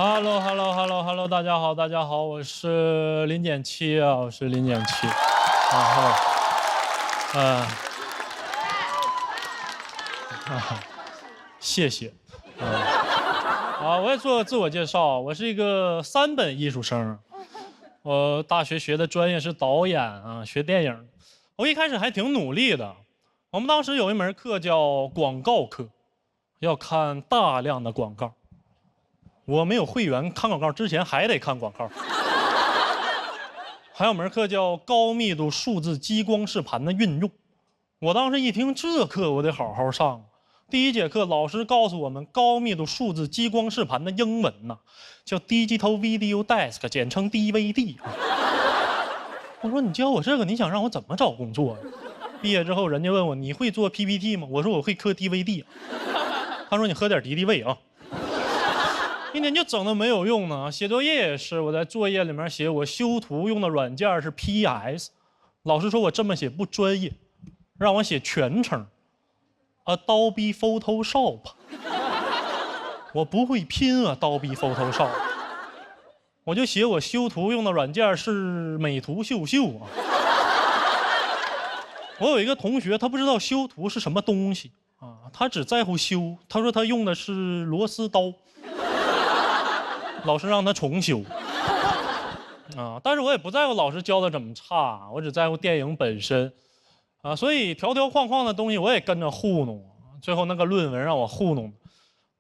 Hello，大家好，我是林减七啊，我是林减七。然后，谢谢。我也做个自我介绍，我是一个3本艺术生，我大学学的专业是导演啊，学电影。我一开始还挺努力的，我们当时有一门课叫广告课，要看大量的广告。我没有会员，看广告之前还得看广告。还有门课叫高密度数字激光视盘的运用。我当时一听这课，我得好好上。第一节课，老师告诉我们高密度数字激光视盘的英文呢，叫 Digital Video Disc， 简称 DVD。我说你教我这个，你想让我怎么找工作呀？毕业之后，人家问我你会做 PPT 吗？我说我会磕 DVD。他说你喝点敌敌畏啊。一天就整的没有用呢。写作业也是，我在作业里面写我修图用的软件是 PS， 老师说我这么写不专业，让我写全称 Adobe Photoshop。我不会拼啊 Adobe Photoshop， 我就写我修图用的软件是美图秀秀啊。我有一个同学，他不知道修图是什么东西啊，他只在乎修，他说他用的是螺丝刀。老师让他重修啊，但是我也不在乎老师教的怎么差，我只在乎电影本身啊，所以条条框框的东西我也跟着糊弄。最后那个论文让我糊弄，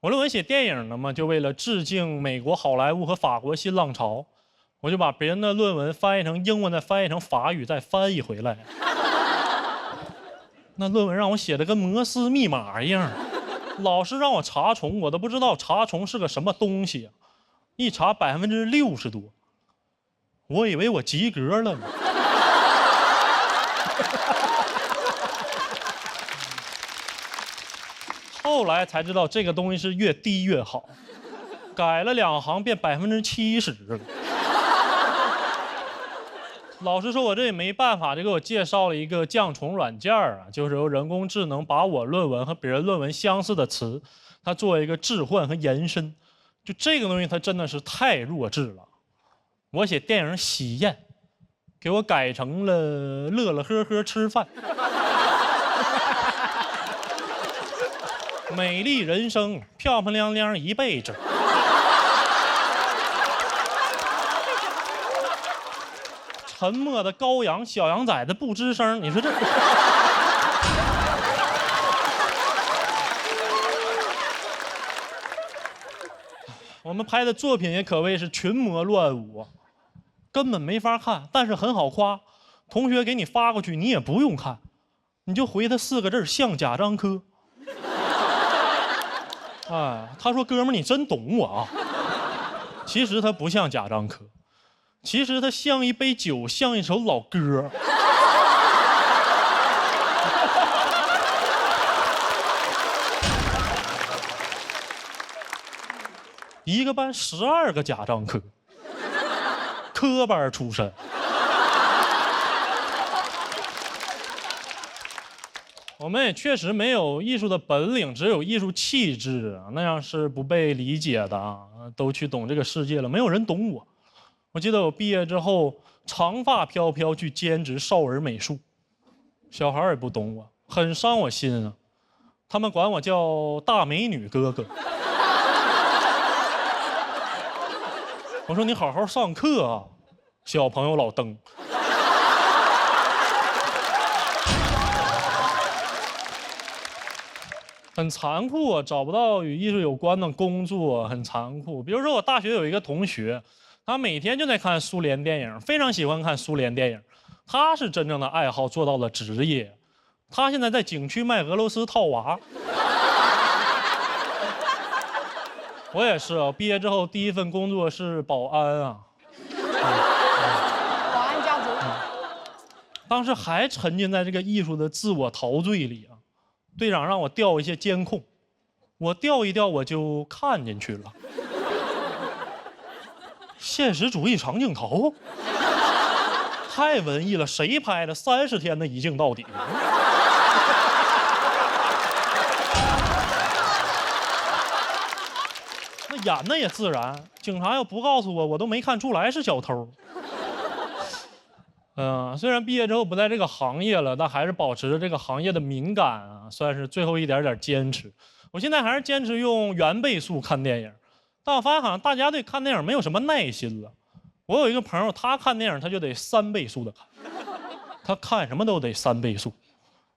我论文写电影的嘛，就为了致敬美国好莱坞和法国新浪潮，我就把别人的论文翻译成英文，再翻译成法语，再翻译回来。那论文让我写的跟摩斯密码一样，老师让我查重，我都不知道查重是个什么东西啊。一查60%多，我以为我及格了呢。后来才知道这个东西是越低越好，改了2行变70%了。老师说我这也没办法，就给我介绍了一个降重软件啊，就是由人工智能把我论文和别人论文相似的词，它做一个置换和延伸。就这个东西它真的是太弱智了。我写电影《喜宴》，给我改成了乐乐呵呵吃饭。美丽人生，漂漂亮亮一辈子。沉默的羔羊，小羊崽子不吱声，你说这我们拍的作品也可谓是群魔乱舞，根本没法看，但是很好夸。同学给你发过去，你也不用看，你就回他4个字：像贾樟柯。他说：“哥们儿，你真懂我啊！”其实他不像贾樟柯，其实他像一杯酒，像一首老歌。一个班12个贾樟柯，科班出身。我们也确实没有艺术的本领，只有艺术气质，那样是不被理解的啊！都去懂这个世界了，没有人懂我。我记得我毕业之后，长发飘飘去兼职少儿美术，小孩也不懂我，很伤我心啊。他们管我叫大美女哥哥。我说你好好上课啊，小朋友老登。很残酷啊，找不到与艺术有关的工作，很残酷。比如说我大学有一个同学，他每天就在看苏联电影，非常喜欢看苏联电影。他是真正的爱好做到了职业，他现在在景区卖俄罗斯套娃。我也是啊，毕业之后第一份工作是保安啊。保安家族。当时还沉浸在这个艺术的自我陶醉里啊。队长让我调一些监控，我调一调我就看进去了。现实主义长镜头，太文艺了，谁拍的？30天的一镜到底。那演的也自然。警察要不告诉我，我都没看出来是小偷。虽然毕业之后不在这个行业了，但还是保持着这个行业的敏感啊，算是最后一点点坚持。我现在还是坚持用原倍速看电影，但我发现好像大家对看电影没有什么耐心了。我有一个朋友，他看电影他就得3倍速的看，他看什么都得3倍速，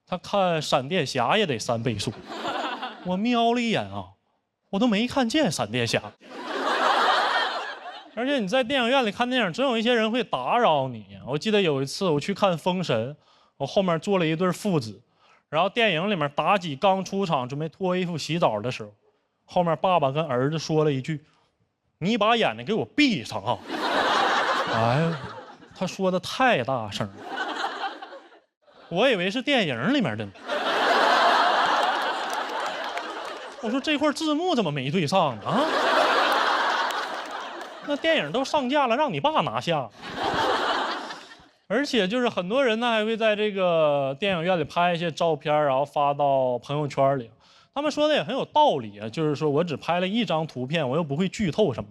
他看闪电侠也得3倍速。我瞄了一眼啊，我都没看见闪电侠。而且你在电影院里看电影，总有一些人会打扰你。我记得有一次我去看《封神》，我后面坐了一对父子，然后电影里面妲己刚出场准备脱衣服洗澡的时候，后面爸爸跟儿子说了一句：“你把眼睛给我闭上啊！”哎呀，他说的太大声了，我以为是电影里面的呢。我说这块字幕怎么没对上呢？啊？那电影都上架了，让你爸拿下。而且就是很多人呢还会在这个电影院里拍一些照片，然后发到朋友圈里。他们说的也很有道理啊，就是说我只拍了1张图片，我又不会剧透什么。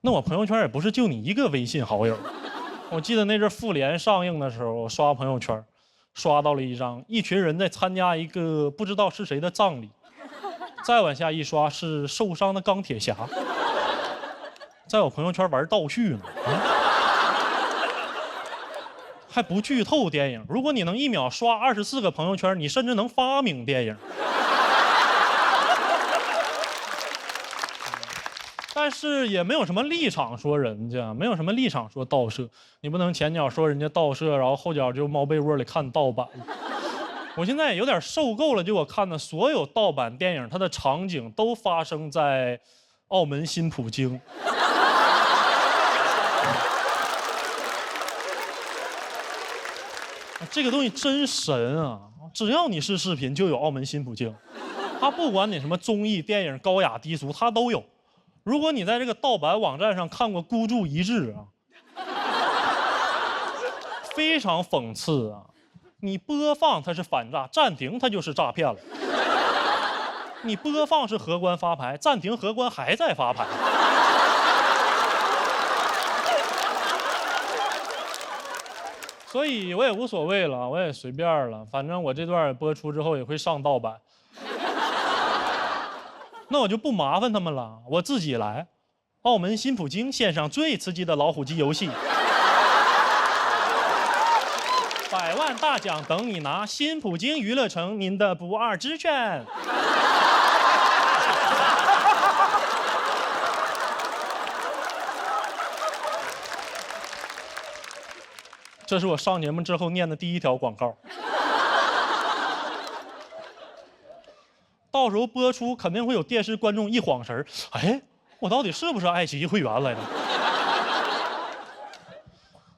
那我朋友圈也不是就你一个微信好友。我记得那阵《复联》上映的时候，我刷朋友圈，刷到了一群人在参加一个不知道是谁的葬礼。再往下一刷是受伤的钢铁侠。在我朋友圈玩倒叙呢，还不剧透电影。如果你能1秒刷24个朋友圈，你甚至能发明电影。但是也没有什么立场说人家，没有什么立场说盗摄。你不能前脚说人家盗摄，然后后脚就猫被窝里看盗版。我现在也有点受够了，就我看的所有盗版电影，它的场景都发生在澳门新葡京。这个东西真神啊！只要你是视频，就有澳门新葡京。它不管你什么综艺、电影、高雅低俗，它都有。如果你在这个盗版网站上看过《孤注一掷》啊，非常讽刺啊！你播放它是反诈，暂停它就是诈骗了。你播放是荷官发牌，暂停荷官还在发牌。所以我也无所谓了，我也随便了，反正我这段播出之后也会上盗版。那我就不麻烦他们了，我自己来。澳门新葡京线上最刺激的老虎机游戏，100万大奖等你拿！新葡京娱乐城，您的不二之选。这是我上节目之后念的第1条广告。到时候播出肯定会有电视观众一晃神，哎，我到底是不是爱奇艺会员来着？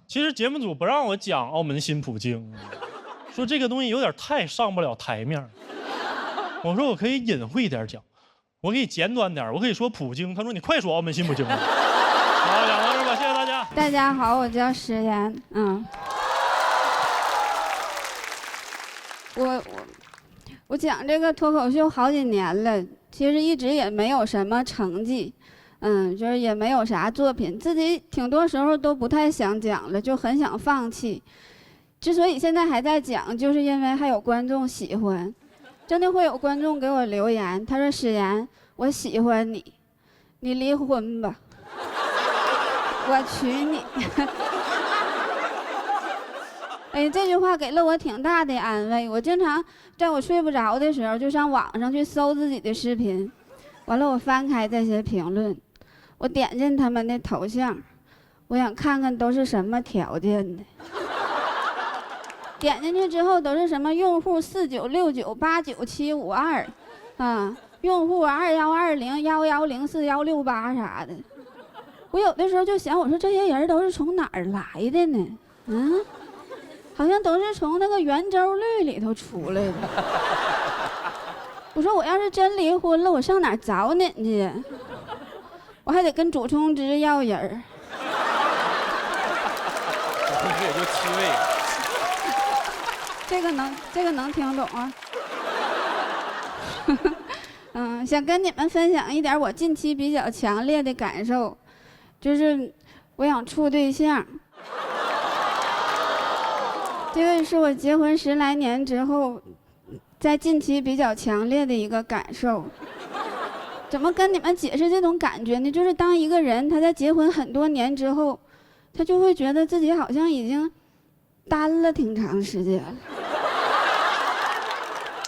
其实节目组不让我讲澳门新葡京，说这个东西有点太上不了台面。我说我可以隐晦点讲，我可以简短点，我可以说葡京。他说你快说澳门新葡京吧。好，讲到这吧，谢谢大家。大家好，我叫石岩，我讲这个脱口秀好几年了，其实一直也没有什么成绩，就是也没有啥作品，自己挺多时候都不太想讲了，就很想放弃。之所以现在还在讲，就是因为还有观众喜欢，真的会有观众给我留言，他说：“史岩，我喜欢你，你离婚吧，我娶你。”哎，这句话给了我挺大的安慰。我经常在我睡不着的时候，就上网上去搜自己的视频，完了我翻开这些评论，我点进他们的头像，我想看看都是什么条件的。点进去之后都是什么用户49698972啊，用户212011041168啥的。我有的时候就想，我说这些人都是从哪儿来的呢？好像都是从那个圆周率里头出来的。我说我要是真离婚了，我上哪儿找你去？我还得跟祖冲之要人儿。祖冲之也就7位。这个能听懂啊？想跟你们分享一点我近期比较强烈的感受，就是我想处对象。这个是我结婚10来年之后，在近期比较强烈的一个感受。怎么跟你们解释这种感觉呢？就是当一个人他在结婚很多年之后，他就会觉得自己好像已经单了挺长时间了。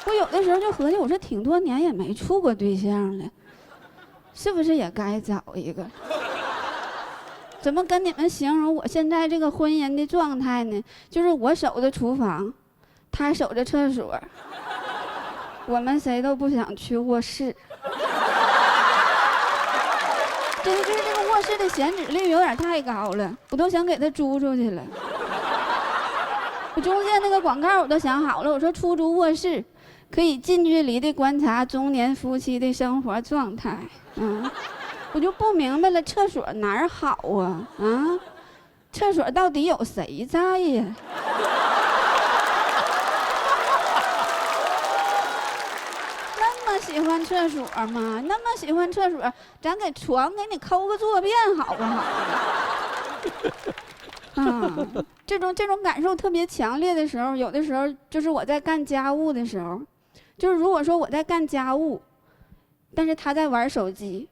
我有的时候就合计，我说挺多年也没处过对象了，是不是也该找一个？怎么跟你们形容我现在这个婚姻的状态呢？就是我守着厨房，他守着厕所，我们谁都不想去卧室。真的就是这个卧室的闲置率有点太高了，我都想给他租出去了。我中间那个广告我都想好了，我说出租卧室，可以近距离的观察中年夫妻的生活状态。我就不明白了，厕所哪儿好啊？厕所到底有谁在呀？那么喜欢厕所吗？那么喜欢厕所，咱给床给你抠个坐便好不好？这种感受特别强烈的时候，有的时候就是我在干家务的时候，就是如果说我在干家务，但是他在玩手机，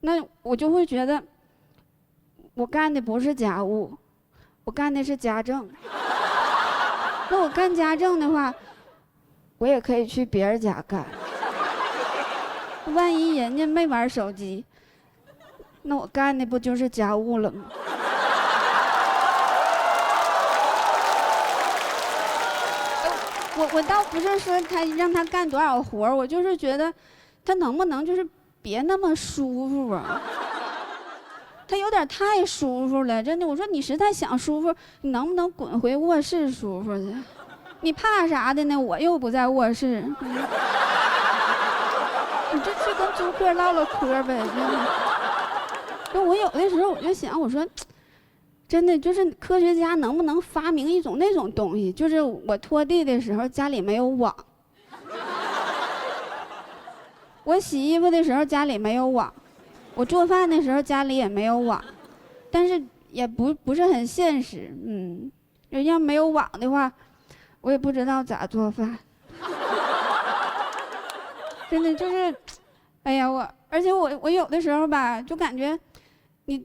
那我就会觉得我干的不是家务，我干的是家政。那我干家政的话，我也可以去别人家干。万一人家没玩手机，那我干的不就是家务了吗？我倒不是说他让他干多少活，我就是觉得他能不能就是别那么舒服啊？他有点太舒服了，真的。我说你实在想舒服，你能不能滚回卧室舒服去？你怕啥的呢？我又不在卧室。你就去跟租客唠唠嗑呗。就我有的时候我就想，我说，真的就是科学家能不能发明一种那种东西，就是我拖地的时候家里没有网，我洗衣服的时候家里没有网，我做饭的时候家里也没有网，但是也不是很现实。要没有网的话，我也不知道咋做饭。真的就是，哎呀，而且我有的时候吧，就感觉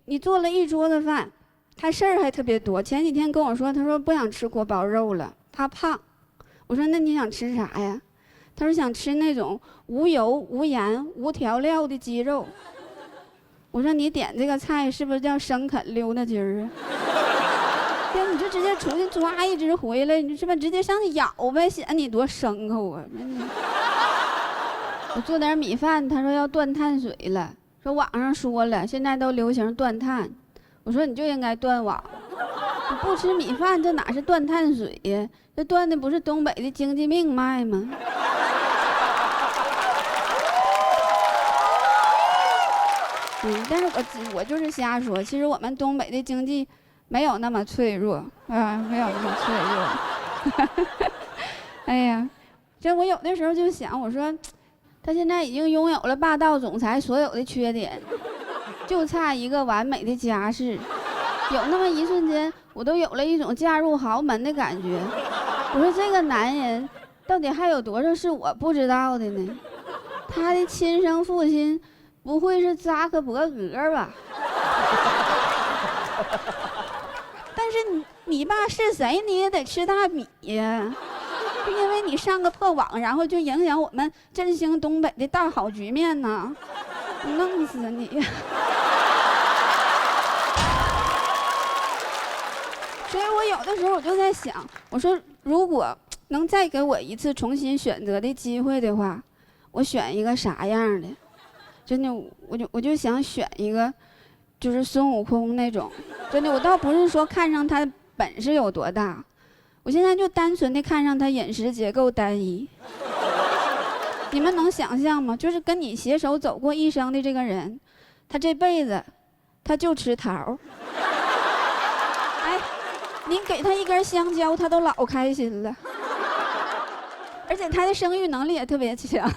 你做了一桌子饭，他事儿还特别多。前几天跟我说，他说不想吃锅包肉了，他胖。我说那你想吃啥呀？他说想吃那种无油、无盐、无调料的鸡肉。我说你点这个菜是不是叫生啃溜达鸡儿啊？对，你就直接出去抓一只回来，你是不是直接上去咬呗？显你多牲口啊！我做点米饭，他说要断碳水了，说网上说了，现在都流行断碳。我说你就应该断网，你不吃米饭，这哪是断碳水呀？这断的不是东北的经济命脉吗？但是我就是瞎说，其实我们东北的经济没有那么脆弱啊，没有那么脆弱。哎呀，这我有的时候就想，我说。他现在已经拥有了霸道总裁所有的缺点，就差一个完美的家世。有那么一瞬间，我都有了一种嫁入豪门的感觉。我说这个男人到底还有多少是我不知道的呢？他的亲生父亲不会是扎克伯格吧？但是你爸是谁，你也得吃大米呀。就因为你上个破网，然后就影响我们振兴东北的大好局面呢，弄死你！所以我有的时候我就在想，我说如果能再给我一次重新选择的机会的话，我选一个啥样的？真的，我就想选一个，就是孙悟空那种。真的，我倒不是说看上他本事有多大。我现在就单纯的看上他饮食结构单一，你们能想象吗？就是跟你携手走过一生的这个人，他这辈子他就吃桃。哎，你给他一根香蕉，他都老开心了。而且他的生育能力也特别强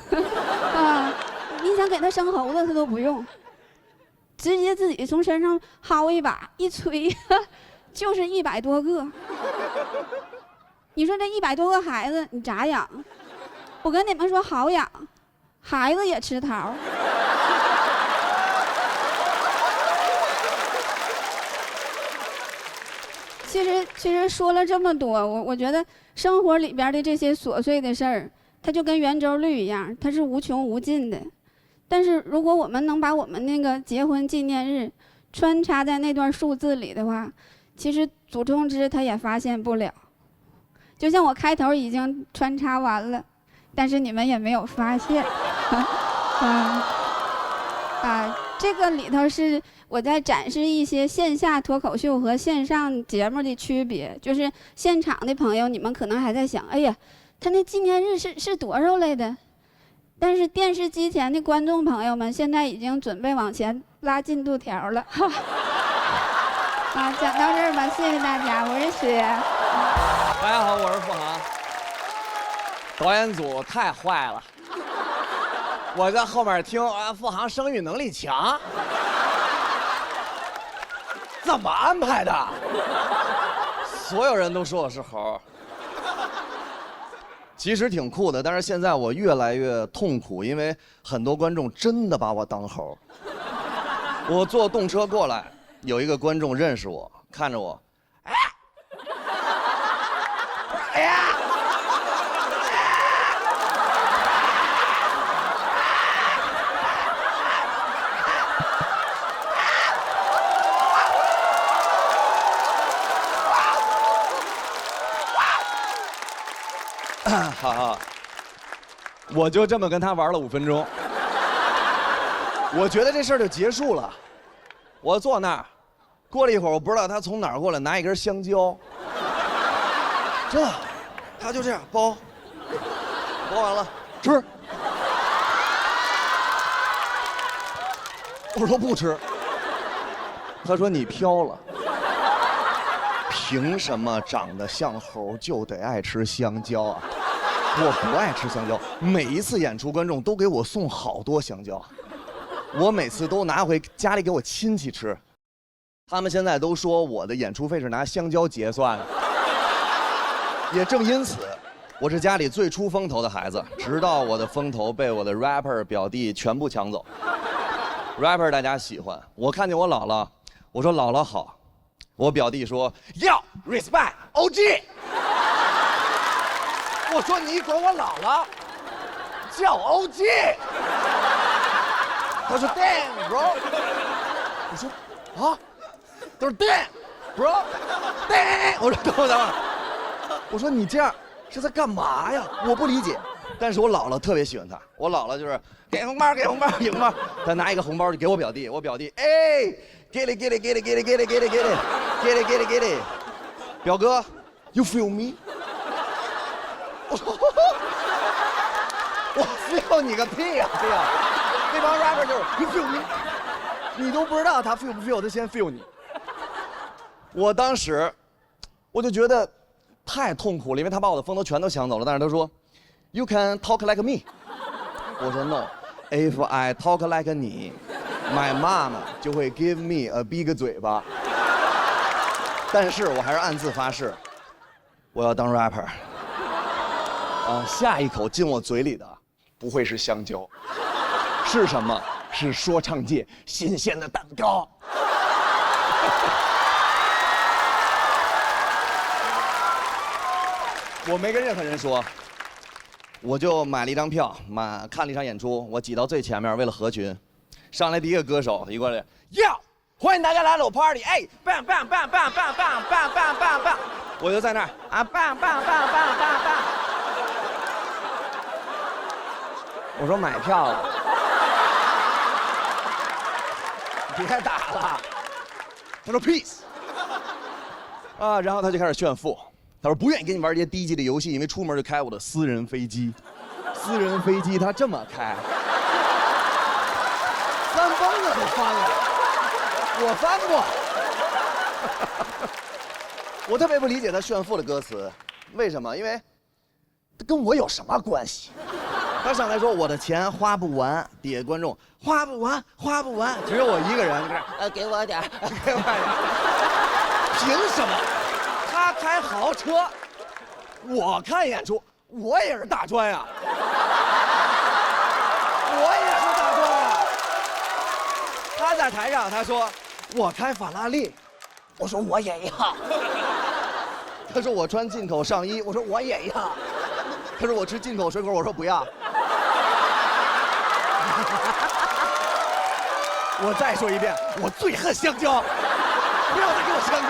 啊，你想给他生猴子，他都不用，直接自己从身上薅一把，一吹，就是100多个。你说这100多个孩子，你咋养？我跟你们说好养，孩子也吃桃。其实说了这么多，我觉得生活里边的这些琐碎的事儿，它就跟圆周率一样，它是无穷无尽的。但是如果我们能把我们那个结婚纪念日穿插在那段数字里的话，其实祖冲之他也发现不了。就像我开头已经穿插完了，但是你们也没有发现。这个里头是我在展示一些线下脱口秀和线上节目的区别。就是现场的朋友，你们可能还在想，哎呀，他那纪念日是多少来的？但是电视机前的观众朋友们，现在已经准备往前拉进度条了。讲到这儿吧，谢谢大家，我是雪。大家好，我是付航。导演组太坏了，我在后面听啊，付航生育能力强，怎么安排的？所有人都说我是猴，其实挺酷的，但是现在我越来越痛苦，因为很多观众真的把我当猴。我坐动车过来，有一个观众认识我，看着我，哎呀！哈哈，我就这么跟他玩了5分钟，我觉得这事儿就结束了。我坐那儿，过了一会儿，我不知道他从哪儿过来，拿一根香蕉，真的，他就这样剥完了吃。我说不吃，他说你飘了。凭什么长得像猴就得爱吃香蕉啊？我不爱吃香蕉，每一次演出观众都给我送好多香蕉，我每次都拿回家里给我亲戚吃。他们现在都说我的演出费是拿香蕉结算的。也正因此，我是家里最出风头的孩子，直到我的风头被我的 rapper 表弟全部抢走。rapper 大家喜欢，我看见我姥姥，我说姥姥好。我表弟说要 respect OG， 我说你管我姥姥叫 OG， 他说 damn bro， 我说啊，他说 damn bro damn， 我说等会儿，我说你这样是在干嘛呀？我不理解，但是我姥姥特别喜欢他，我姥姥就是给红包给红包给红包，他拿一个红包就给我表弟，我表弟哎。Get it, get it, get it, get it, get it, get it, get it, get it, get it, get it。表哥 ，You feel me？ 我说，我 feel 你个屁呀 ，feel！ 那帮 rapper 就是 You feel me？ 你都不知道他 feel 不 feel， 他先 feel 你。我当时，我就觉得太痛苦了，因为他把我的风头全都抢走了。但是他说 ，You can talk like me。我说 No，If I talk like 你。My mom 就会 give me a big 嘴巴，但是我还是暗自发誓，我要当 rapper。下一口进我嘴里的不会是香蕉，是什么？是说唱界新鲜的蛋糕。我没跟任何人说，我就买了一张票，看了一场演出，我挤到最前面，为了合群。上来第一个歌手一过来，要欢迎大家来了我 party， 哎，棒棒棒棒棒棒棒棒棒棒，我就在那儿啊，棒棒棒棒棒棒，我说买票了，别打了，他说 peace， 然后他就开始炫富，他说不愿意跟你玩这些低级的游戏，因为出门就开我的私人飞机，私人飞机他这么开。翻崩了都翻了，我翻过。我特别不理解他炫富的歌词，为什么？因为跟我有什么关系？他上来说我的钱花不完，底下观众花不完，花不完，只有我一个人在这给我点，给我点。凭什么？他开豪车，我看演出，我也是大专呀，我也是大专呀。他在台上他说我开法拉利，我说我也要。他说我穿进口上衣，我说我也要。他说我吃进口水果，我说不要。我再说一遍，我最恨香蕉，不要再给我香蕉。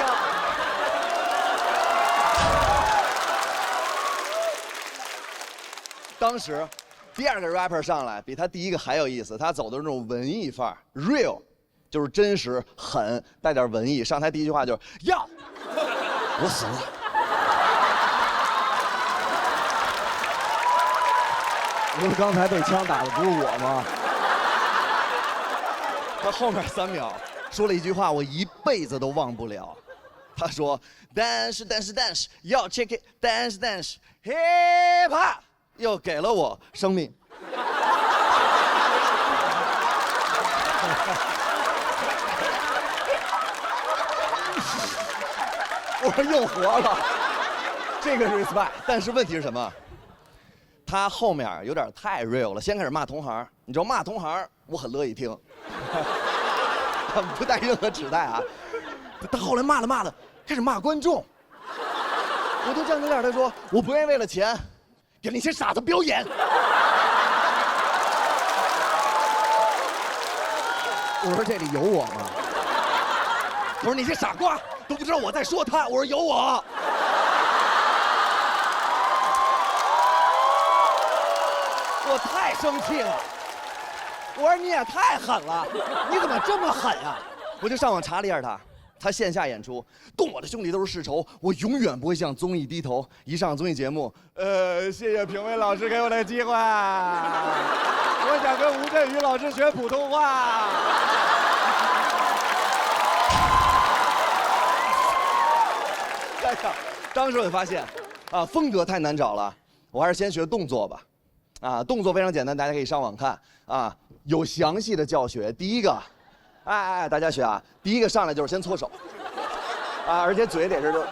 当时，第二个 rapper 上来比他第一个还有意思，他走的是那种文艺范儿 ，real， 就是真实、狠，带点文艺。上台第一句话就是要，我死了。不是刚才被枪打的不是我吗？他后面3秒说了一句话，我一辈子都忘不了。他说 ：“dance dance dance， 要 check it dance dance hip hop。”又给了我生命。我说又活了，这个 respect。但是问题是什么？他后面有点太 real 了，先开始骂同行，你知道骂同行，我很乐意听，不带任何指代啊。他后来骂了，开始骂观众，我就站在那儿，他说我不愿意为了钱给那些傻子表演。我说这里有我吗？我说那些傻瓜都不知道我在说他，我说有我。我太生气了，我说你也太狠了，你怎么这么狠啊？我就上网查了一下他线下演出，动我的兄弟都是世仇，我永远不会向综艺低头。一上综艺节目，谢谢评委老师给我的机会，我想跟吴镇宇老师学普通话。哎呀，当时我就发现，啊，风格太难找了，我还是先学动作吧。啊，动作非常简单，大家可以上网看啊，有详细的教学。第一个，大家学啊，第一个上来就是先搓手，啊，而且嘴得是就，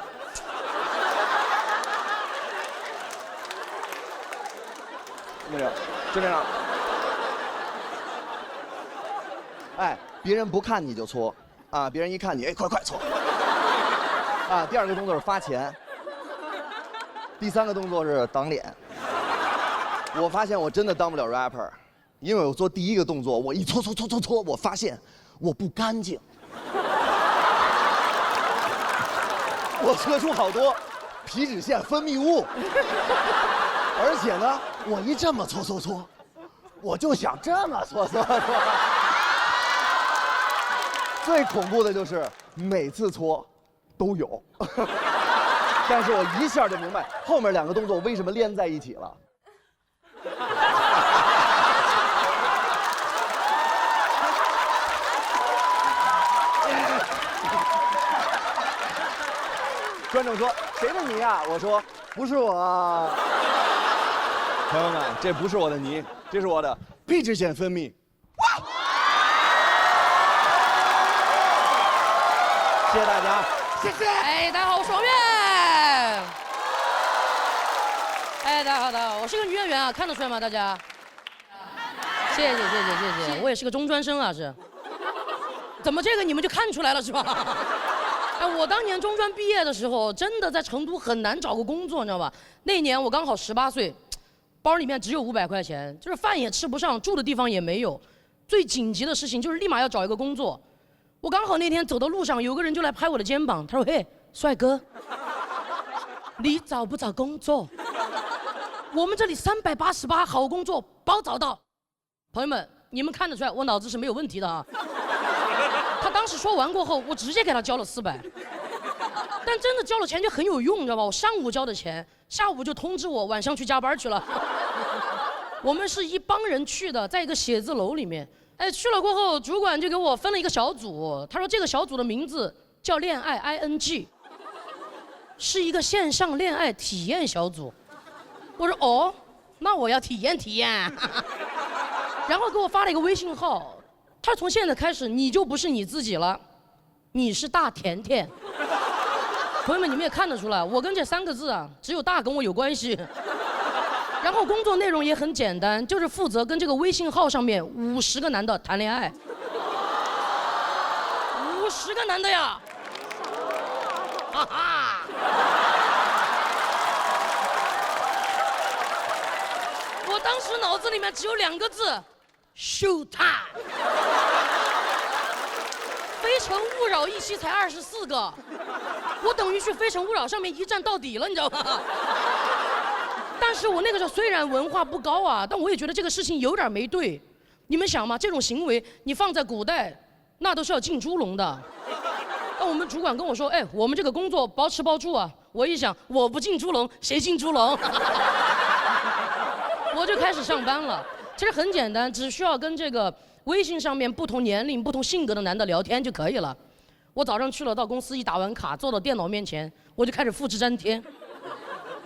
没有，就这样。哎，别人不看你就搓，啊，别人一看你，哎，快搓。啊，第二个动作是发钱，第三个动作是挡脸。我发现我真的当不了 rapper， 因为我做第一个动作，我一搓，我发现我不干净，我搓出好多皮脂腺分泌物，而且呢，我一这么搓，我就想这么搓。最恐怖的就是每次搓都有，但是我一下就明白后面2个动作为什么连在一起了。观众说谁的泥啊？我说不是我。朋友们，这不是我的泥，这是我的皮脂腺分泌。哇！谢谢大家，谢谢。哎，大家好，我是王悦。哎，大家好，我是个女演员啊，看得出来吗？大家？谢谢，我也是个中专生啊，是。怎么这个你们就看出来了是吧？哎，我当年中专毕业的时候，真的在成都很难找个工作，你知道吧？那年我刚好18岁，包里面只有500块钱，就是饭也吃不上，住的地方也没有。最紧急的事情就是立马要找一个工作。我刚好那天走到路上，有个人就来拍我的肩膀，他说：“嘿，帅哥，你找不找工作？我们这里388好工作包找到。”朋友们，你们看得出来我脑子是没有问题的啊。他当时说完过后，我直接给他交了400，但真的交了钱就很有用，你知道吧？我上午交的钱，下午就通知我晚上去加班去了。我们是一帮人去的，在一个写字楼里面。哎，去了过后，主管就给我分了一个小组，他说这个小组的名字叫恋爱 ING， 是一个线上恋爱体验小组。我说哦，那我要体验体验。然后给我发了一个微信号，他从现在开始你就不是你自己了，你是大甜甜。朋友们，你们也看得出来，我跟这3个字啊，只有大跟我有关系。然后工作内容也很简单，就是负责跟这个微信号上面50个男的谈恋爱。50个男的呀，哈哈。我当时脑子里面只有2个字 ，show time。非诚勿扰一期才24个，我等于去非诚勿扰上面一站到底了，你知道吗？但是我那个时候虽然文化不高啊，但我也觉得这个事情有点没对。你们想嘛，这种行为你放在古代，那都是要进猪笼的。那我们主管跟我说，哎，我们这个工作包吃包住啊。我一想，我不进猪笼，谁进猪笼？我就开始上班了。其实很简单，只需要跟这个微信上面不同年龄、不同性格的男的聊天就可以了。我早上去了，到公司一打完卡，坐到电脑面前，我就开始复制粘贴。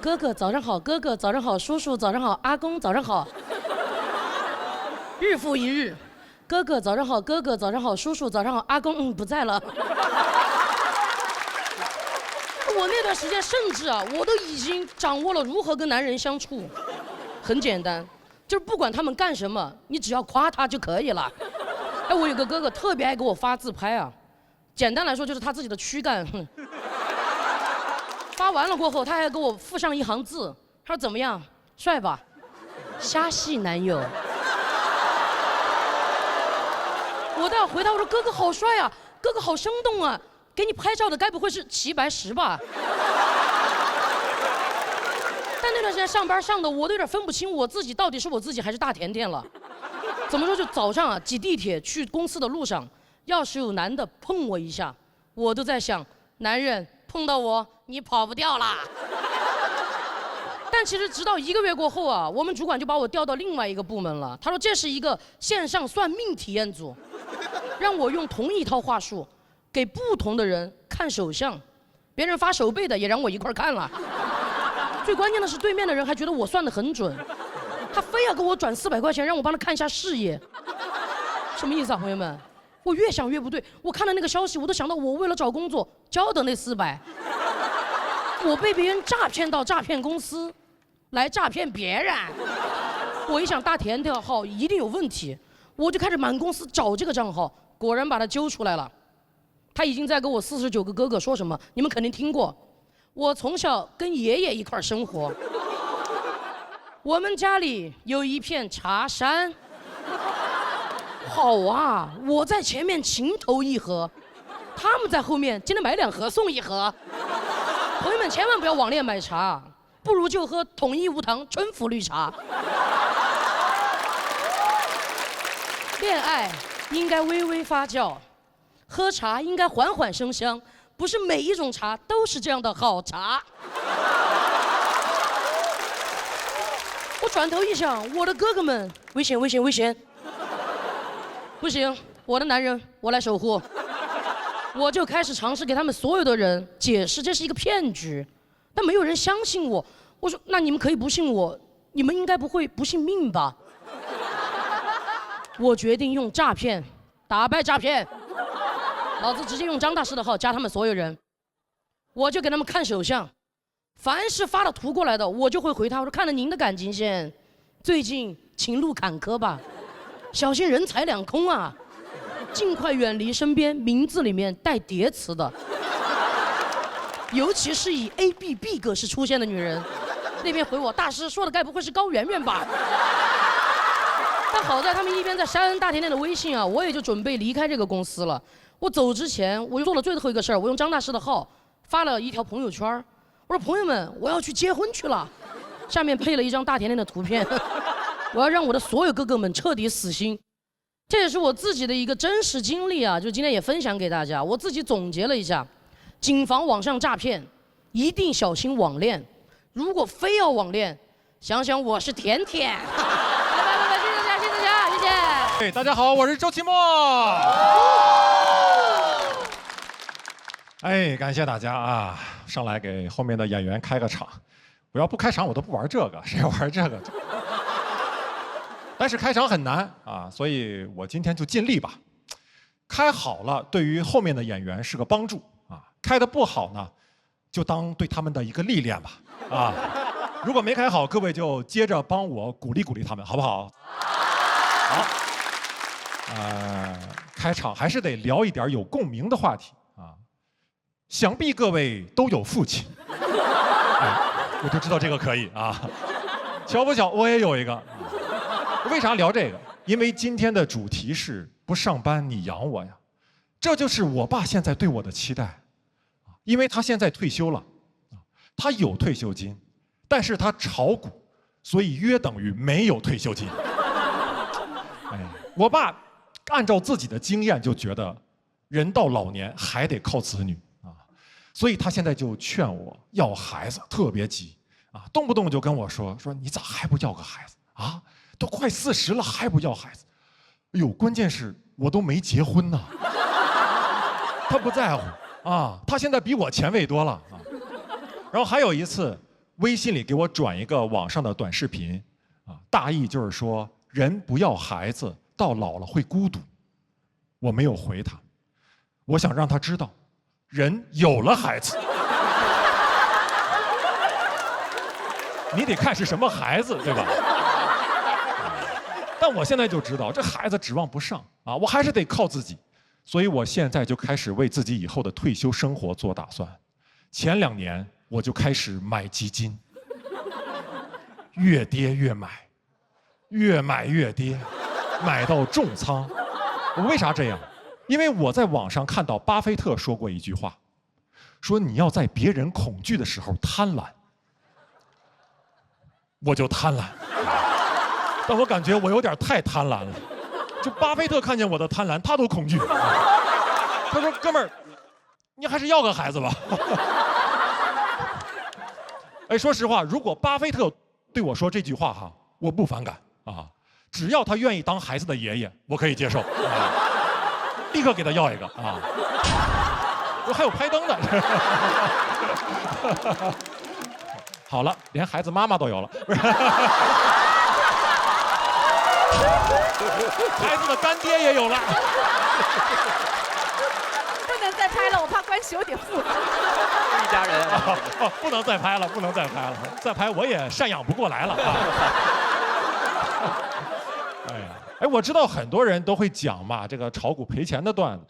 哥哥早上好，哥哥早上好，叔叔早上好，阿公早上好。日复一日，哥哥早上好，哥哥早上好，叔叔早上好，阿公不在了。我那段时间甚至啊，我都已经掌握了如何跟男人相处。很简单，就是不管他们干什么，你只要夸他就可以了。哎，我有个哥哥特别爱给我发自拍啊，简单来说就是他自己的躯干。发完了过后，他还给我附上一行字，他说怎么样，帅吧？瞎系男友。我都要回答，我说哥哥好帅啊，哥哥好生动啊，给你拍照的该不会是齐白石吧？但那段时间上班上的，我都有点分不清我自己到底是我自己还是大甜甜了。怎么说？就早上啊，挤地铁去公司的路上，要是有男的碰我一下，我都在想，男人碰到我，你跑不掉啦。但其实直到1个月过后啊，我们主管就把我调到另外一个部门了。他说这是一个线上算命体验组，让我用同一套话术，给不同的人看手相，别人发手背的也让我一块看了。最关键的是，对面的人还觉得我算得很准，他非要给我转400块钱，让我帮他看一下事业。什么意思啊，朋友们？我越想越不对。我看了那个消息，我都想到我为了找工作交的那400，我被别人诈骗到诈骗公司，来诈骗别人。我一想大甜甜号一定有问题，我就开始满公司找这个账号，果然把他揪出来了。他已经在跟我49个哥哥说什么，你们肯定听过。我从小跟爷爷一块生活，我们家里有一片茶山。好啊，我在前面情投意合，他们在后面今天买2盒送1盒。朋友们千万不要网恋买茶，不如就喝统一无糖春福绿茶。恋爱应该微微发酵，喝茶应该缓缓生香。不是每一种茶都是这样的好茶。我转头一想，我的哥哥们，危险危险危险！不行，我的男人我来守护。我就开始尝试给他们所有的人解释这是一个骗局，但没有人相信我。我说那你们可以不信我，你们应该不会不信命吧？我决定用诈骗打败诈骗。老子直接用张大师的号加他们所有人，我就给他们看手相，凡是发了图过来的，我就会回他，我说看了您的感情线，最近情路坎坷吧，小心人财两空啊，尽快远离身边名字里面带叠词的，尤其是以 ABB 格式出现的女人。那边回我，大师说的该不会是高圆圆吧？但好在他们一边在删大甜甜的微信啊，我也就准备离开这个公司了。我走之前，我就做了最后一个事儿，我用张大师的号发了一条朋友圈，我说朋友们，我要去结婚去了，下面配了一张大甜甜的图片，我要让我的所有哥哥们彻底死心。这也是我自己的一个真实经历啊，就今天也分享给大家。我自己总结了一下，谨防网上诈骗，一定小心网恋。如果非要网恋，想想我是甜甜。拜，谢谢大家，谢谢大家，谢谢。哎，大家好，我是周奇墨。哎，感谢大家啊！上来给后面的演员开个场。我要不开场我都不玩这个，谁玩这个？但是开场很难啊，所以我今天就尽力吧。开好了，对于后面的演员是个帮助啊；开得不好呢，就当对他们的一个历练吧啊。如果没开好，各位就接着帮我鼓励鼓励他们，好不好？好。开场还是得聊一点有共鸣的话题啊。想必各位都有父亲，我就知道这个可以啊。巧不巧，我也有一个。为啥聊这个？因为今天的主题是不上班你养我呀，这就是我爸现在对我的期待。因为他现在退休了，他有退休金，但是他炒股，所以约等于没有退休金。我爸按照自己的经验就觉得，人到老年还得靠子女啊，所以他现在就劝我要孩子，特别急啊，动不动就跟我说你咋还不要个孩子啊？都快40了还不要孩子？哎呦，关键是我都没结婚呢。他不在乎啊，他现在比我前卫多了啊。然后还有一次，微信里给我转一个网上的短视频啊，大意就是说人不要孩子，到老了会孤独。我没有回他，我想让他知道，人有了孩子，你得看是什么孩子，对吧？但我现在就知道，这孩子指望不上啊，我还是得靠自己。所以我现在就开始为自己以后的退休生活做打算。前2年我就开始买基金，越跌越买，越买越跌，买到重仓。我为啥这样？因为我在网上看到巴菲特说过一句话，说你要在别人恐惧的时候贪婪。我就贪婪，但我感觉我有点太贪婪了。就巴菲特看见我的贪婪，他都恐惧。他说：“哥们儿，你还是要个孩子吧。”哎，说实话，如果巴菲特对我说这句话哈，我不反感啊，只要他愿意当孩子的爷爷，我可以接受。立刻给他要一个啊！我还有拍灯的。好了，连孩子妈妈都有了。孩子的干爹也有了。不能再拍了，我怕关系有点复杂。一家人不能再拍了，不能再拍了，再拍我也赡养不过来了。哎，我知道很多人都会讲嘛，这个炒股赔钱的段子，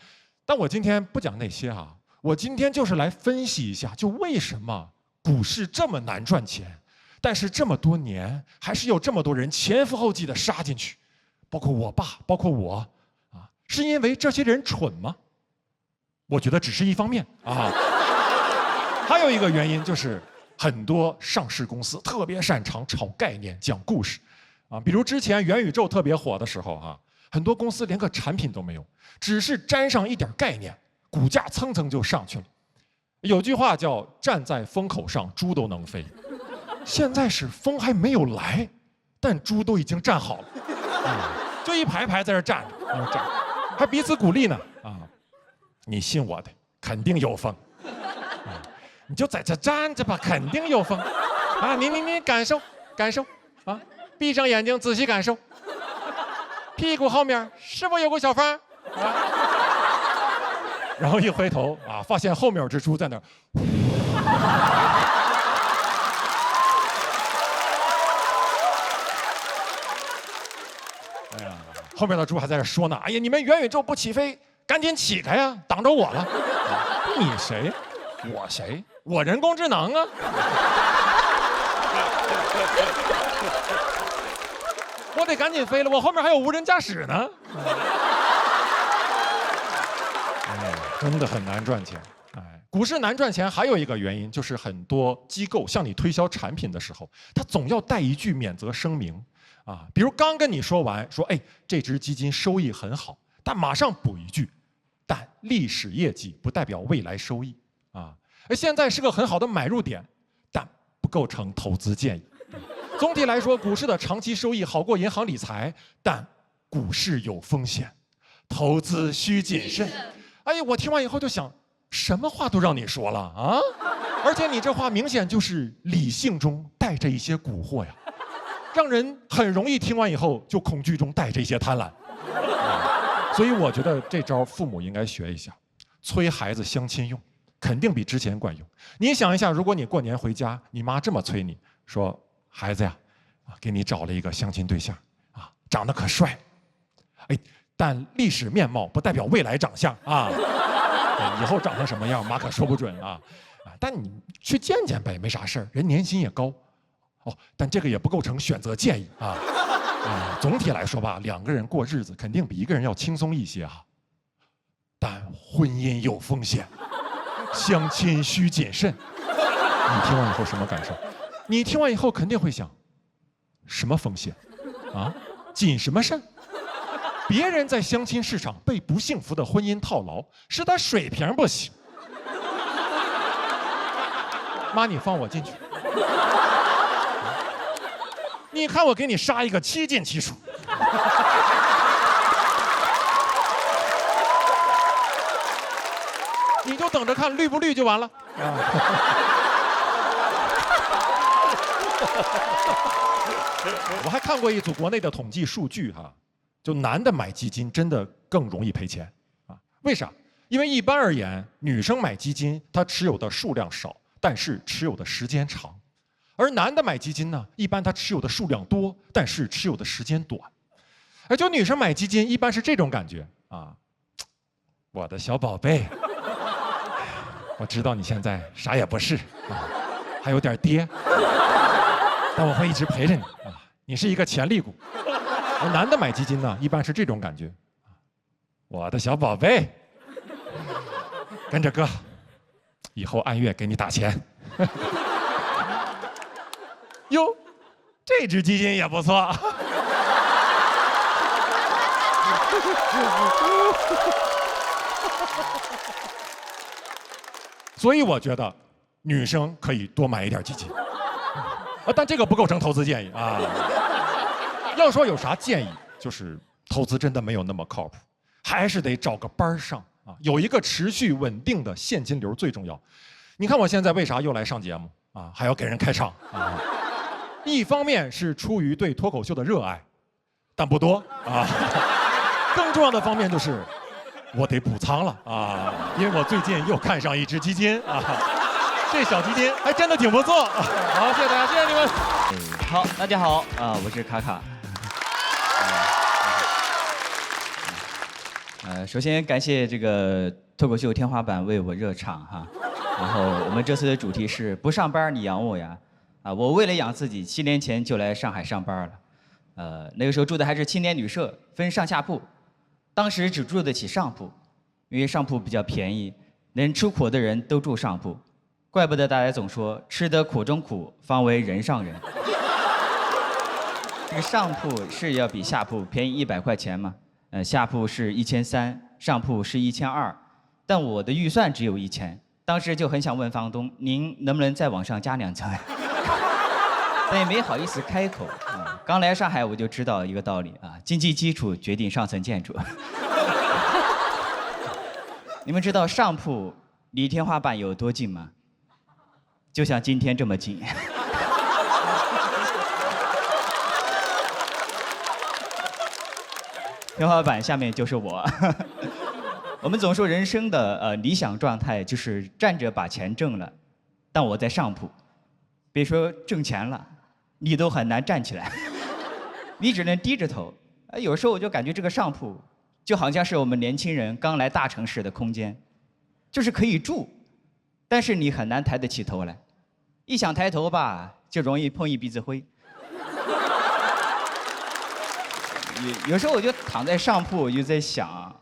但我今天不讲那些啊，我今天就是来分析一下，就为什么股市这么难赚钱，但是这么多年还是有这么多人前赴后继的杀进去，包括我爸，包括我啊，是因为这些人蠢吗？我觉得只是一方面啊，还有一个原因就是很多上市公司特别擅长炒概念、讲故事啊，比如之前元宇宙特别火的时候啊，很多公司连个产品都没有，只是沾上一点概念，股价蹭蹭就上去了。有句话叫“站在风口上，猪都能飞”，现在是风还没有来，但猪都已经站好了，就一排排在这站着，还彼此鼓励呢啊！你信我的，肯定有风，你就在这站着吧，肯定有风啊！你感受感受啊，闭上眼睛仔细感受，屁股后面是否有个小风啊？然后一回头啊，发现后面有只猪在那儿。哎呀，后面的猪还在这说呢。哎呀，你们元宇宙不起飞，赶紧起开呀，挡着我了。你谁？我谁？我人工智能啊。我得赶紧飞了，我后面还有无人驾驶呢。真的很难赚钱。哎，股市难赚钱还有一个原因，就是很多机构向你推销产品的时候，他总要带一句免责声明啊，比如刚跟你说完，说哎，这只基金收益很好，但马上补一句，但历史业绩不代表未来收益啊。现在是个很好的买入点，但不构成投资建议。总体来说，股市的长期收益好过银行理财，但股市有风险，投资需谨慎。哎呀，我听完以后就想，什么话都让你说了啊！而且你这话明显就是理性中带带着一些蛊惑呀，让人很容易听完以后就恐惧中带着一些贪婪。所以我觉得这招父母应该学一下，催孩子相亲用，肯定比之前管用。你想一下，如果你过年回家，你妈这么催你说：“孩子呀，给你找了一个相亲对象啊，长得可帅，哎，但历史面貌不代表未来长相啊，以后长成什么样，妈可说不准啊。但你去见见呗，没啥事儿，人年薪也高。哦，但这个也不构成选择建议啊。总体来说吧，两个人过日子肯定比一个人要轻松一些啊。但婚姻有风险，相亲需谨慎。你听完以后什么感受？你听完以后肯定会想，什么风险？啊，谨什么慎？别人在相亲市场被不幸福的婚姻套牢，是他水平不行。妈，你放我进去。你看我给你杀一个7进7出。你就等着看绿不绿就完了。我还看过一组国内的统计数据哈，就男的买基金真的更容易赔钱啊？为啥？因为一般而言，女生买基金她持有的数量少，但是持有的时间长。而男的买基金呢，一般他持有的数量多，但是持有的时间短。而就女生买基金，一般是这种感觉啊，我的小宝贝，我知道你现在啥也不是啊，还有点跌，但我会一直陪着你啊，你是一个潜力股。而男的买基金呢，一般是这种感觉，我的小宝贝，跟着哥，以后按月给你打钱。哟，这只基金也不错。所以我觉得女生可以多买一点基金，但这个不构成投资建议啊。要说有啥建议，就是投资真的没有那么靠谱，还是得找个班上啊，有一个持续稳定的现金流最重要。你看我现在为啥又来上节目啊，还要给人开场啊？一方面是出于对脱口秀的热爱，但不多啊。更重要的方面就是我得补仓了啊，因为我最近又看上一只基金啊，这小基金还真的挺不错。好，谢谢大家，谢谢你们。好，大家好啊，我是卡卡。首先感谢这个脱口秀天花板为我热场哈。然后我们这次的主题是不上班你养我呀。我为了养自己，7年前就来上海上班了。那个时候住的还是青年旅社，分上下铺。当时只住得起上铺，因为上铺比较便宜，能吃苦的人都住上铺。怪不得大家总说吃得苦中苦，方为人上人。这个上铺是要比下铺便宜100块钱嘛？下铺是1300，上铺是1200，但我的预算只有1000，当时就很想问房东，您能不能再往上加2层？但也没好意思开口。刚来上海我就知道一个道理啊，经济基础决定上层建筑。你们知道上铺离天花板有多近吗？就像今天这么近。天花板下面就是我。我们总说人生的理想状态就是站着把钱挣了，但我在上铺，别说挣钱了，你都很难站起来，你只能低着头。有时候我就感觉这个上铺就好像是我们年轻人刚来大城市的空间，就是可以住，但是你很难抬得起头来，一想抬头吧，就容易碰一鼻子灰。有时候我就躺在上铺，我就在想，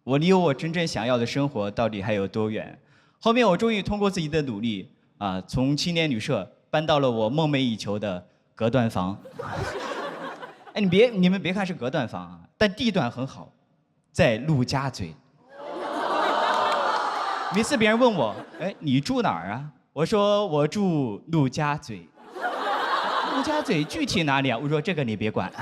我离我真正想要的生活到底还有多远？后面我终于通过自己的努力啊，从青年旅社搬到了我梦寐以求的隔断房。哎，你们别看是隔断房啊，但地段很好，在陆家嘴。每次别人问我，哎，你住哪儿啊？我说我住陆家嘴。陆家嘴具体哪里啊？我说这个你别管。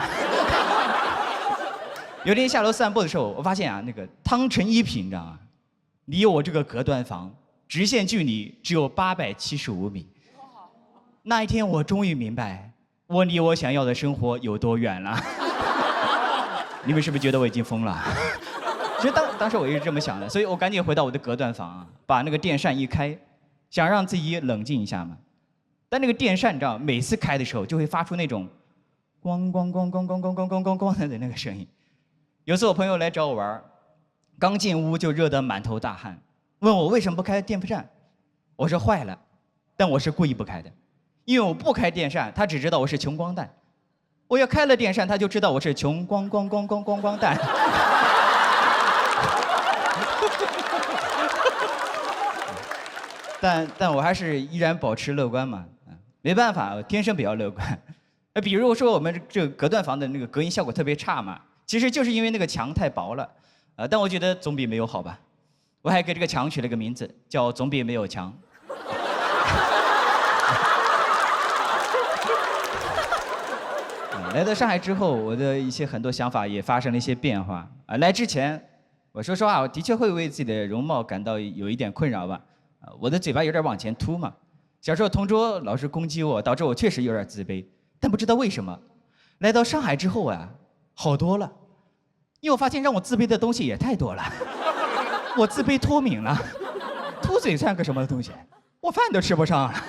有天下楼散步的时候，我发现啊，那个汤臣一品，你知道吗？离我这个隔断房直线距离只有875米。那一天我终于明白，我离我想要的生活有多远了。你们是不是觉得我已经疯了？其实当时我也是这么想的，所以我赶紧回到我的隔断房啊，把那个电扇一开，想让自己冷静一下嘛。但那个电扇，你知道，每次开的时候就会发出那种咣咣咣咣咣咣咣咣咣咣的那个声音。有次我朋友来找我玩，刚进屋就热得满头大汗，问我为什么不开电风扇。我说坏了，但我是故意不开的，因为我不开电扇，他只知道我是穷光蛋；我要开了电扇，他就知道我是穷光光光光光光蛋。但我还是依然保持乐观嘛，没办法，我天生比较乐观。比如说我们这个隔断房的那个隔音效果特别差嘛，其实就是因为那个墙太薄了，但我觉得总比没有好吧。我还给这个墙取了个名字，叫总比没有墙。来到上海之后，我的很多想法也发生了一些变化啊。来之前，我说实话，我的确会为自己的容貌感到有一点困扰吧。我的嘴巴有点往前凸嘛，小时候同桌老是攻击我，导致我确实有点自卑。但不知道为什么，来到上海之后啊，好多了。因为我发现让我自卑的东西也太多了。我自卑脱敏了，凸嘴算个什么东西？我饭都吃不上了。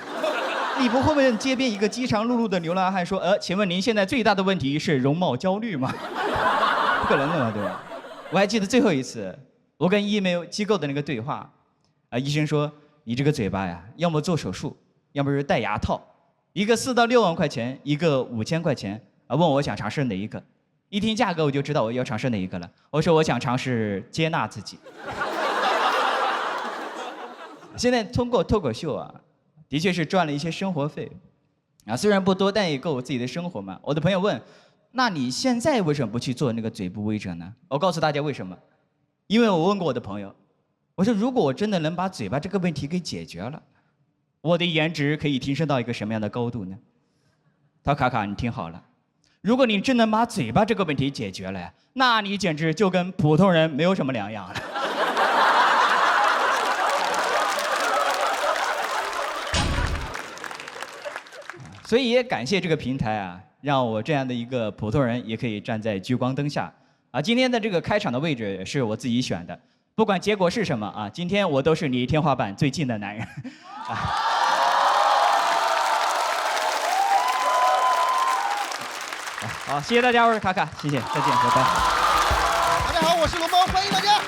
你不会问街边一个饥肠辘辘的流浪汉说，请问您现在最大的问题是容貌焦虑吗？不可能的嘛，对吧？我还记得最后一次，我跟医美机构的那个对话，医生说你这个嘴巴呀，要么做手术，要么是戴牙套，一个4到6万块钱，一个5000块钱，问我想尝试哪一个。一听价格我就知道我要尝试哪一个了。我说我想尝试接纳自己。现在通过脱口秀啊，的确是赚了一些生活费，啊，虽然不多，但也够我自己的生活嘛。我的朋友问，那你现在为什么不去做那个嘴部微整呢？我告诉大家为什么，因为我问过我的朋友，我说如果我真的能把嘴巴这个问题给解决了，我的颜值可以提升到一个什么样的高度呢？他说卡卡，你听好了，如果你真能把嘴巴这个问题解决了呀，那你简直就跟普通人没有什么两样了。所以也感谢这个平台啊，让我这样的一个普通人也可以站在聚光灯下啊。今天的这个开场的位置是我自己选的，不管结果是什么啊，今天我都是离天花板最近的男人。好，谢谢大家，我是卡卡，谢谢，再见，拜拜。大家好，我是龙猫，欢迎大家。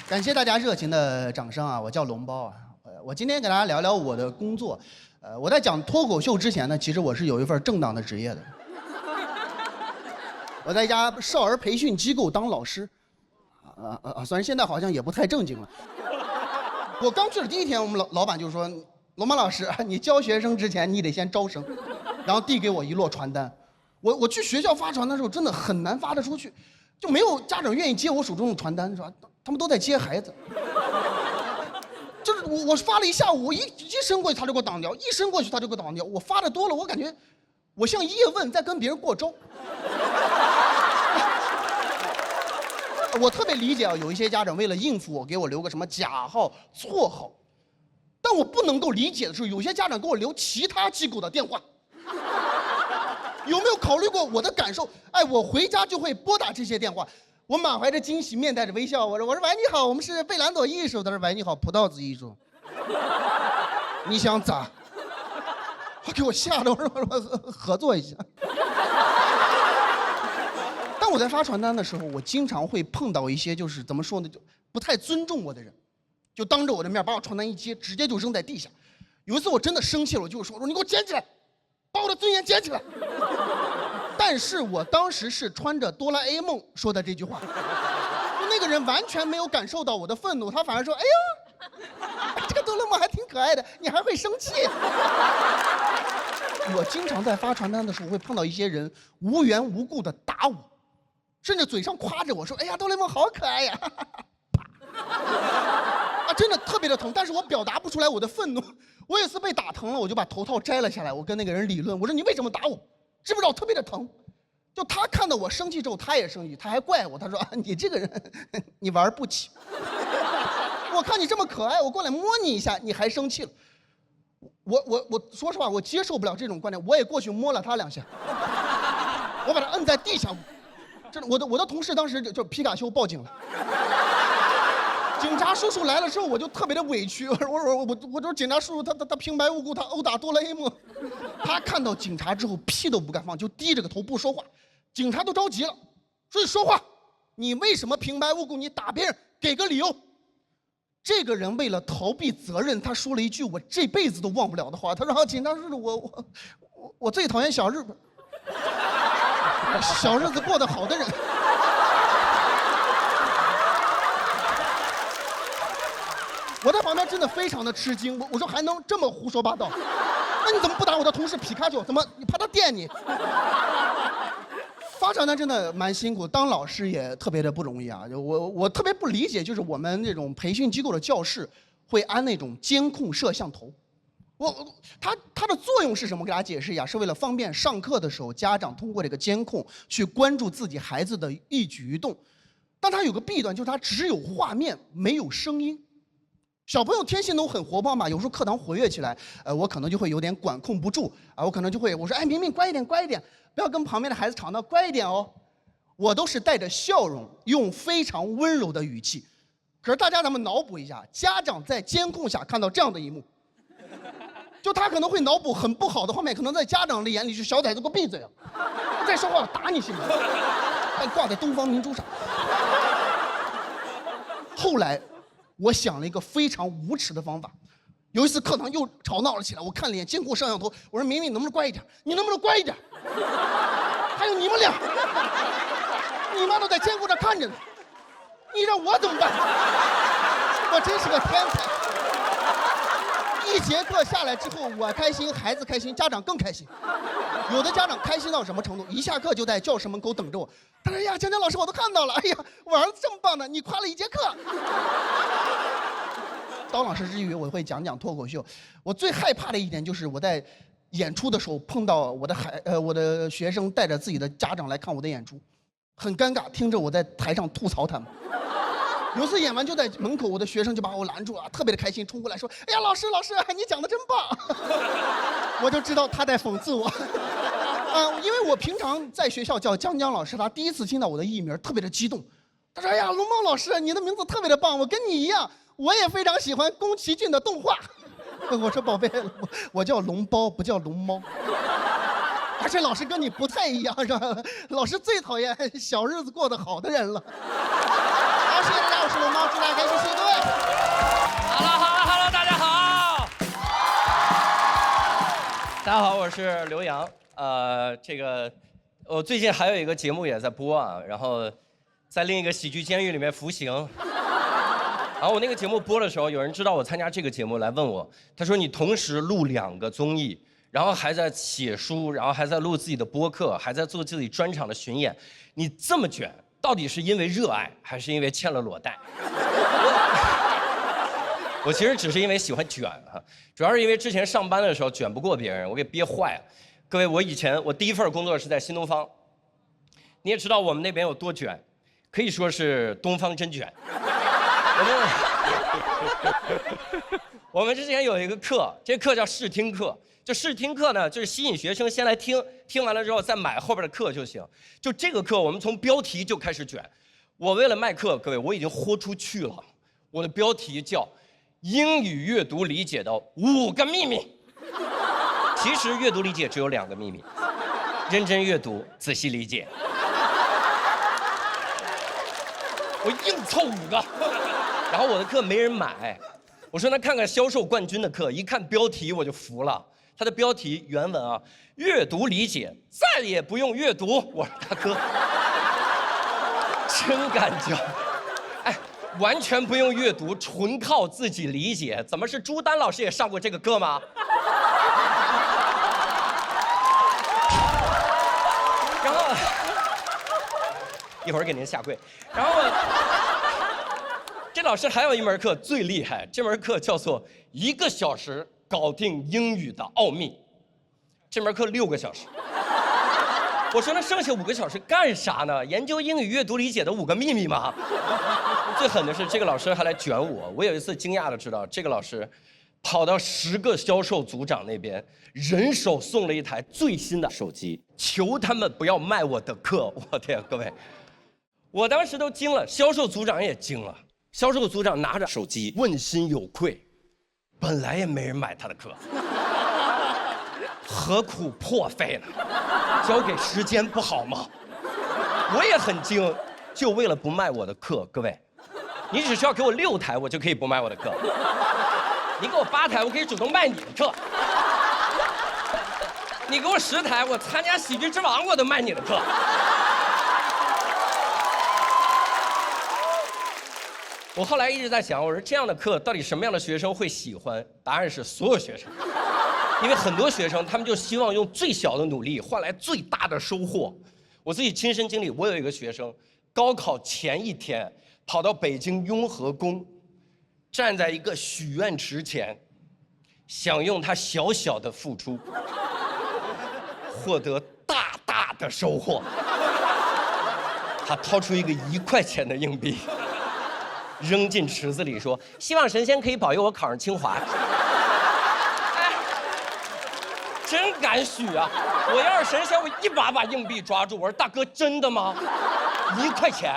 感谢大家热情的掌声啊！我叫龙包啊。我今天给大家聊聊我的工作。我在讲脱口秀之前呢，其实我是有一份正当的职业的。我在一家少儿培训机构当老师。虽然现在好像也不太正经了。我刚去的第一天，我们老板就说：“龙猫老师，你教学生之前你得先招生。”然后递给我一摞传单。我去学校发传单的时候，真的很难发得出去，就没有家长愿意接我手中的传单，是吧？他们都在接孩子。就是我发了一下午，我一伸过去他就给我挡掉，一伸过去他就给我挡掉。我发的多了，我感觉我像叶问在跟别人过招。我特别理解啊，有一些家长为了应付我，给我留个什么假号、错号，但我不能够理解的是，有些家长给我留其他机构的电话。有没有考虑过我的感受？哎，我回家就会拨打这些电话。我满怀着惊喜，面带着微笑，我说喂，你好，我们是贝兰朵艺术。他说喂，你好，葡萄子艺术。你想咋？给我吓得，我说合作一下。当我在发传单的时候，我经常会碰到一些就是怎么说呢，就不太尊重我的人，就当着我的面把我传单一接，直接就扔在地下。有一次我真的生气了，我就说你给我捡起来，把我的尊严捡起来。但是我当时是穿着哆啦 A 梦说的这句话，就那个人完全没有感受到我的愤怒，他反而说：“哎呀，这个哆啦 A 梦还挺可爱的，你还会生气。”我经常在发传单的时候会碰到一些人无缘无故的打我，甚至嘴上夸着我说：“哎呀，哆啦 A 梦好可爱呀！”啊，真的特别的疼，但是我表达不出来我的愤怒。我有一次被打疼了，我就把头套摘了下来，我跟那个人理论，我说：“你为什么打我？知不知道特别的疼？”就他看到我生气之后，他也生气，他还怪我，他说：“啊，你这个人，你玩不起。”我看你这么可爱，我过来摸你一下，你还生气了。我说实话，我接受不了这种观点，我也过去摸了他2下，我把他摁在地上。真的，我的同事当时就皮卡丘报警了。警察叔叔来了之后，我就特别的委屈，我说警察叔叔他平白无故他殴打哆啦 A 梦，他看到警察之后屁都不敢放，就低着个头不说话。警察都着急了，说你说话，你为什么平白无故你打别人？给个理由。这个人为了逃避责任，他说了一句我这辈子都忘不了的话，他说警察叔叔，我最讨厌小日子过得好的人。我在旁边真的非常的吃惊，我说还能这么胡说八道？那你怎么不打我的同事皮卡丘？怎么你怕他电你？发展呢真的蛮辛苦，当老师也特别的不容易啊。我特别不理解，就是我们这种培训机构的教室会安那种监控摄像头。它的作用是什么？给大家解释一下，是为了方便上课的时候家长通过这个监控去关注自己孩子的一举一动。但它有个弊端，就是它只有画面没有声音。小朋友天性都很活泼嘛，有时候课堂活跃起来，我可能就会有点管控不住啊，我可能就会我说，哎，明明乖一点，乖一点，不要跟旁边的孩子吵闹，乖一点哦。我都是带着笑容，用非常温柔的语气。可是大家咱们脑补一下，家长在监控下看到这样的一幕，就他可能会脑补很不好的画面，可能在家长的眼里是小崽子，给我闭嘴啊！再说话我打你信不信？还挂在东方明珠上。后来。我想了一个非常无耻的方法，有一次课堂又吵闹了起来，我看了一眼监控摄像头，我说：“明明，你能不能乖一点？你能不能乖一点？还有你们俩，你妈都在监控着看着呢，你让我怎么办？我真是个天才！”一节课下来之后，我开心，孩子开心，家长更开心。有的家长开心到什么程度？一下课就在教室门口等着我。他说：“哎呀，江江老师，我都看到了。哎呀，我儿子这么棒呢，你夸了一节课。”当老师之余，我会讲讲脱口秀。我最害怕的一点就是我在演出的时候碰到我的学生带着自己的家长来看我的演出，很尴尬，听着我在台上吐槽他们。有一次演完就在门口，我的学生就把我拦住了，特别的开心，冲过来说：“哎呀，老师，你讲的真棒！”我就知道他在讽刺我。因为我平常在学校叫江江老师，他第一次听到我的艺名，特别的激动。他说：“哎呀，龙猫老师，你的名字特别的棒，我跟你一样，我也非常喜欢宫崎骏的动画。”我说：“宝贝，我叫龙包，不叫龙猫。而且老师跟你不太一样，是吧？老师最讨厌小日子过得好的人了。”好，谢谢大家，我是龙猫，祝大家开心，谢谢各位。Hello， 大家好。大家好，我是刘洋。我最近还有一个节目也在播啊，然后在另一个喜剧监狱里面服刑。然后我那个节目播的时候，有人知道我参加这个节目来问我，他说：“你同时录2个综艺，然后还在写书，然后还在录自己的播客，还在做自己专场的巡演，你这么卷，到底是因为热爱，还是因为欠了裸贷？”我其实只是因为喜欢卷哈，主要是因为之前上班的时候卷不过别人，我给憋坏了。各位，我第一份工作是在新东方，你也知道我们那边有多卷，可以说是东方真卷。我们之前有一个课，这课叫试听课。就试听课呢，就是吸引学生先来听，听完了之后再买后边的课就行。就这个课，我们从标题就开始卷。我为了卖课，各位，我已经豁出去了。我的标题叫《英语阅读理解的5个秘密》。其实阅读理解只有2个秘密：认真阅读，仔细理解。我硬凑5个，然后我的课没人买。我说那看看销售冠军的课，一看标题我就服了。它的标题原文啊，阅读理解再也不用阅读。我说大哥，真敢教！哎，完全不用阅读，纯靠自己理解。怎么是朱丹老师也上过这个课吗？然后一会儿给您下跪。然后这老师还有一门课最厉害，这门课叫做1个小时搞定英语的奥秘。这门课6个小时，我说那剩下5个小时干啥呢？研究英语阅读理解的5个秘密吗？最狠的是这个老师还来卷我。我有一次惊讶的知道，这个老师跑到10个销售组长那边，人手送了一台最新的手机，求他们不要卖我的课。我天，各位，我当时都惊了，销售组长也惊了。销售组长拿着手机，问心有愧，本来也没人买他的课，何苦破费呢？交给时间不好吗？我也很惊，就为了不卖我的课，各位，你只需要给我6台，我就可以不卖我的课。你给我8台，我可以主动卖你的课。你给我10台，我参加喜剧之王我都卖你的课。我后来一直在想，我说这样的课到底什么样的学生会喜欢？答案是所有学生，因为很多学生他们就希望用最小的努力换来最大的收获。我自己亲身经历，我有一个学生，高考前一天跑到北京雍和宫，站在一个许愿池前，想用他小小的付出获得大大的收获。他掏出一个1块钱的硬币，扔进池子里，说：“希望神仙可以保佑我考上清华。”哎，真敢许啊！我要是神仙，我一把把硬币抓住。我说：“大哥，真的吗？1块钱，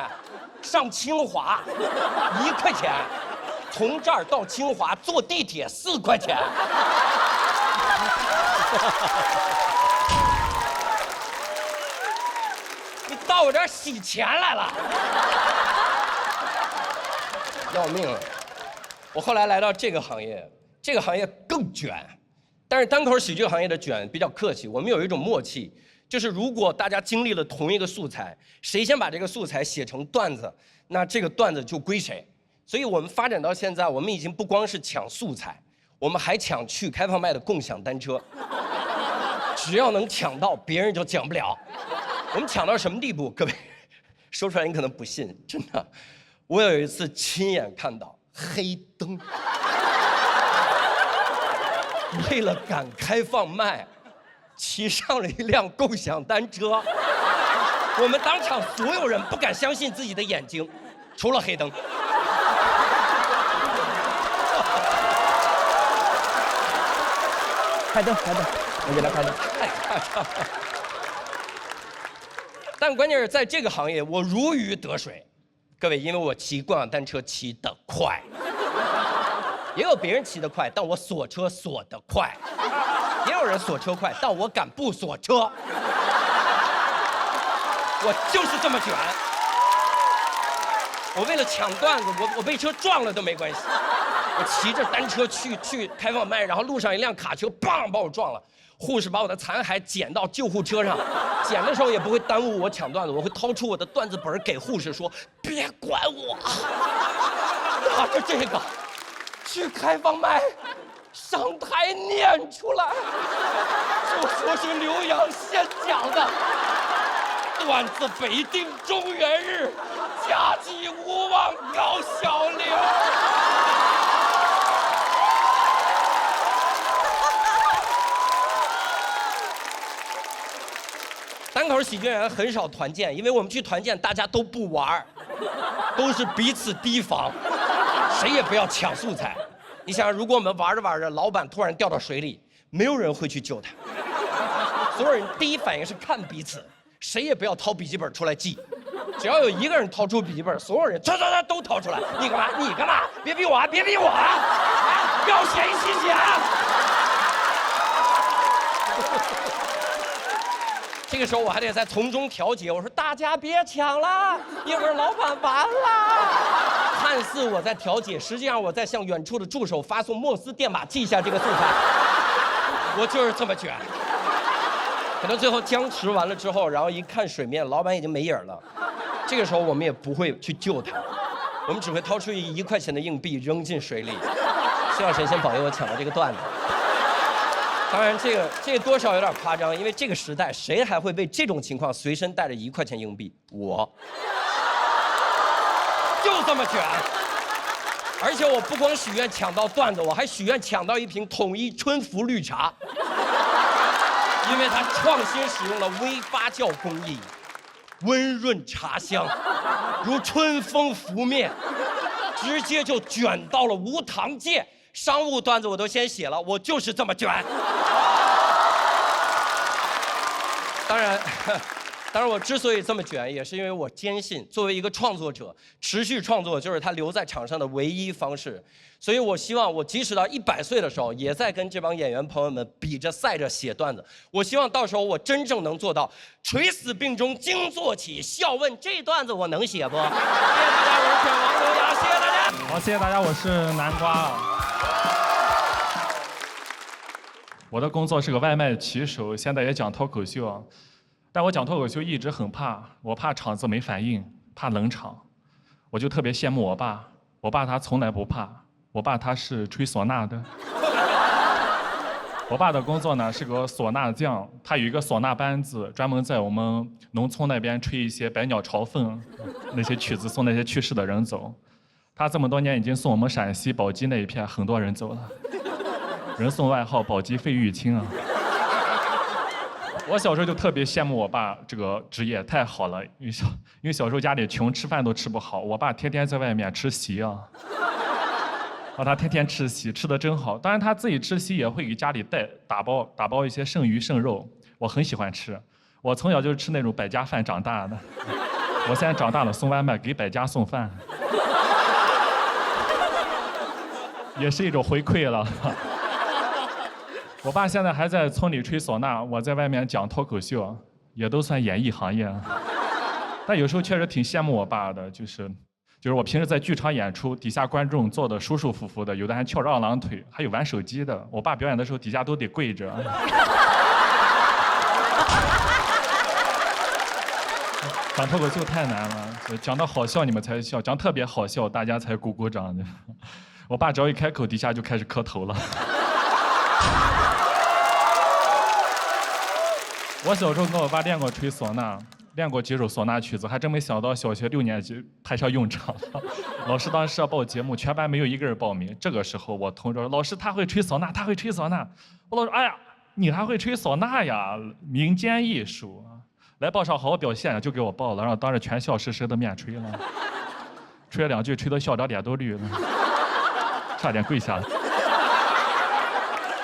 上清华，1块钱，从这儿到清华坐地铁4块钱。”你到我这儿洗钱来了。要命了！我后来来到这个行业，这个行业更卷，但是单口喜剧行业的卷比较客气。我们有一种默契，就是如果大家经历了同一个素材，谁先把这个素材写成段子，那这个段子就归谁。所以我们发展到现在，我们已经不光是抢素材，我们还抢去开放麦的共享单车。只要能抢到，别人就讲不了。我们抢到什么地步？各位，说出来你可能不信，真的。我有一次亲眼看到黑灯，为了赶开放麦，骑上了一辆共享单车。我们当场所有人不敢相信自己的眼睛，除了黑灯。开灯，我给他开灯。太夸张了。但关键是在这个行业，我如鱼得水。各位，因为我骑共享单车骑得快，也有别人骑得快，但我锁车锁得快；也有人锁车快，但我敢不锁车。我就是这么卷。我为了抢段子，我被车撞了都没关系。我骑着单车去开放麦，然后路上一辆卡车砰把我撞了。护士把我的残骸捡到救护车上，捡的时候也不会耽误我抢段子，我会掏出我的段子本给护士说：“别管我，拿着这个去开放麦，上台念出来，就说是刘洋先讲的段子北定中原日，家祭无忘告小刘。”单口喜剧演员很少团建，因为我们去团建，大家都不玩，都是彼此提防，谁也不要抢素材。你想，如果我们玩着玩着，老板突然掉到水里，没有人会去救他，所有人第一反应是看彼此，谁也不要掏笔记本出来记。只要有一个人掏出笔记本，所有人都掏出来。你干嘛？你干嘛？别逼我啊！别逼我啊！要写一起写啊！这个时候我还得在从中调节，我说大家别抢了，一会儿老板完了。看似我在调解，实际上我在向远处的助手发送莫斯电码，记一下这个素材。我就是这么卷。可能最后僵持完了之后，然后一看水面，老板已经没影了。这个时候我们也不会去救他，我们只会掏出1块钱的硬币扔进水里，希望神仙保佑我抢到这个段子。当然，这个多少有点夸张，因为这个时代谁还会为这种情况随身带着1块钱硬币？我就这么卷，而且我不光许愿抢到段子，我还许愿抢到一瓶统一春福绿茶。因为他创新使用了微发酵工艺，温润茶香，如春风拂面，直接就卷到了无糖界。商务段子我都先写了，我就是这么卷。当然，我之所以这么卷，也是因为我坚信，作为一个创作者，持续创作就是他留在场上的唯一方式。所以我希望我即使到100岁的时候，也在跟这帮演员朋友们比着赛着写段子。我希望到时候我真正能做到垂死病中惊坐起，笑问这段子我能写不？谢谢大家，我是犬王刘洋，谢谢大家。好，谢谢大家，我是南瓜啊。我的工作是个外卖骑手，现在也讲脱口秀，但我讲脱口秀一直很怕，我怕场子没反应，怕冷场，我就特别羡慕我爸，我爸他从来不怕，我爸他是吹唢呐的，我爸的工作呢是个唢呐匠，他有一个唢呐班子，专门在我们农村那边吹一些百鸟朝凤那些曲子，送那些去世的人走。他这么多年已经送我们陕西宝鸡那一片很多人走了，人送外号宝鸡费玉清啊。我小时候就特别羡慕我爸这个职业太好了，因为小时候家里穷，吃饭都吃不好，我爸天天在外面吃席啊。他天天吃席，吃得真好。当然他自己吃席也会给家里打包一些剩鱼剩肉，我很喜欢吃。我从小就是吃那种百家饭长大的，我现在长大了送外卖给百家送饭。也是一种回馈了。我爸现在还在村里吹唢呐，我在外面讲脱口秀，也都算演艺行业。但有时候确实挺羡慕我爸的，就是我平时在剧场演出，底下观众坐的舒舒服服的，有的还翘着二郎腿，还有玩手机的。我爸表演的时候，底下都得跪着。讲脱口秀太难了，讲到好笑你们才笑，讲特别好笑大家才鼓鼓掌的。我爸只要一开口，底下就开始磕头了。我小时候跟我爸练过吹唢呐，练过几首唢呐曲子，还真没想到小学6年级派上用场了。老师当时要报节目，全班没有一个人报名。这个时候我同桌说：“老师，他会吹唢呐，他会吹唢呐。”我老师说：“哎呀，你还会吹唢呐呀？民间艺术，来报上好好表现。”就给我报了，然后当着全校师生的面吹了，吹了2句，吹得校长脸都绿了。差点跪下了。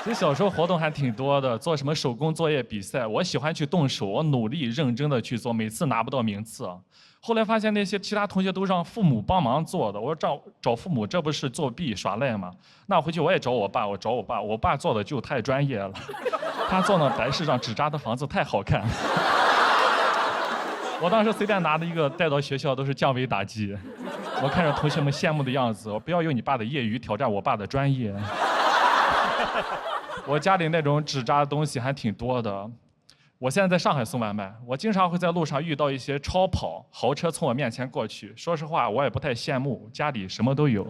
其实小时候活动还挺多的，做什么手工作业比赛，我喜欢去动手，我努力认真的去做，每次拿不到名次。后来发现那些其他同学都让父母帮忙做的，我说找父母，这不是作弊耍赖吗？那回去我也找我爸，我爸做的就太专业了，他做那白事上纸扎的房子太好看了。我当时随便拿的一个带到学校都是降维打击。我看着同学们羡慕的样子，我不要用你爸的业余挑战我爸的专业。我家里那种纸扎的东西还挺多的。我现在在上海送外卖，我经常会在路上遇到一些超跑豪车从我面前过去。说实话，我也不太羡慕，家里什么都有。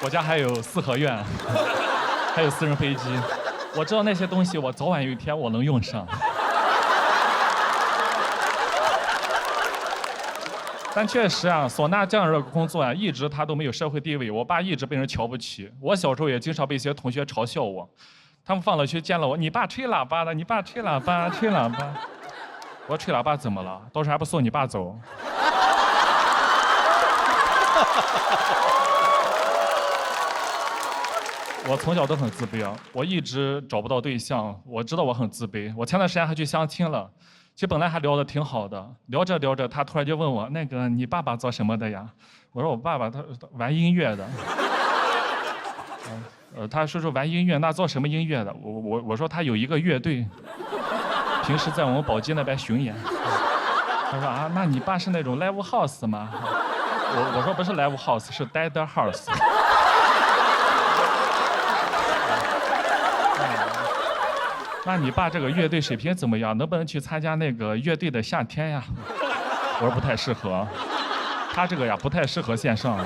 我家还有4合院，还有私人飞机。我知道那些东西，我早晚有一天我能用上。但确实啊，唢呐匠这个工作啊，一直他都没有社会地位。我爸一直被人瞧不起，我小时候也经常被一些同学嘲笑我。他们放了学见了我，你爸吹喇叭的，你爸吹喇叭，吹喇叭。我说吹喇叭怎么了？到时候还不送你爸走？我从小都很自卑啊，我一直找不到对象，我知道我很自卑。我前段时间还去相亲了。其实本来还聊得挺好的，聊着聊着，他突然就问我：“那个你爸爸做什么的呀？”我说：“我爸爸他玩音乐的。”他说玩音乐，那做什么音乐的？我说他有一个乐队，平时在我们宝鸡那边巡演。他说啊，那你爸是那种 live house 吗？我说不是 live house， 是 dead house。那你爸这个乐队水平怎么样？能不能去参加那个乐队的夏天呀？我说不太适合，他这个呀不太适合线上，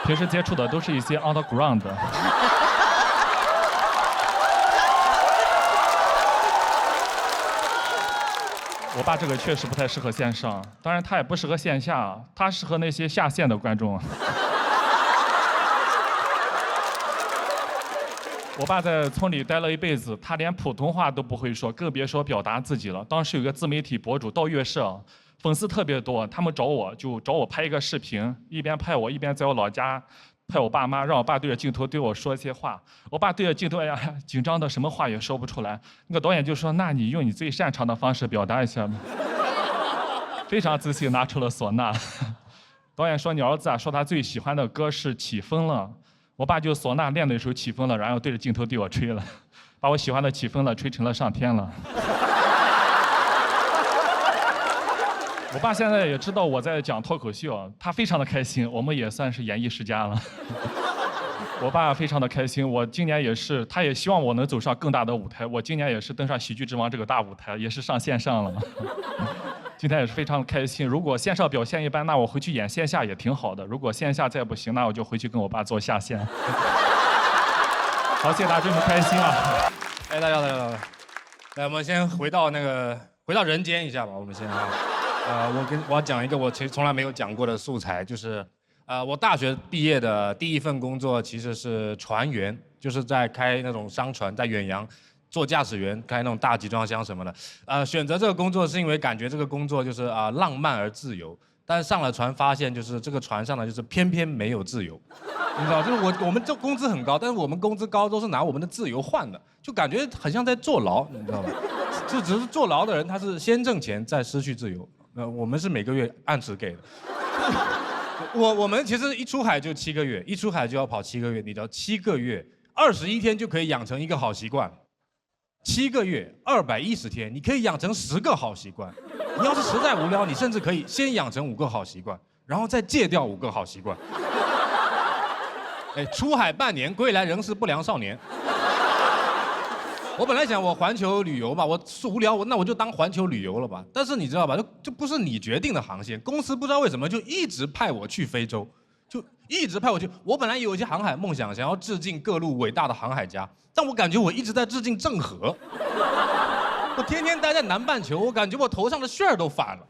平时接触的都是一些 underground 的。我爸这个确实不太适合线上，当然他也不适合线下，他适合那些下线的观众。我爸在村里待了一辈子，他连普通话都不会说，更别说表达自己了。当时有个自媒体博主到月社，粉丝特别多，他们找我拍一个视频，一边拍我，一边在我老家拍我爸妈，让我爸对着镜头对我说一些话。我爸对着镜头，哎呀，紧张的什么话也说不出来。那个导演就说：“那你用你最擅长的方式表达一下吧。”非常自信拿出了唢呐。导演说：“你儿子啊，说他最喜欢的歌是《起风了》。”我爸就唢呐练了一首《起风了》，然后对着镜头对我吹了，把我喜欢的《起风了》吹成了《上天了》。我爸现在也知道我在讲脱口秀，他非常的开心，我们也算是演艺世家了。我爸非常的开心，我今年也是，他也希望我能走上更大的舞台。我今年也是登上喜剧之王这个大舞台，也是上线上了。今天也是非常开心。如果线上表现一般，那我回去演线下也挺好的。如果线下再不行，那我就回去跟我爸做下线。好，谢谢大家，真是开心啊！哎，大家好，来，我们先回到人间一下吧。我们先啊，我要讲一个我其实从来没有讲过的素材，就是我大学毕业的第一份工作其实是船员，就是在开那种商船，在远洋。做驾驶员，开那种大集装箱什么的，选择这个工作是因为感觉这个工作就是浪漫而自由，但是上了船发现就是这个船上呢就是偏偏没有自由，你知道，就是我们这工资很高，但是我们工资高都是拿我们的自由换的，就感觉很像在坐牢，你知道吧？就只是坐牢的人他是先挣钱再失去自由，我们是每个月按时给的。我们其实一出海就7个月，一出海就要跑7个月，你知道7个月21天就可以养成一个好习惯。7个月210天，你可以养成10个好习惯。你要是实在无聊，你甚至可以先养成5个好习惯，然后再戒掉5个好习惯。哎，出海半年，归来仍是不良少年。我本来想我环球旅游吧，我是无聊，那我就当环球旅游了吧。但是你知道吧，就不是你决定的航线，公司不知道为什么就一直派我去非洲。就一直派我去，我本来有一些航海梦想，想要致敬各路伟大的航海家，但我感觉我一直在致敬郑和。我天天待在南半球，我感觉我头上的旋儿都反了。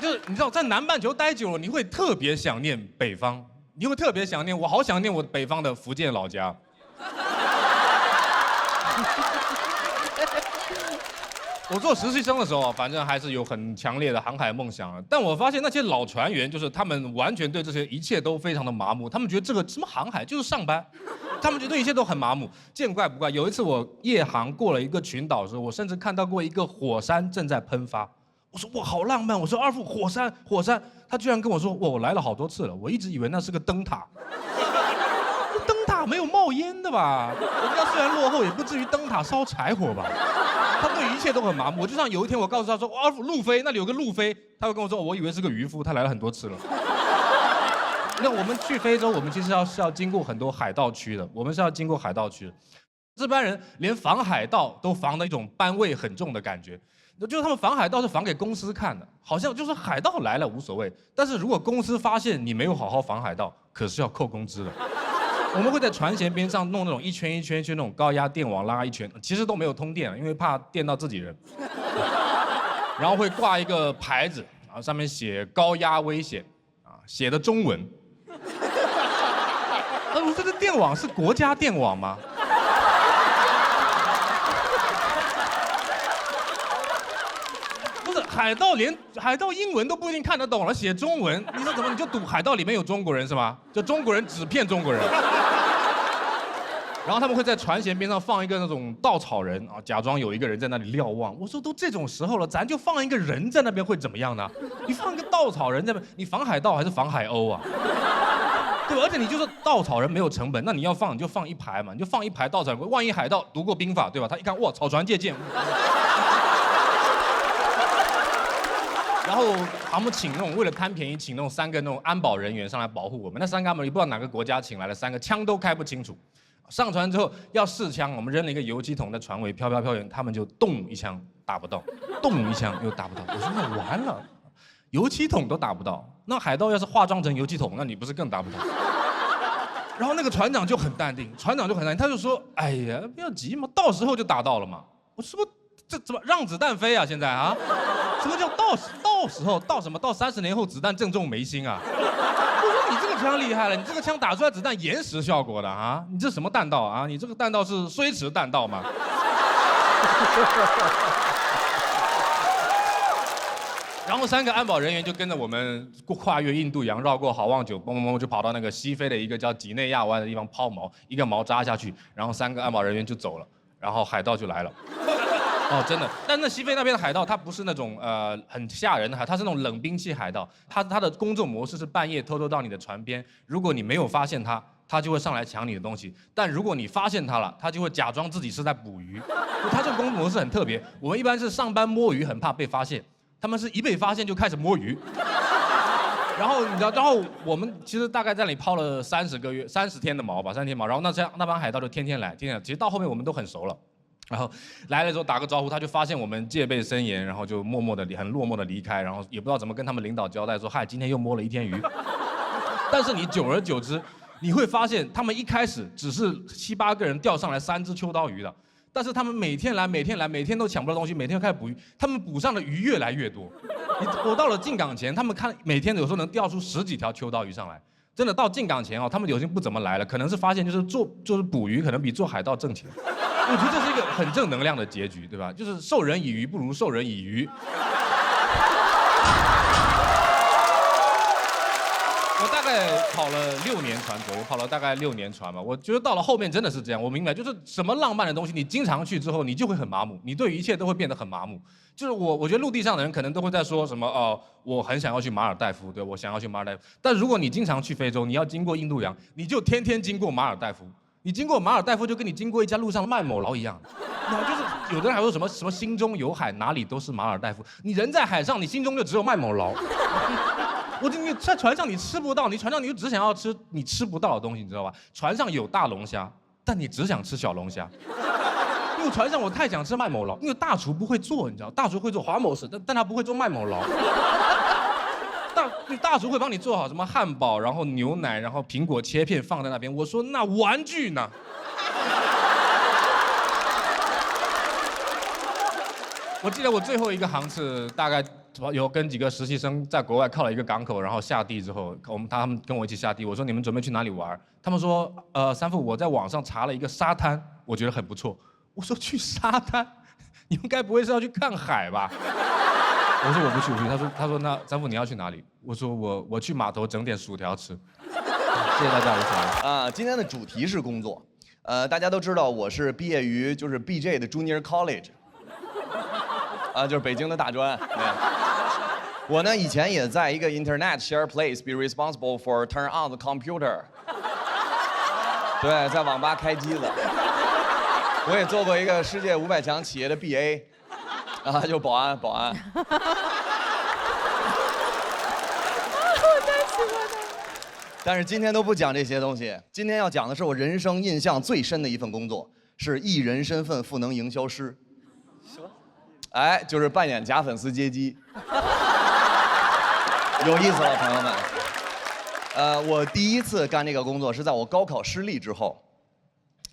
就是你知道，在南半球待久了，你会特别想念北方，你会特别想念，我好想念我北方的福建老家。我做实习生的时候，反正还是有很强烈的航海梦想。但我发现那些老船员，就是他们完全对这些一切都非常的麻木。他们觉得这个什么航海就是上班，他们觉得一切都很麻木。见怪不怪。有一次我夜航过了一个群岛的时候，我甚至看到过一个火山正在喷发。我说哇，好浪漫。我说二副火山。他居然跟我说，哇，我来了好多次了，我一直以为那是个灯塔。灯塔没有冒烟的吧？人家虽然落后，也不至于灯塔烧柴火吧？他对一切都很麻木。我就像有一天我告诉他说，阿尔路飞那里有个路飞，他会跟我说，我以为是个渔夫，他来了很多次了。那我们去非洲，我们其实是要经过很多海盗区的，我们是要经过海盗区的。这班人连防海盗都防的一种班味很重的感觉，就是他们防海盗是防给公司看的，好像就是海盗来了无所谓，但是如果公司发现你没有好好防海盗，可是要扣工资的。我们会在船舷边上弄那种一圈一圈那种高压电网拉一圈，其实都没有通电，因为怕电到自己人。然后会挂一个牌子，然后上面写高压危险，写的中文。这个电网是国家电网吗？不是，海盗英文都不一定看得懂了，写中文，你说怎么你就赌海盗里面有中国人是吗？就中国人只骗中国人。然后他们会在船舷边上放一个那种稻草人假装有一个人在那里瞭望。我说都这种时候了，咱就放一个人在那边会怎么样呢？你放一个稻草人在那边，你防海盗还是防海鸥啊？对吧？而且你就是稻草人没有成本，那你要放你就放一排嘛，你就放一排稻草人，万一海盗读过兵法对吧？他一看哇，草船借箭。然后他们请那种为了贪便宜，请那种3个那种安保人员上来保护我们。那3个安保也不知道哪个国家请来了3个，枪都开不清楚。上船之后要试枪，我们扔了一个油漆桶在船尾飘远，他们就咚一枪打不到，咚一枪又打不到。我说那完了，油漆桶都打不到，那海盗要是化妆成油漆桶，那你不是更打不到？然后那个船长就很淡定，他就说：“哎呀，不要急嘛，到时候就打到了嘛。”我说这怎么让子弹飞啊？现在啊，什么叫到时候到什么？到30年后子弹正中眉心啊？我说你个枪厉害了，你这个枪打出来子弹延时效果的啊！你这什么弹道啊？你这个弹道是衰迟弹道吗？然后3个安保人员就跟着我们跨越印度洋，绕过好望角，嘣嘣嘣就跑到那个西非的一个叫几内亚湾的地方抛锚，一个锚扎下去，然后3个安保人员就走了，然后海盗就来了。哦，真的，但那西非那边的海盗，它不是那种很吓人的海，它是那种冷兵器海盗，它的工作模式是半夜偷偷到你的船边，如果你没有发现它，它就会上来抢你的东西，但如果你发现它了，它就会假装自己是在捕鱼，它这个工作模式很特别。我们一般是上班摸鱼很怕被发现，他们是一被发现就开始摸鱼。然后你知道，然后我们其实大概在那里抛了30天的锚吧，30天锚，然后那帮海盗就天天来，其实到后面我们都很熟了。然后来了之后打个招呼，他就发现我们戒备森严，然后就默默的很落寞的离开，然后也不知道怎么跟他们领导交代说，嗨，今天又摸了1天鱼。但是你久而久之，你会发现他们一开始只是7、8个人钓上来3只秋刀鱼的，但是他们每天来，每天都抢不到东西，每天开始捕鱼，他们捕上的鱼越来越多。我到了进港前，他们看每天有时候能钓出10几条秋刀鱼上来。真的到进港前哦，他们有些不怎么来了，可能是发现就是捕鱼可能比做海盗挣钱。我觉得这是一个很正能量的结局，对吧？就是授人以鱼不如授人以渔。我大概跑了6年船左右，跑了大概6年船吧。我觉得到了后面真的是这样，我明白，就是什么浪漫的东西，你经常去之后，你就会很麻木，你对一切都会变得很麻木。就是我觉得陆地上的人可能都会在说什么哦，我很想要去马尔代夫，对，我想要去马尔代夫。但如果你经常去非洲，你要经过印度洋，你就天天经过马尔代夫。你经过马尔代夫，就跟你经过一家路上卖某劳一样。就是有的人还说什么心中有海，哪里都是马尔代夫。你人在海上，你心中就只有卖某劳。你在船上你吃不到，你船上你就只想要吃你吃不到的东西，你知道吧？船上有大龙虾，但你只想吃小龙虾。因为船上我太想吃麦某劳，因为大厨不会做，你知道，大厨会做华某式，但他不会做麦某劳。大厨会帮你做好什么汉堡，然后牛奶，然后苹果切片放在那边。我说那玩具呢？我记得我最后一个航次大概有跟几个实习生在国外靠了一个港口，然后下地之后，他们跟我一起下地。我说你们准备去哪里玩？他们说三副我在网上查了一个沙滩，我觉得很不错。我说去沙滩，你们该不会是要去看海吧？我说我不去。他说那三副你要去哪里？我说我去码头整点薯条吃。谢谢大家，我走了。今天的主题是工作。大家都知道我是毕业于就是 BJ 的 Junior College。就是北京的大专。我呢以前也在一个 Internet share place be responsible for turn on the computer。对，在网吧开机子。我也做过一个世界500强企业的 BA， 就保安。我太喜欢他。但是今天都不讲这些东西，今天要讲的是我人生印象最深的一份工作，是艺人身份赋能营销师。什么？哎，就是扮演假粉丝接机。有意思了，朋友们。我第一次干这个工作是在我高考失利之后。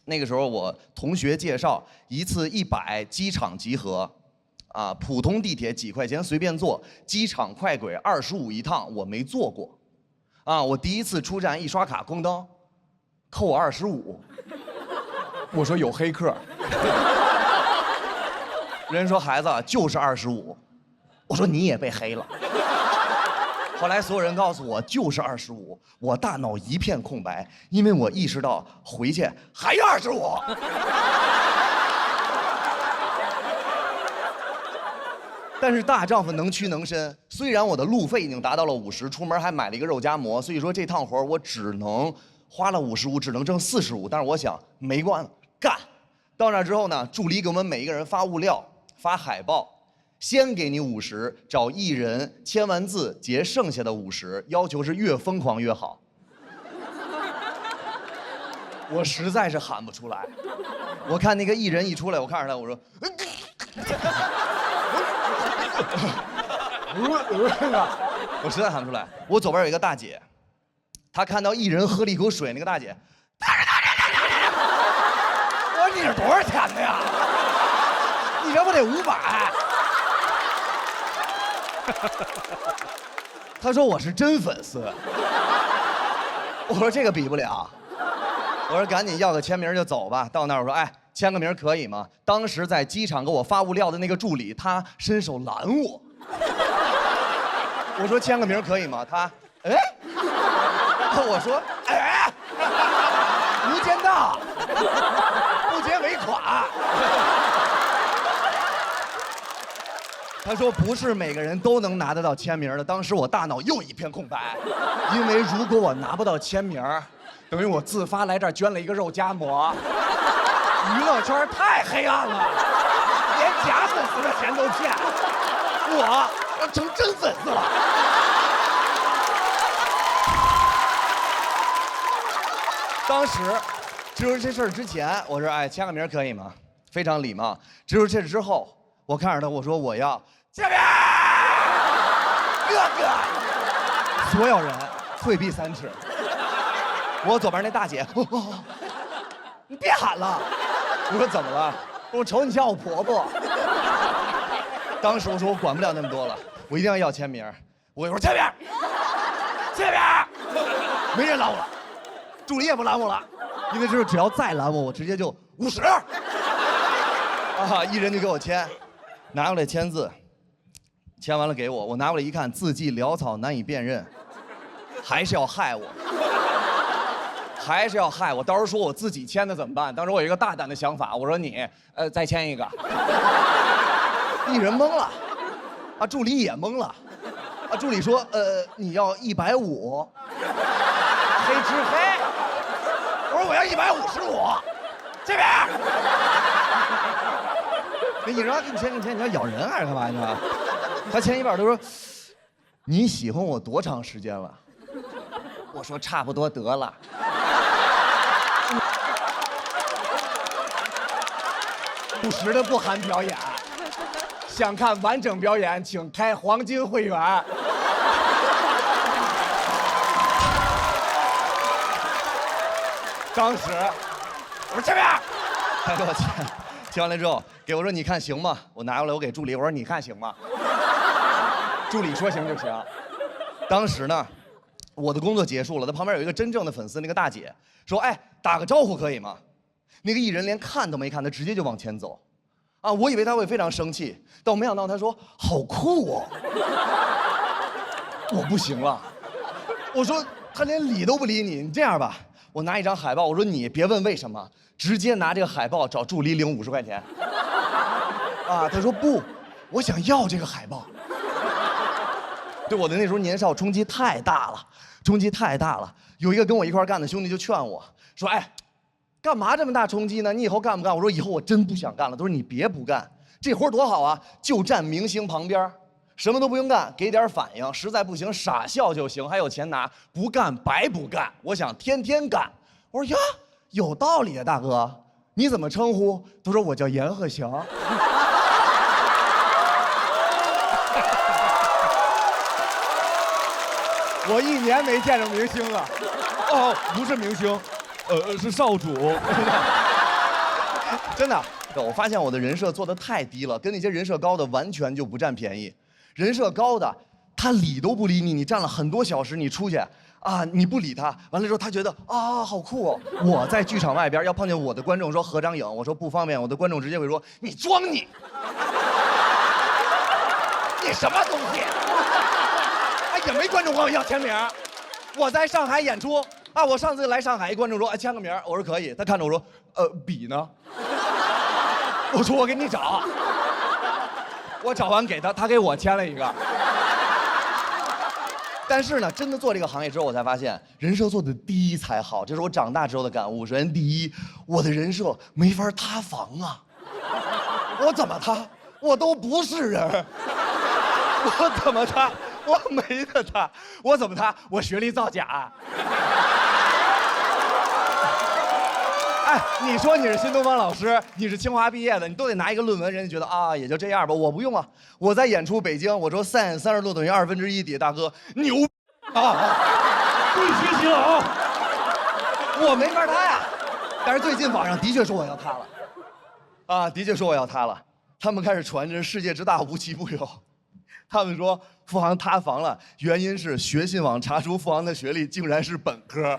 那个时候我同学介绍1次100机场集合，普通地铁几块钱随便坐，机场快轨25一趟，我没坐过，我第一次出站一刷卡咣当，扣我25，我说有黑客，人说孩子就是25，我说你也被黑了。后来所有人告诉我就是25，我大脑一片空白，因为我意识到回去还有25。但是大丈夫能屈能伸，虽然我的路费已经达到了50，出门还买了一个肉夹馍，所以说这趟活我只能花了55，只能挣45。但是我想没关系，干。到那之后呢，助理给我们每一个人发物料、发海报。先给你50，找艺人签完字结剩下的50，要求是越疯狂越好。我实在是喊不出来，我看那个艺人一出来，我看着他，我说，我实在喊不出来。我左边有一个大姐，她看到艺人喝了一口水，那个大姐，我说你是多少钱的呀？你这不得500？他说我是真粉丝，我说这个比不了，我说赶紧要个签名就走吧。到那儿我说，哎，签个名可以吗？当时在机场给我发物料的那个助理，他伸手拦我。我说签个名可以吗？他，哎，我说，哎，无间道，不结尾款。他说不是每个人都能拿得到签名的。当时我大脑又一片空白，因为如果我拿不到签名，等于我自发来这儿捐了一个肉夹馍。娱乐圈太黑暗了，连假粉丝的钱都骗，我要成真粉丝了。当时知道这事儿之前，我说哎签个名可以吗？非常礼貌。知道这事之后，我看着他，我说我要签名，哥哥。所有人退避三尺。我左边那大姐，你别喊了。我说怎么了？我瞅你像我婆婆。当时我说我管不了那么多了，我一定要签名。我说签名，签名，没人拦我了，助理也不拦我了，因为这只要再拦我，我直接就50。啊，一人就给我签，拿过来签字，签完了给我，我拿过来一看，字迹潦草难以辨认，还是要害我。还是要害我，到时候说我自己签的怎么办？当时我有一个大胆的想法，我说你，再签一个。艺人懵了，啊，助理也懵了，啊，助理说，你要150，黑吃黑。我说我要155，这边。那艺人说给你签，你要咬人还是干嘛去？他签一半，他说，你喜欢我多长时间了？我说差不多得了。50的不含表演，想看完整表演，请开黄金会员。当时我说签名，他给我签，签完了之后给我说你看行吗？我拿过来我给助理，我说你看行吗？助理说行就行。当时呢，我的工作结束了，他旁边有一个真正的粉丝，那个大姐说，哎，打个招呼可以吗？那个艺人连看都没看，他直接就往前走，啊！我以为他会非常生气，但我没想到他说好酷哦。我不行了，我说他连理都不理你，你这样吧，我拿一张海报，我说你别问为什么，直接拿这个海报找助理领50块钱。啊，他说不，我想要这个海报。对我的那时候年少冲击太大了，冲击太大了。有一个跟我一块干的兄弟就劝我说，哎。干嘛这么大冲击呢？你以后干不干？我说以后我真不想干了。他说你别不干，这活多好啊，就站明星旁边，什么都不用干，给点反应，实在不行傻笑就行，还有钱拿。不干白不干，我想天天干。我说呀，有道理啊，大哥，你怎么称呼？他说我叫阎鹤祥。我1年没见着明星了。哦，不是明星。是少主。真的，我发现我的人设做得太低了，跟那些人设高的完全就不占便宜。人设高的，他理都不理你，你站了很多小时，你出去啊，你不理他，完了之后他觉得啊好酷哦。我在剧场外边要碰见我的观众说合张影，我说不方便，我的观众直接会说你装你，你什么东西？哎，也没观众管我要签名。我在上海演出。啊！我上次来上海，一观众说：“哎，签个名。”我说可以。他看着我说：“笔呢？”我说：“我给你找。”我找完给他，他给我签了一个。但是呢，真的做这个行业之后，我才发现人设做的低才好，这是我长大之后的感悟。首先，第一，我的人设没法塌房啊！我怎么塌？我都不是人，我怎么塌？我没得塌，我怎么塌？我学历造假。哎，你说你是新东方老师，你是清华毕业的，你都得拿一个论文，人家觉得啊也就这样吧。我不用啊，我在演出北京，我说 sin30°等于1/2底，大哥牛啊！对学习了啊！我没法塌呀。但是最近网上的确说我要塌了，啊，的确说我要塌了。他们开始传这世界之大无奇不有，他们说付航塌房了，原因是学信网查出付航的学历竟然是本科。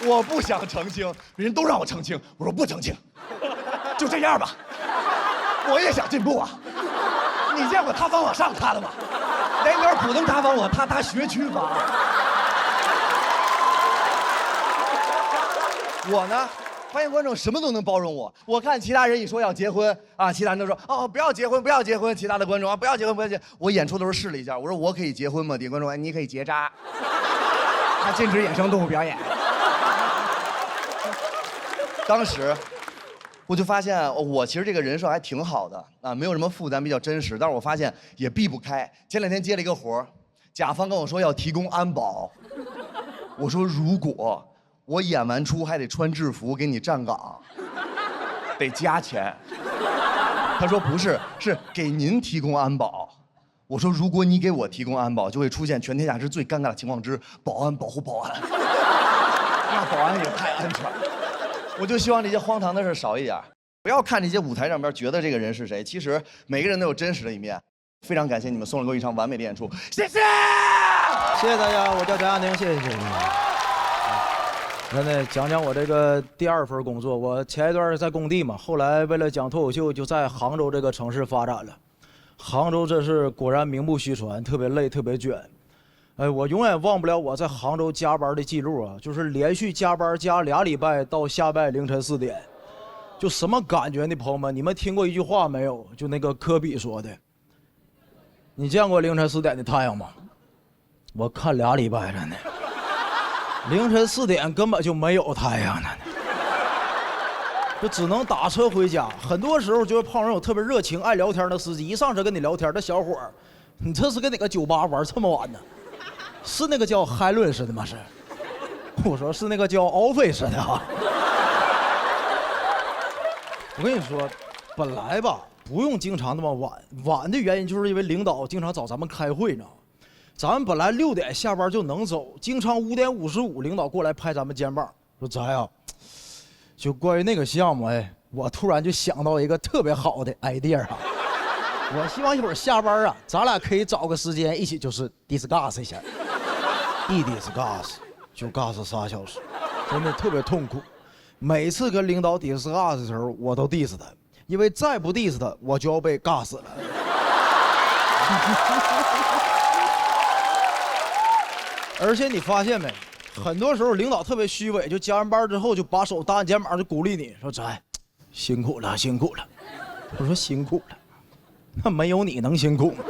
我不想澄清，人都让我澄清，我说不澄清，就这样吧。我也想进步啊！你见过塌房往上塌的吗？那边普通塌房我塌学区房。我呢，发现观众什么都能包容我。我看其他人一说要结婚啊，其他人都说哦不要结婚，不要结婚。其他的观众啊不要结婚，不要结婚。我演出的时候试了一下，我说我可以结婚吗？底下观众说你可以结扎。他禁止野生动物表演。当时我就发现我其实这个人设还挺好的啊，没有什么负担，比较真实。但是我发现也避不开。前2天接了一个活，甲方跟我说要提供安保，我说如果我演完出还得穿制服给你站岗，得加钱。他说不是，是给您提供安保。我说如果你给我提供安保，就会出现全天下之最尴尬的情况之保安保护保安。那保安也太安全了。我就希望这些荒唐的事少一点，不要看这些舞台上边觉得这个人是谁，其实每个人都有真实的一面。非常感谢你们送了给我一场完美的演出，谢谢，谢谢大家，我叫翟亚宁，谢谢。真的讲讲我这个第2份工作，我前一段在工地嘛，后来为了讲脱口秀，就在杭州这个城市发展了。杭州这是果然名不虚传，特别累，特别卷。我永远忘不了我在杭州加班的记录啊，就是连续加班加2礼拜到下班凌晨4点，就什么感觉呢？朋友们，你们听过一句话没有？就那个科比说的，你见过凌晨4点的太阳吗？我看2礼拜了呢，凌晨4点根本就没有太阳呢，就只能打车回家。很多时候就是碰上有特别热情爱聊天的司机，一上车跟你聊天的小伙儿，你这是跟哪个酒吧玩这么晚呢？是那个叫海伦似的吗？是，我说是那个叫奥菲似的啊。我跟你说，本来吧不用经常那么晚，晚的原因就是因为领导经常找咱们开会，你知道吗？咱们本来6点下班就能走，经常5点55领导过来拍咱们肩膀，说咱呀，就关于那个项目，我突然就想到一个特别好的 idea 啊。我希望一会儿下班啊，咱俩可以找个时间一起就是 discuss 一下。一 discuss 就 gas 3小时，真的特别痛苦。每次跟领导 discuss 的时候，我都 diss 他，因为再不 diss 他，我就要被尬死了。而且你发现没，很多时候领导特别虚伪，就加完班之后就把手搭你肩膀就鼓励你说：“咱辛苦了，辛苦了。”我说辛苦了，那没有你能辛苦吗？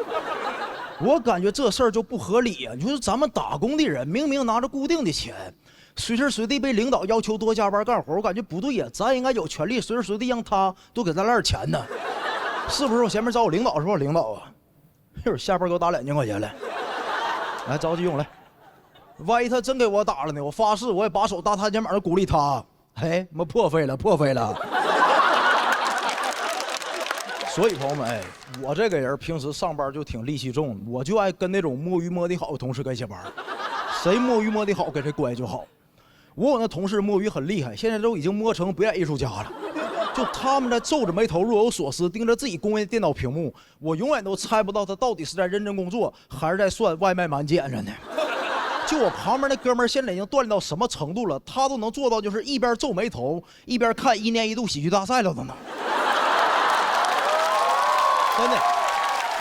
我感觉这事儿就不合理啊！你说咱们打工的人明明拿着固定的钱，随时随地被领导要求多加班干活，我感觉不对呀。咱应该有权利随时随地让他多给咱来点钱呢，是不是？我前面找我领导说，领导啊，一会儿下班给我打2000块钱来，来着急用来。万一他真给我打了呢？我发誓我也把手搭他肩膀上鼓励他。哎，妈破费了，破费了。所以朋友们，我这个人平时上班就挺戾气重，我就爱跟那种摸鱼摸得好的同事跟一起玩，谁摸鱼摸得好跟谁乖就好。我有那同事摸鱼很厉害，现在都已经摸成表演艺术家了。就他们在皱着眉头若有所思盯着自己工位电脑屏幕，我永远都猜不到他到底是在认真工作还是在算外卖满减着呢。就我旁边那哥们儿现在已经锻炼到什么程度了，他都能做到就是一边皱眉头一边看1年1度喜剧大赛了都能。真的，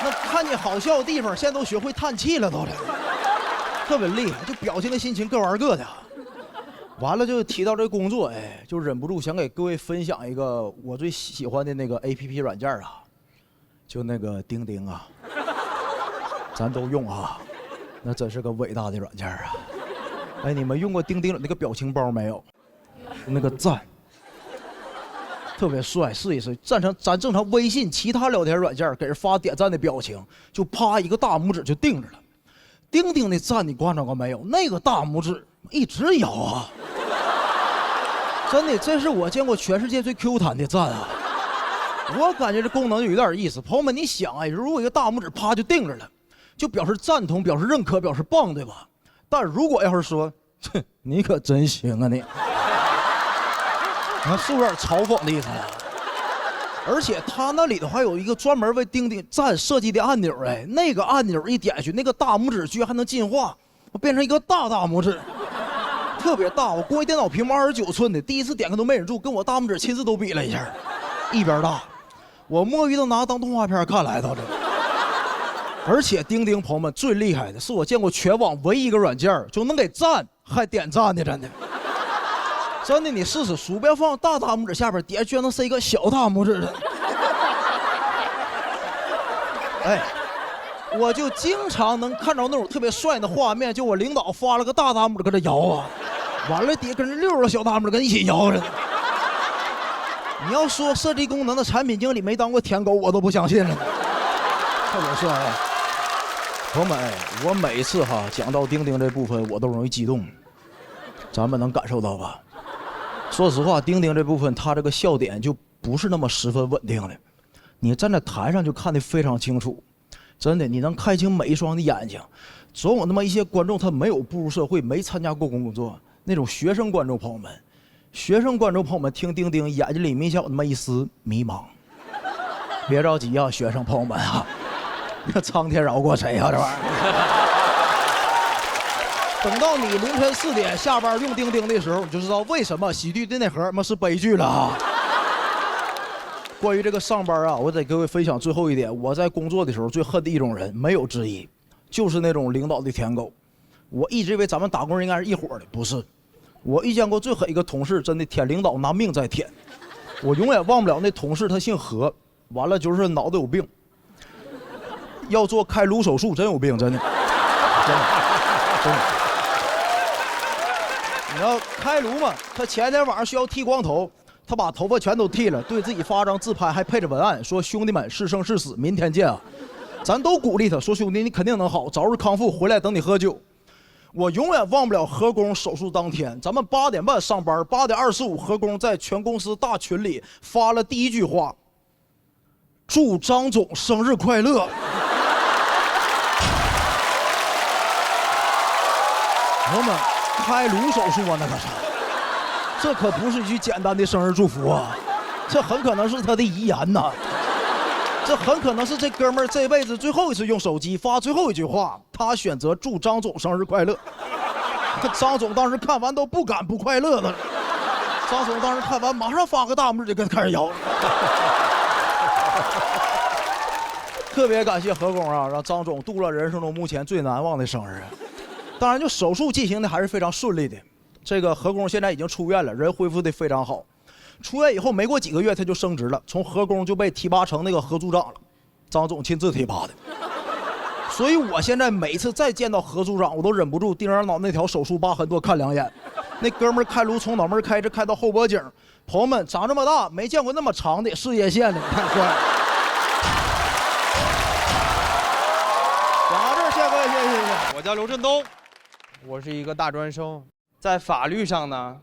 那看见好笑的地方，现在都学会叹气了，都是，特别厉害，就表情跟心情各玩各的。完了就提到这工作，就忍不住想给各位分享一个我最喜欢的那个 APP 软件啊，就那个钉钉啊，咱都用啊，那真是个伟大的软件啊。你们用过钉钉那个表情包没有？那个赞。特别帅，试一试。咱正常微信其他聊天软件给人发点赞的表情，就啪一个大拇指就定着了。钉钉的赞你观察过没有？那个大拇指一直摇啊！真的，这是我见过全世界最 Q 弹的赞啊！我感觉这功能就有点意思。朋友们，你想如果一个大拇指啪就定着了，就表示赞同、表示认可、表示棒，对吧？但如果要是说，你可真行啊你！是不是有点嘲讽的意思啊？而且它那里头还有一个专门为钉钉站设计的按钮，哎，那个按钮一点下去，那个大拇指居然还能进化，我变成一个大拇指，特别大。我工业电脑屏幕29寸的，第一次点开都没忍住，跟我大拇指亲自都比了一下，一边大。我摸鱼都拿它当动画片看来的。而且钉钉朋友们最厉害的是我见过全网唯一一个软件就能给赞还点赞的，真的。真的，你试试，鼠标放大拇指下边，底下居然能塞一个小大拇指的。哎，我就经常能看着那种特别帅的画面，就我领导发了个大拇指搁这摇啊，完了底下跟着60个小大拇指跟一起摇着。你要说设计功能的产品经理没当过舔狗，我都不相信了。特别帅。朋友们，我每一次讲到钉钉这部分，我都容易激动，咱们能感受到吧？说实话，钉钉这部分它这个笑点就不是那么十分稳定的，你站在台上就看得非常清楚，真的，你能看清每一双的眼睛。总有那么一些观众他没有步入社会，没参加过工作，那种学生观众朋友们，听钉钉眼睛里明显有那么一丝迷茫。别着急啊，学生朋友们啊。苍天饶过谁啊，这玩意儿！等到你凌晨4点下班用钉钉的时候，你就知道为什么喜剧的内核是悲剧了啊！关于这个上班啊，我得给各位分享最后一点。我在工作的时候最恨的一种人，没有之一，就是那种领导的舔狗。我一直以为咱们打工人应该是一伙的，不是。我遇见过最狠一个同事，真的舔领导拿命在舔。我永远忘不了那同事，他姓何，完了就是脑子有病。要做开颅手术，真有病，真的。你要开颅嘛？他前天晚上需要剃光头，他把头发全都剃了，对自己发张自拍，还配着文案，说：“兄弟们，是生是死，明天见啊！”咱都鼓励他说：“兄弟，你肯定能好，早日康复，回来等你喝酒。”我永远忘不了何工手术当天，咱们8点半上班，8点25，何工在全公司大群里发了第一句话：“祝张总生日快乐。”朋友们，开颅手术啊，那可是，这可不是一句简单的生日祝福啊，这很可能是他的遗言呐，这很可能是这哥们儿这辈子最后一次用手机发最后一句话，他选择祝张总生日快乐。张总当时看完都不敢不快乐了，张总当时看完马上发个大拇指就跟开始摇。特别感谢何工啊，让张总度了人生中目前最难忘的生日。当然，就手术进行的还是非常顺利的。这个何工现在已经出院了，人恢复的非常好。出院以后没过几个月，他就升职了，从何工就被提拔成那个何组长了，张总亲自提拔的。所以我现在每次再见到何组长，我都忍不住盯着脑那条手术疤痕多看2眼。那哥们儿开颅从脑门开着开到后脖颈，朋友们长这么大没见过那么长的事业线的，太帅了。讲到这儿，谢各位，谢谢。我叫刘振东。我是一个大专生，在法律上呢，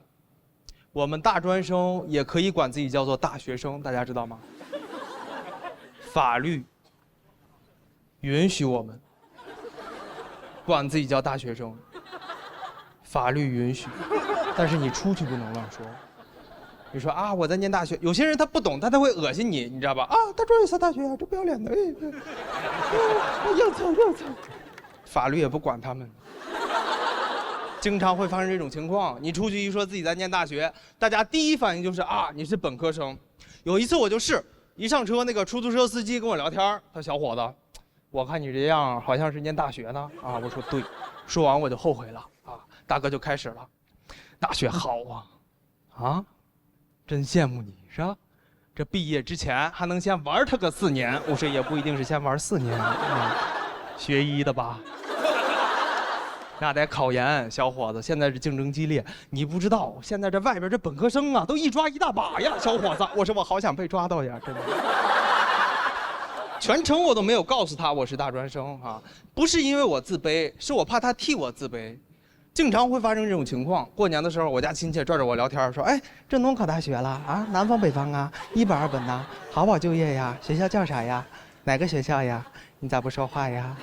我们大专生也可以管自己叫做大学生，大家知道吗？法律允许我们管自己叫大学生，法律允许，但是你出去不能乱说。你说啊，我在念大学，有些人他不懂，但他会恶心你，你知道吧？啊，大专也上大学啊，这不要脸的，又臭又臭。法律也不管他们。经常会发生这种情况，你出去一说自己在念大学，大家第一反应就是啊，你是本科生。有一次我就是一上车，那个出租车司机跟我聊天，他小伙子，我看你这样好像是念大学呢啊。我说对，说完我就后悔了啊。大哥就开始了，大学好啊，真羡慕你是吧？这毕业之前还能先玩他个4年。我说也不一定是先玩4年啊，学医的吧。那得考研，小伙子，现在是竞争激烈，你不知道，现在这外边这本科生啊，都一抓一大把呀，小伙子。我说我好想被抓到呀，真的。全程我都没有告诉他我是大专生啊，不是因为我自卑，是我怕他替我自卑。经常会发生这种情况。过年的时候，我家亲戚拽着我聊天，说：“哎，振东考大学了啊？南方北方啊？1本2本呐？好不好就业呀？学校叫啥呀？哪个学校呀？你咋不说话呀？”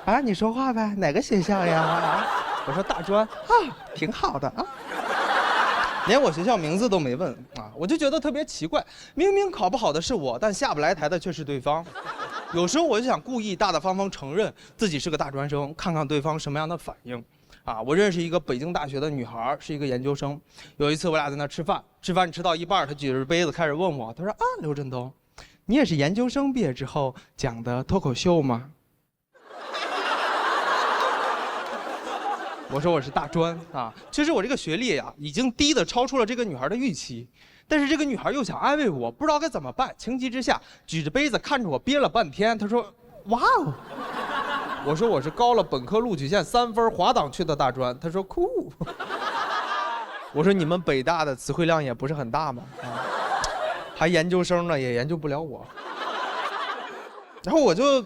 啊，你说话呗，哪个学校呀？啊，我说大专啊，挺好的啊。连我学校名字都没问啊，我就觉得特别奇怪，明明考不好的是我，但下不来台的却是对方。有时候我就想故意大大方方承认自己是个大专生，看看对方什么样的反应。啊，我认识一个北京大学的女孩，是一个研究生。有一次我俩在那吃饭吃到一半，她举着杯子开始问我，她说啊，刘振东，你也是研究生毕业之后讲的脱口秀吗？我说我是大专啊，其实我这个学历呀，已经低的超出了这个女孩的预期，但是这个女孩又想安慰我，不知道该怎么办，情急之下举着杯子看着我憋了半天，她说，哇哦。我说我是高了本科录取线3分滑档去的大专，她说酷。我说你们北大的词汇量也不是很大嘛，啊，还研究生呢，也研究不了我。然后我就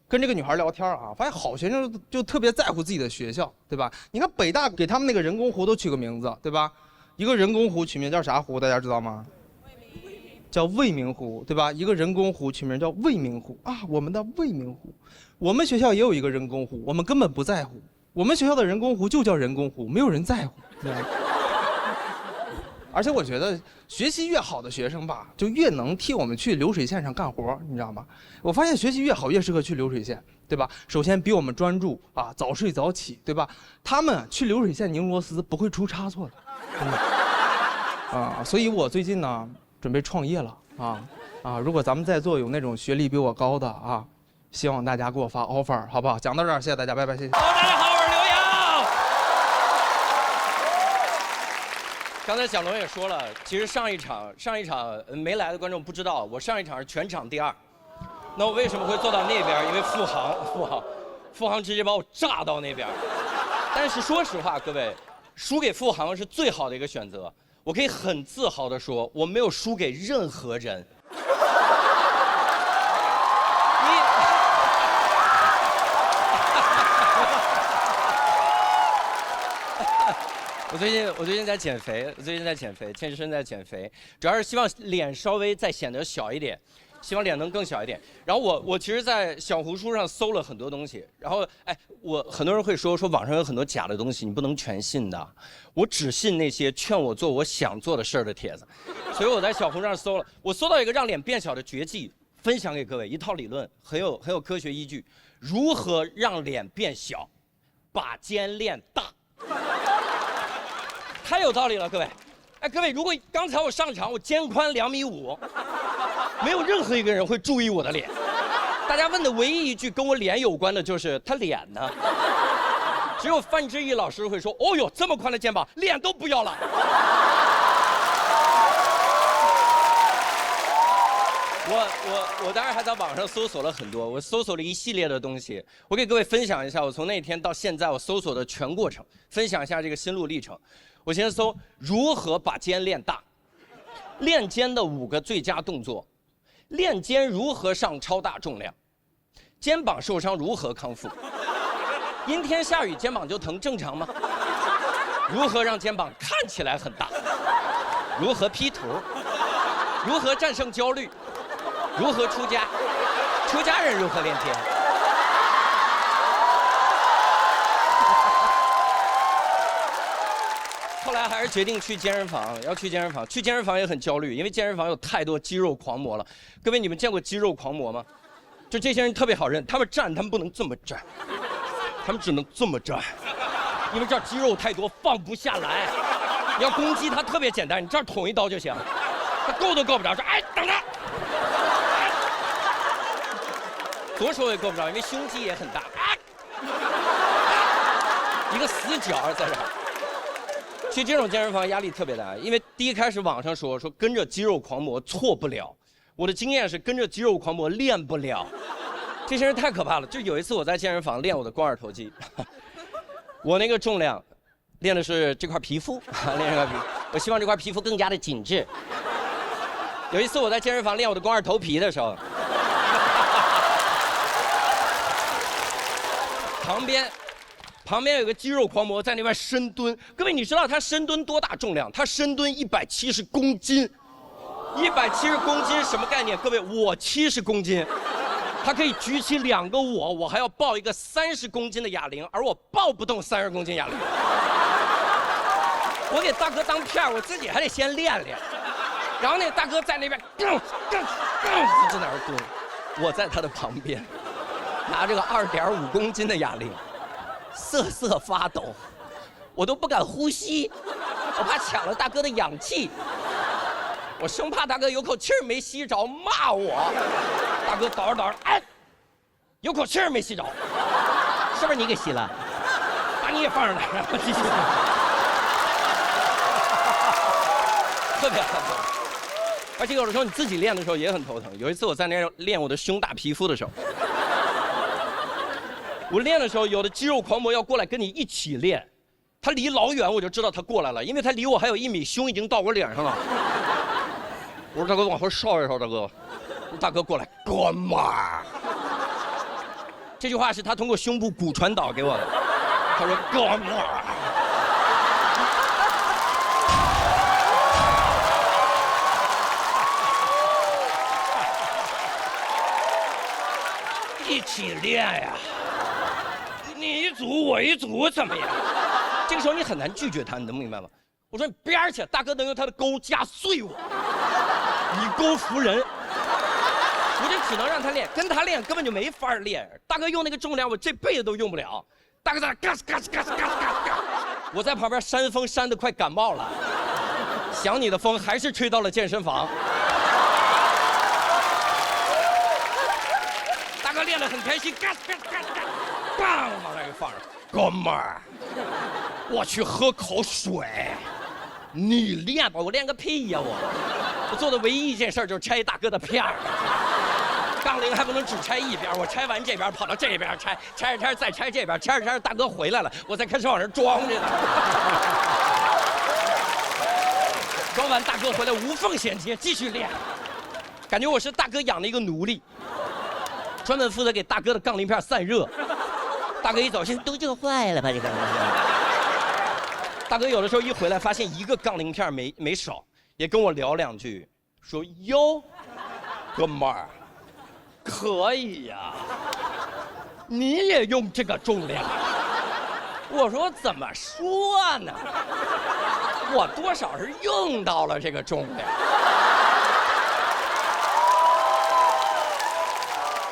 跟这个女孩聊天啊，发现好学生就特别在乎自己的学校，对吧？你看北大给他们那个人工湖都取个名字，对吧？一个人工湖取名叫啥湖？大家知道吗？叫未名湖，对吧？一个人工湖取名叫未名湖啊，我们的未名湖。我们学校也有一个人工湖，我们根本不在乎。我们学校的人工湖就叫人工湖，没有人在乎。对吧？而且我觉得学习越好的学生吧，就越能替我们去流水线上干活，你知道吗？我发现学习越好越适合去流水线，对吧？首先比我们专注啊，早睡早起，对吧？他们去流水线拧螺丝不会出差错的。啊，所以我最近呢准备创业了啊！如果咱们在座有那种学历比我高的啊，希望大家给我发 offer， 好不好？讲到这儿，谢谢大家，拜拜，谢谢。大家好，我是刘洋。刚才小龙也说了，其实上一场没来的观众不知道，我上一场是全场第2。那我为什么会坐到那边？因为付航直接把我炸到那边。但是说实话，各位，输给付航是最好的一个选择。我可以很自豪地说，我没有输给任何人。我最近在减肥，健身在减肥，主要是希望脸稍微再显得小一点，希望脸能更小一点。然后我其实，在小红书上搜了很多东西，然后很多人会说网上有很多假的东西，你不能全信的。我只信那些劝我做我想做的事儿的帖子，所以我在小红书上搜了，我搜到一个让脸变小的绝技，分享给各位一套理论，很有科学依据，如何让脸变小，把肩练大。太有道理了，各位！各位，如果刚才我上场，我肩宽2.5米，没有任何一个人会注意我的脸。大家问的唯一一句跟我脸有关的就是他脸呢？只有范志毅老师会说：“哦呦，这么宽的肩膀，脸都不要了。”我当然还在网上搜索了很多，我搜索了一系列的东西，我给各位分享一下我从那天到现在我搜索的全过程，分享一下这个心路历程。我先搜如何把肩练大，练肩的5个最佳动作，练肩如何上超大重量，肩膀受伤如何康复，阴天下雨肩膀就疼正常吗？如何让肩膀看起来很大，如何 P 图，如何战胜焦虑，如何出家，出家人如何练肩。后来还是决定去健身房，要去健身房。去健身房也很焦虑，因为健身房有太多肌肉狂魔了。各位，你们见过肌肉狂魔吗？就这些人特别好认，他们站，他们不能这么站，他们只能这么站，因为这儿肌肉太多，放不下来。你要攻击他特别简单，你这儿捅一刀就行，他够都够不着。说，哎，等着。左手也够不着，因为胸肌也很大。一个死角在这儿。去这种健身房压力特别大，因为第一开始网上说跟着肌肉狂魔错不了，我的经验是跟着肌肉狂魔练不了，这些人太可怕了。就有一次我在健身房练我的肱二头肌，我那个重量练的是这块皮肤，练这块皮肤，我希望这块皮肤更加的紧致。有一次我在健身房练我的肱二头皮的时候，旁边有个肌肉狂魔在那边深蹲，各位你知道他深蹲多大重量？他深蹲170公斤，170公斤什么概念？各位，我70公斤，他可以举起2个我还要抱一个30公斤的哑铃，而我抱不动30公斤哑铃。我给大哥当片儿，我自己还得先练练。然后那大哥在那边就在那儿蹲，我在他的旁边，拿这个2.5公斤的哑铃，瑟瑟发抖，我都不敢呼吸，我怕抢了大哥的氧气，我生怕大哥有口气儿没吸着骂我。大哥倒着倒着，哎，有口气儿没吸着，是不是你给吸了？把你也放上来，然后继续。特别头疼，而且有的时候你自己练的时候也很头疼。有一次我在那练我的胸大皮肤的时候，我练的时候，有的肌肉狂魔要过来跟你一起练，他离老远我就知道他过来了，因为他离我还有1米，胸已经到我脸上了。我说大哥往后稍一稍，大哥，大哥过来，哥们儿。这句话是他通过胸部骨传导给我的，他说哥们儿。一起练呀，你一组我一组怎么样？这个时候你很难拒绝他，你能明白吗？我说你边儿去，大哥能用他的钩夹碎我，以钩服人。我就只能让他练，跟他练根本就没法练。大哥用那个重量，我这辈子都用不了。大哥在那嘎吱嘎吱嘎吱嘎吱嘎吱，我在旁边扇风扇得快感冒了。想你的风还是吹到了健身房。大哥练得很开心，嘎吱嘎吱嘎吱嘎吱，棒往那一放上。哥们儿，我去喝口水。你练吧，我练个屁呀！我做的唯一一件事就是拆大哥的片儿。杠铃还不能只拆一边，我拆完这边跑到这边拆，拆着拆着再拆这边，拆着拆着大哥回来了，我才开始往这装着呢。装完大哥回来无缝衔接，继续练，感觉我是大哥养的一个奴隶，专门负责给大哥的杠铃片散热。大哥一走，现在都热坏了吧？这个。大哥有的时候一回来，发现一个杠铃片没少，也跟我聊2句，说哟，哥们儿，可以呀，你也用这个重量。我说怎么说呢？我多少是用到了这个重量，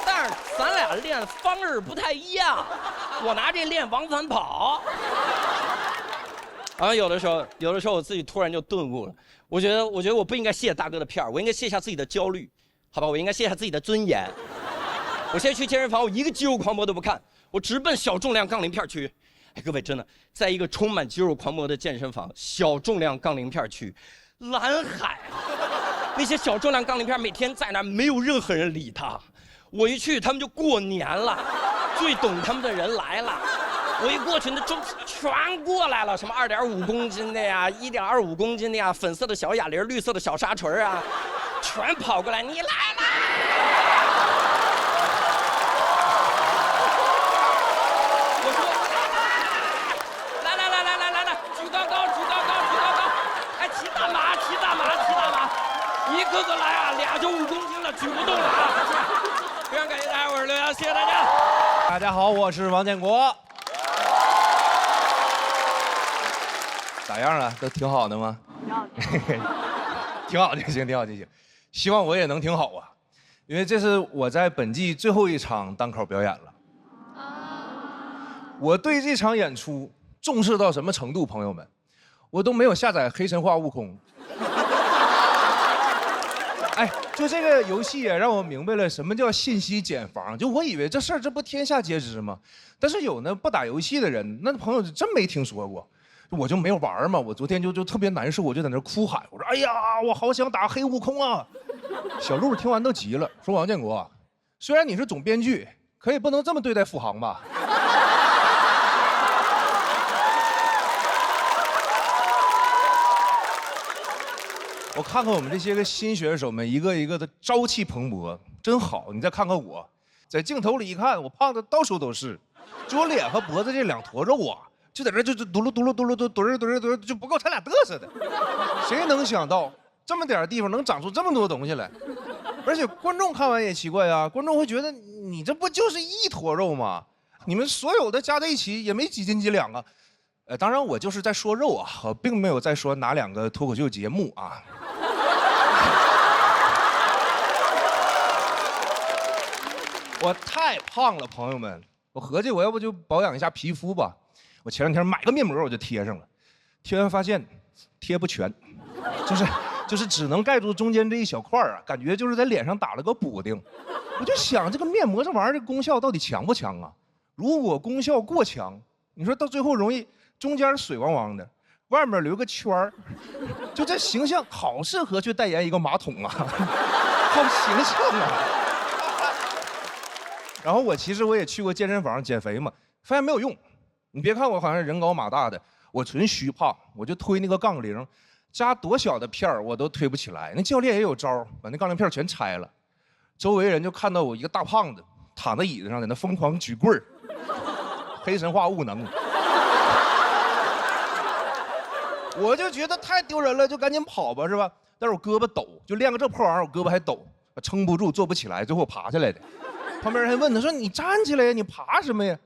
但是咱俩练方式不太一样，我拿这练往返跑。然后有的时候我自己突然就顿悟了，我觉得我不应该卸大哥的片儿，我应该卸下自己的焦虑，好吧，我应该卸下自己的尊严。我现在去健身房，我一个肌肉狂魔都不看，我直奔小重量杠铃片区。哎，各位真的，在一个充满肌肉狂魔的健身房，小重量杠铃片区，蓝海，那些小重量杠铃片每天在那没有任何人理他，我一去他们就过年了，最懂他们的人来了。我一过去，那就全过来了，什么2.5公斤的呀，1.25公斤的呀，粉色的小哑铃，绿色的小沙锤啊，全跑过来，你来啦！我说来，举高高，哎，骑大马，一个个来啊，2就5公斤了，举不动了啊！非常感谢大家，我是刘洋，谢谢大家。大家好，我是王建国。咋样啊？都挺好的吗？挺好就行，挺好就行。希望我也能挺好啊，因为这是我在本季最后一场单口表演了。我对这场演出重视到什么程度，朋友们，我都没有下载《黑神话：悟空》。哎，就这个游戏也让我明白了什么叫信息茧房。就我以为这事儿这不天下皆知吗？但是有那不打游戏的人，那朋友真没听说过。我就没有玩嘛，我昨天就特别难受，我就在那哭喊，我说：“哎呀，我好想打黑悟空啊！”小鹿听完都急了，说：“王建国，虽然你是总编剧，可以不能这么对待付航吧？”我看看我们这些个新选手们，一个一个的朝气蓬勃，真好。你再看看我，在镜头里一看，我胖的到处都是，就我脸和脖子这2坨肉啊。就在这就嘟噜，就不够他俩嘚瑟的。谁能想到这么点地方能长出这么多东西来？而且观众看完也奇怪啊，观众会觉得你这不就是1坨肉吗？你们所有的加在一起也没几斤几两啊。当然我就是在说肉啊，我并没有在说哪2个脱口秀节目啊。我太胖了，朋友们，我合计我要不就保养一下皮肤吧。我前2天买个面膜我就贴上了，贴完发现贴不全，就是只能盖住中间这一小块啊，感觉就是在脸上打了个补丁。我就想这个面膜这玩意儿这功效到底强不强啊？如果功效过强，你说到最后容易中间水汪汪的，外面留个圈儿，就这形象好适合去代言一个马桶啊，好形象啊。然后其实我也去过健身房减肥嘛，发现没有用。你别看我好像人高马大的，我纯虚胖，我就推那个杠铃，加多小的片儿我都推不起来。那教练也有招，把那杠铃片全拆了，周围人就看到我一个大胖子躺在椅子上，在那疯狂举棍儿，黑神话悟能。我就觉得太丢人了，就赶紧跑吧，是吧？但是我胳膊抖，就练个这破玩意儿，我胳膊还抖，撑不住，坐不起来，最后爬下来的。旁边人还问他说：“你站起来呀，你爬什么呀？”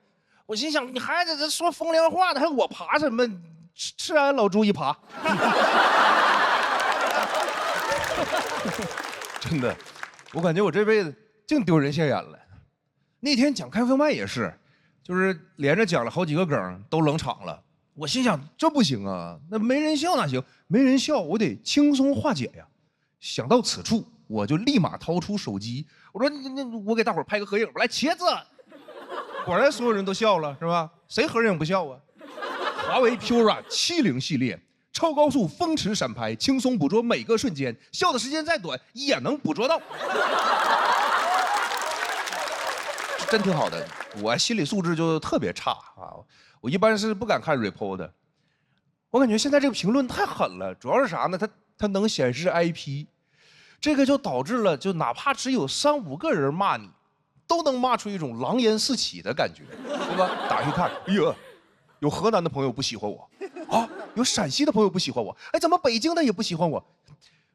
我心想，你还在这说风凉话呢，还我爬什么？吃俺老猪一爬。真的，我感觉我这辈子净丢人现眼了。那天讲开放麦也是，就是连着讲了好几个梗都冷场了。我心想这不行啊，那没人笑哪行？没人笑我得轻松化解呀。想到此处，我就立马掏出手机，我说我给大伙儿拍个合影，我来茄子。果然所有人都笑了，是吧？谁合影不笑啊？华为 Pura 70系列，超高速风驰闪拍，轻松捕捉每个瞬间，笑的时间再短也能捕捉到。真挺好的，我心理素质就特别差啊，我一般是不敢看 repo 的。我感觉现在这个评论太狠了，主要是啥呢？它能显示 IP， 这个就导致了，就哪怕只有3、5个人骂你，都能骂出一种狼烟四起的感觉，对吧？打开看，哎呀，有河南的朋友不喜欢我，啊，有陕西的朋友不喜欢我，哎，怎么北京的也不喜欢我？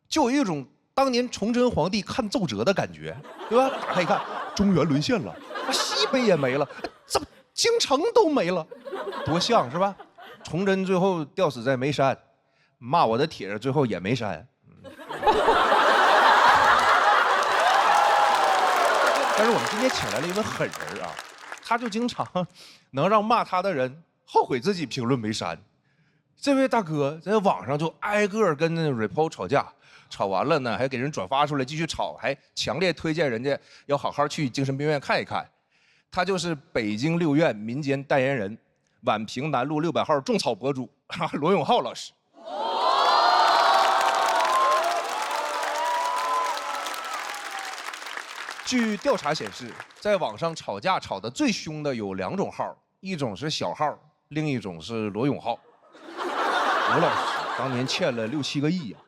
就有一种当年崇祯皇帝看奏折的感觉，对吧？打开一看，中原沦陷了，西北也没了，怎么京城都没了？多像是吧？崇祯最后吊死在眉山，骂我的帖子最后也没删。但是我们今天请来了一位狠人啊，他就经常能让骂他的人后悔自己评论没删。这位大哥在网上就挨个跟那 repo 吵架，吵完了呢还给人转发出来继续吵，还强烈推荐人家要好好去精神病院看一看。他就是北京6院民间代言人，宛平南路600号种草博主罗永浩老师。据调查显示，在网上吵架吵得最凶的有2种号，一种是小号，另一种是罗永浩。罗老师当年欠了6、7个亿呀，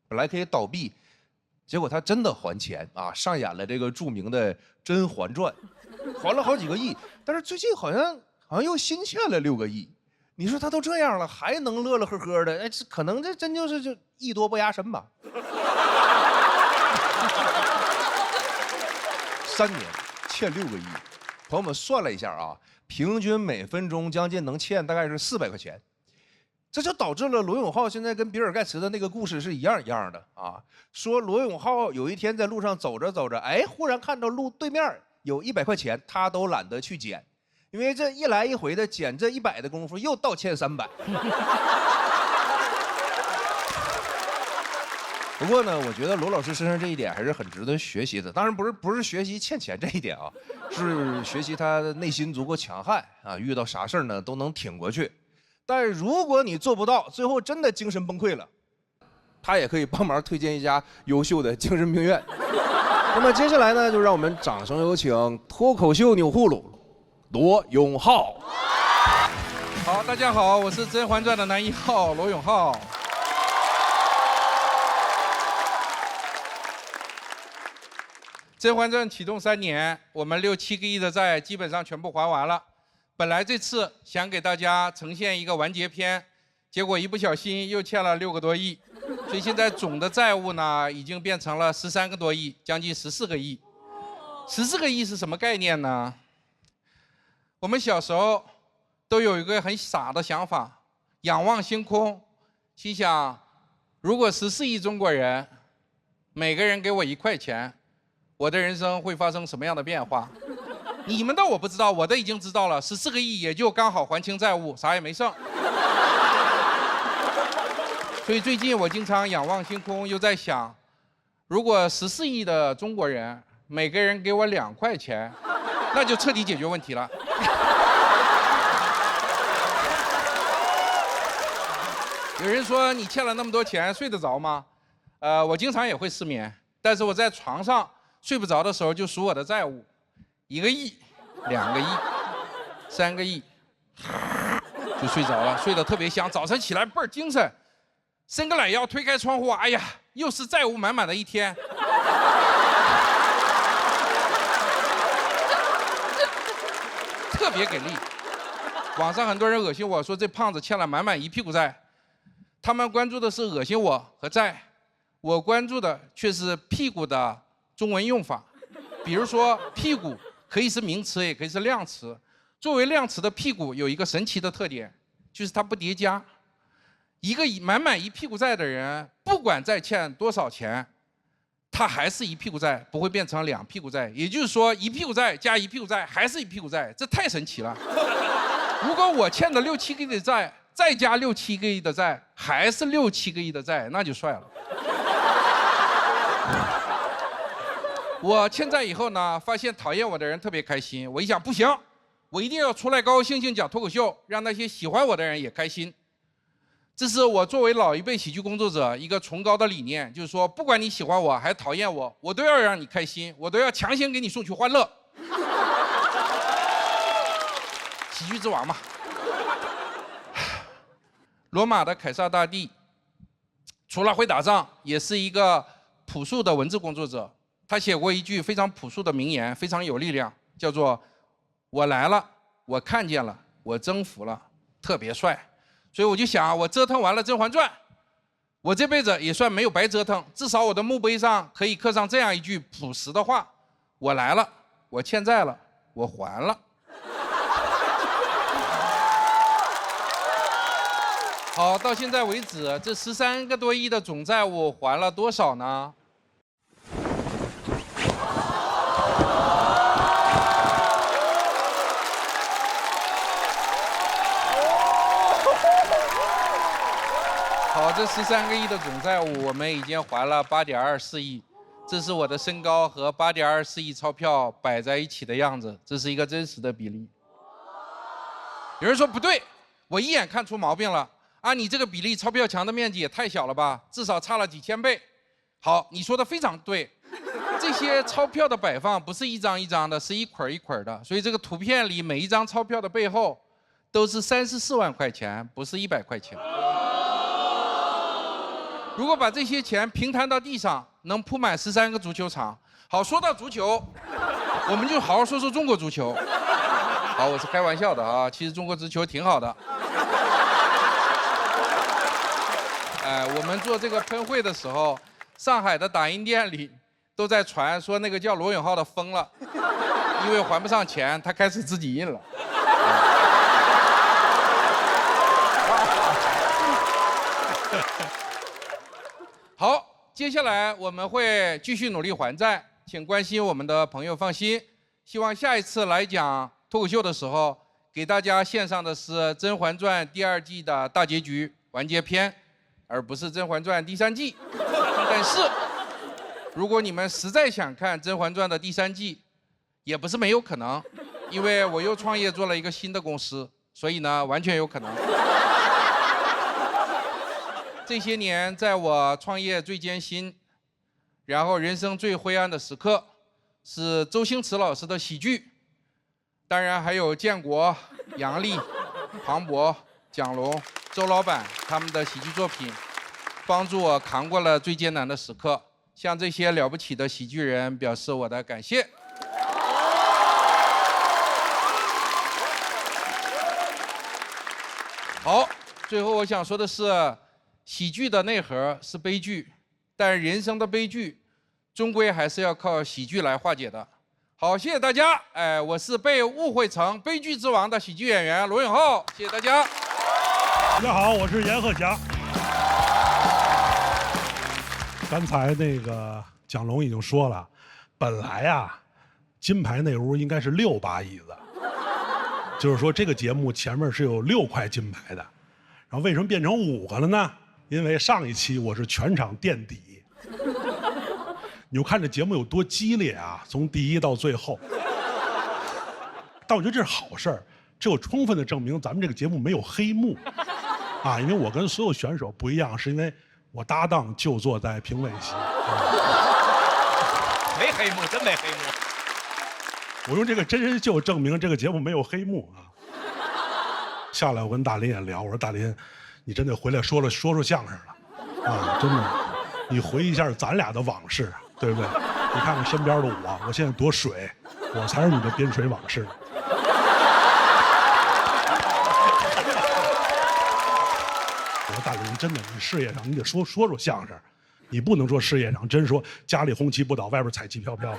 本来可以倒闭，结果他真的还钱啊，上演了这个著名的《甄嬛传》，还了好几个亿，但是最近好像又新欠了6个亿。你说他都这样了，还能乐乐呵呵的？哎，这可能这真就是就艺多不压身吧。3年欠6个亿，朋友们算了一下啊，平均每分钟将近能欠大概是400块钱，这就导致了罗永浩现在跟比尔盖茨的那个故事是一样的啊。说罗永浩有一天在路上走着走着，哎，忽然看到路对面有100块钱，他都懒得去捡，因为这一来一回的捡这100的功夫又倒欠300。不过呢，我觉得罗老师身上这一点还是很值得学习的。当然不是学习欠钱这一点啊，是学习他内心足够强悍啊，遇到啥事儿呢都能挺过去。但如果你做不到，最后真的精神崩溃了，他也可以帮忙推荐一家优秀的精神病院。那么接下来呢，就让我们掌声有请脱口秀钮祜禄罗永浩。好，大家好，我是《甄嬛传》的男1号罗永浩。《甄嬛传》启动3年，我们6、7个亿的债基本上全部还完了。本来这次想给大家呈现一个完结篇，结果一不小心又欠了6个多亿，所以现在总的债务呢已经变成了13个多亿，将近14个亿。14个亿是什么概念呢？我们小时候都有一个很傻的想法，仰望星空，心想，如果14亿中国人，每个人给我1块钱，我的人生会发生什么样的变化？你们的我不知道，我的已经知道了，14个亿也就刚好还清债务，啥也没剩。所以最近我经常仰望星空，又在想，如果14亿的中国人每个人给我2块钱，那就彻底解决问题了。有人说你欠了那么多钱，睡得着吗？我经常也会失眠，但是我在床上睡不着的时候就数我的债务，1个亿、2个亿、3个亿，就睡着了，睡得特别香。早晨起来倍儿精神，伸个懒腰，推开窗户，哎呀，又是债务满满的一天。特别给力。网上很多人恶心我说这胖子欠了满满1屁股债，他们关注的是恶心我和债，我关注的却是屁股的中文用法。比如说屁股可以是名词，也可以是量词。作为量词的屁股有一个神奇的特点，就是它不叠加。一个满满1屁股债的人，不管再欠多少钱，他还是1屁股债，不会变成2屁股债。也就是说，1屁股债加1屁股债还是1屁股债，这太神奇了。如果我欠的6、7个亿的债，再加6、7个亿的债，还是6、7个亿的债，那就帅了。我欠债以后呢，发现讨厌我的人特别开心。我一想，不行，我一定要出来高高兴兴讲脱口秀，让那些喜欢我的人也开心。这是我作为老一辈喜剧工作者一个崇高的理念，就是说，不管你喜欢我还讨厌我，我都要让你开心，我都要强行给你送去欢乐。喜剧之王嘛。罗马的凯撒大帝，除了会打仗，也是一个朴素的文字工作者。他写过一句非常朴素的名言，非常有力量，叫做“我来了，我看见了，我征服了”，特别帅。所以我就想，我折腾完了《甄嬛传》，我这辈子也算没有白折腾，至少我的墓碑上可以刻上这样一句朴实的话：我来了，我欠债了，我还了。好，到现在为止，这13个多亿的总债务还了多少呢？好，这13个亿的总债务，我们已经还了8.24亿，这是我的身高和8.24亿钞票摆在一起的样子，这是一个真实的比例。有人说不对，我一眼看出毛病了。按你这个比例，钞票墙的面积也太小了吧，至少差了几千倍。好，你说的非常对，这些钞票的摆放不是一张一张的，是一捆一捆的，所以这个图片里每一张钞票的背后都是34万块钱，不是100块钱。如果把这些钱平摊到地上，能铺满13个足球场。好，说到足球，我们就好好说说中国足球。好，我是开玩笑的啊，其实中国足球挺好的。我们做这个喷绘的时候，上海的打印店里都在传说那个叫罗永浩的疯了，因为还不上钱，他开始自己印了。好，接下来我们会继续努力还债，请关心我们的朋友放心。希望下一次来讲脱口秀的时候，给大家献上的是《甄嬛传》第2季的大结局完结篇，而不是《甄嬛传》第3季。但是，如果你们实在想看《甄嬛传》的第3季，也不是没有可能，因为我又创业做了一个新的公司，所以呢，完全有可能。这些年，在我创业最艰辛，然后人生最灰暗的时刻，是周星驰老师的喜剧，当然还有建国、杨笠、庞博、蒋龙、周老板他们的喜剧作品，帮助我扛过了最艰难的时刻。向这些了不起的喜剧人表示我的感谢。好，最后我想说的是，喜剧的内核是悲剧，但人生的悲剧终归还是要靠喜剧来化解的。好，谢谢大家。我是被误会成悲剧之王的喜剧演员罗永浩，谢谢大家。大家好，我是阎鹤祥。刚才那个蒋龙已经说了，本来啊，金牌那屋应该是6把椅子，就是说这个节目前面是有6块金牌的，然后为什么变成5个了呢？因为上一期我是全场垫底，你就看这节目有多激烈啊，从第1到最后。但我觉得这是好事儿，这有充分的证明咱们这个节目没有黑幕，啊，因为我跟所有选手不一样，是因为我搭档就坐在评委席。没黑幕，真没黑幕。我用这个真人秀证明这个节目没有黑幕啊。下来我跟大林也聊，我说大林，你真得回来说说相声了，啊，真的，你回忆一下咱俩的往事，对不对？你看看身边的我现在多水，我才是你的边水往事。我说大林，真的，你事业上你得说相声，你不能说事业上真说家里红旗不倒，外边彩旗飘飘。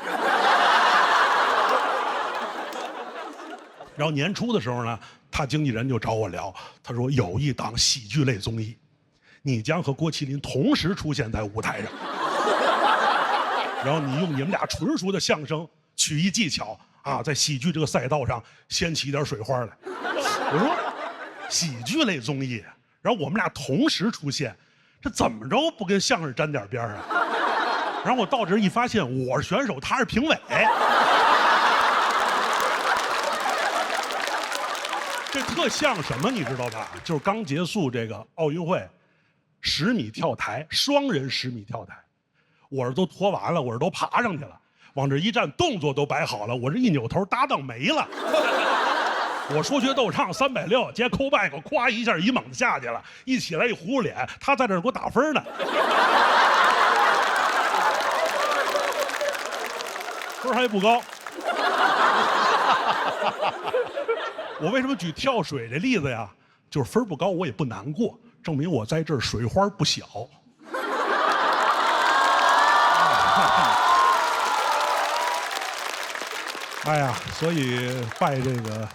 然后年初的时候呢，他经纪人就找我聊，他说有一档喜剧类综艺，你将和郭麒麟同时出现在舞台上，然后你用你们俩纯熟的相声曲艺技巧啊，在喜剧这个赛道上掀起一点水花来。我说喜剧类综艺，然后我们俩同时出现，这怎么着不跟相声沾点边啊？然后我到这一发现，我是选手，他是评委。这特像什么，你知道吧？就是刚结束这个奥运会，10米跳台，双人10米跳台，我这都脱完了，我这都爬上去了，往这一站，动作都摆好了，我这一扭头，搭档没了。我说学逗唱360，接扣拜，我咵一下一猛子下去了，一起来一糊糊脸，他在这儿给我打分呢。分还不高。我为什么举跳水这例子呀？就是分不高，我也不难过，证明我在这儿水花不小。哎呀，所以拜这个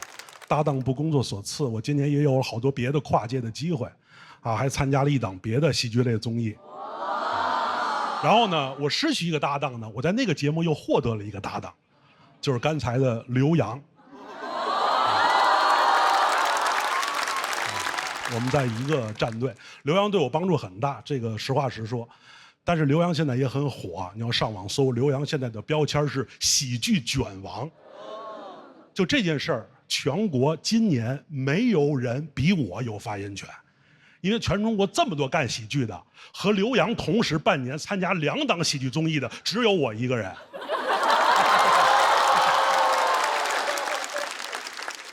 搭档不工作所赐，我今年也有了好多别的跨界的机会，啊，还参加了一档别的喜剧类综艺。然后呢，我失去一个搭档呢，我在那个节目又获得了一个搭档，就是刚才的刘洋。我们在一个战队，刘洋对我帮助很大，这个实话实说。但是刘洋现在也很火，你要上网搜，刘洋现在的标签是喜剧卷王。就这件事儿，全国今年没有人比我有发言权，因为全中国这么多干喜剧的，和刘洋同时半年参加2档喜剧综艺的，只有我一个人。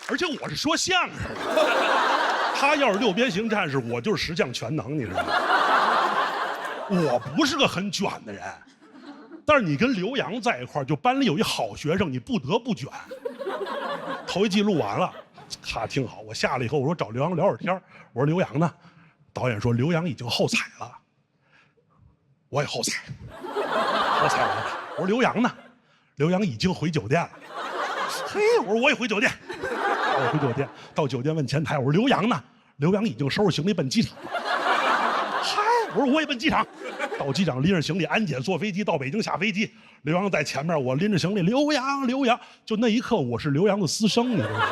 而且我是说相声的。他要是6边形战士，我就是10项全能，你知道吗？我不是个很卷的人，但是你跟刘洋在一块儿，就班里有一好学生，你不得不卷。头一季录完了，他挺好。我下来以后，我说找刘洋聊会儿天，我说刘洋呢？导演说刘洋已经后采了，我也后采，后采完了。我说刘洋呢？刘洋已经回酒店了。嘿，我说我也回酒店。我回酒店，到酒店问前台，我说刘洋呢？刘洋已经收拾行李奔机场了。嗨，我说我也奔机场。到机场拎着行李，安检坐飞机到北京下飞机。刘洋在前面，我拎着行李，刘洋，刘洋。就那一刻，我是刘洋的私生，你知道吗？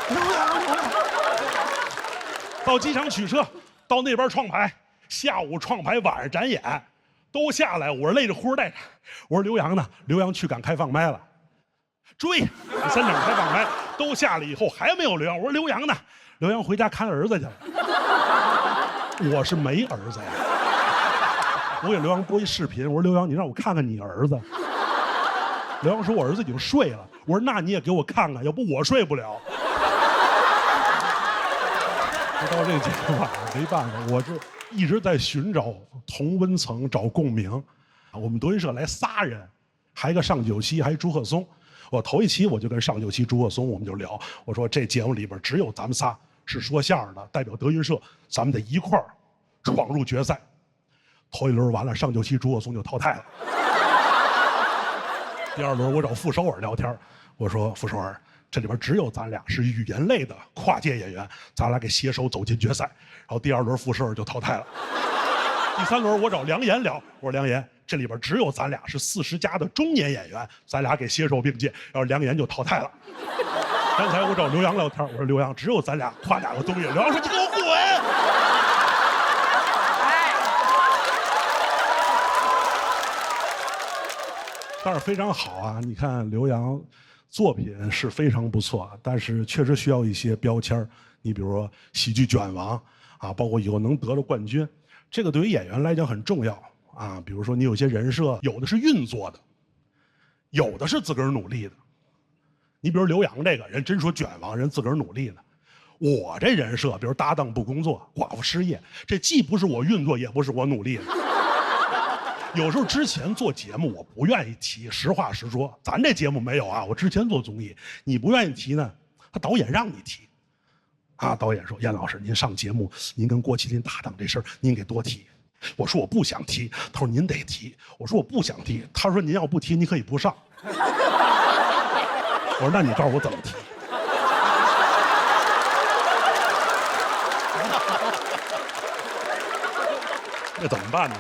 刘洋，刘洋。到机场取车，到那边创牌，下午创牌，晚上展演。都下来，我是累着呼带着。我说刘洋呢？刘洋去赶开放麦了。追3场开放麦都下来以后还没有刘洋。我说刘洋呢？刘洋回家看儿子去了。我是没儿子呀。我给刘洋播一视频，我说刘洋，你让我看看你儿子。刘洋说我儿子已经睡了。我说那你也给我看看，要不我睡不了。到这个节目啊，没办法，我这一直在寻找同温层，找共鸣。我们德云社来仨人，还一个上九溪，还一朱鹤松。我头一期我就跟上九溪、朱鹤松我们就聊，我说这节目里边只有咱们仨是说相声的，代表德云社，咱们得一块儿闯入决赛。头一轮完了，上九溪、朱鹤松就淘汰了。第2轮我找傅首尔聊天，我说傅首尔，这里边只有咱俩是语言类的跨界演员，咱俩给携手走进决赛。然后第2轮傅首尔就淘汰了。第3轮我找梁岩聊，我说梁岩，这里边只有咱俩是40+的中年演员，咱俩给携手并进，然后梁岩就淘汰了。刚才我找刘洋聊天，我说刘洋，只有咱俩跨2个综艺。刘洋说你给我滚！但是非常好啊，你看刘洋作品是非常不错，但是确实需要一些标签。你比如说喜剧卷王啊，包括以后能得了冠军，这个对于演员来讲很重要啊。比如说你有些人设，有的是运作的，有的是自个儿努力的。你比如刘洋这个人，真说卷王，人自个儿努力的。我这人设，比如搭档不工作，寡妇失业，这既不是我运作，也不是我努力的。有时候之前做节目我不愿意提，实话实说，咱这节目没有啊。我之前做综艺，你不愿意提呢，他导演让你提，啊，导演说燕老师您上节目，您跟郭麒麟搭档这事儿，您给多提。我说我不想提，他说您得提。我说我不想提，他说您要不提，你可以不上。我说那你告诉我怎么提？那怎么办呢？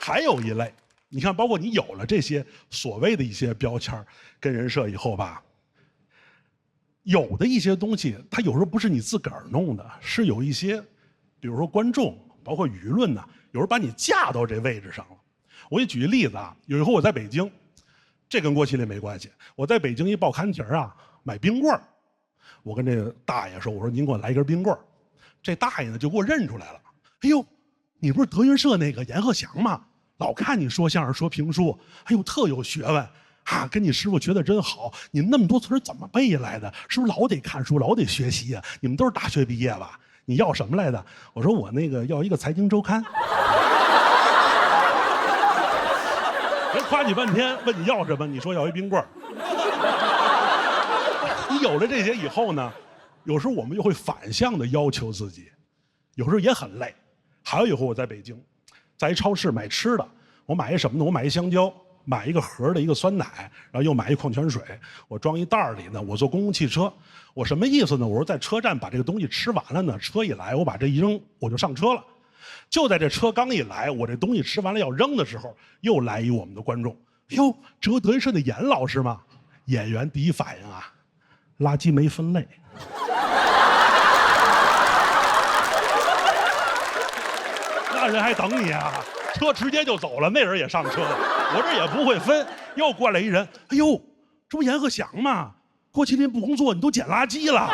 还有一类，你看，包括你有了这些所谓的一些标签跟人设以后吧，有的一些东西，它有时候不是你自个儿弄的，是有一些，比如说观众，包括舆论呢，有时候把你架到这位置上了。我给你举个例子啊，有一回我在北京，这跟郭麒麟没关系，我在北京一报刊亭啊买冰棍儿，我跟这个大爷说，我说您给我来一根冰棍儿，这大爷呢就给我认出来了，哎呦，你不是德云社那个阎鹤祥吗？老看你说相声说评书，哎呦特有学问啊，跟你师傅学的真好，你那么多词儿怎么背下来的？是不是老得看书，老得学习啊？你们都是大学毕业吧？你要什么来的？我说我那个要一个财经周刊。人夸你半天，问你要什么，你说要一冰棍儿。你有了这些以后呢，有时候我们又会反向的要求自己，有时候也很累。还有一回我在北京，在一超市买吃的，我买一什么呢？我买一香蕉，买一个盒的一个酸奶，然后又买一矿泉水，我装一袋儿里呢。我坐公共汽车，我什么意思呢？我说在车站把这个东西吃完了呢，车一来我把这一扔，我就上车了。就在这车刚一来，我这东西吃完了要扔的时候，又来一我们的观众，哟，这不德云社的严老师吗？演员第一反应啊，垃圾没分类。那人还等你啊，车直接就走了，那人也上车了，我这也不会分。又过来一人，哎呦，这不阎鹤祥吗？郭麒麟不工作，你都捡垃圾了。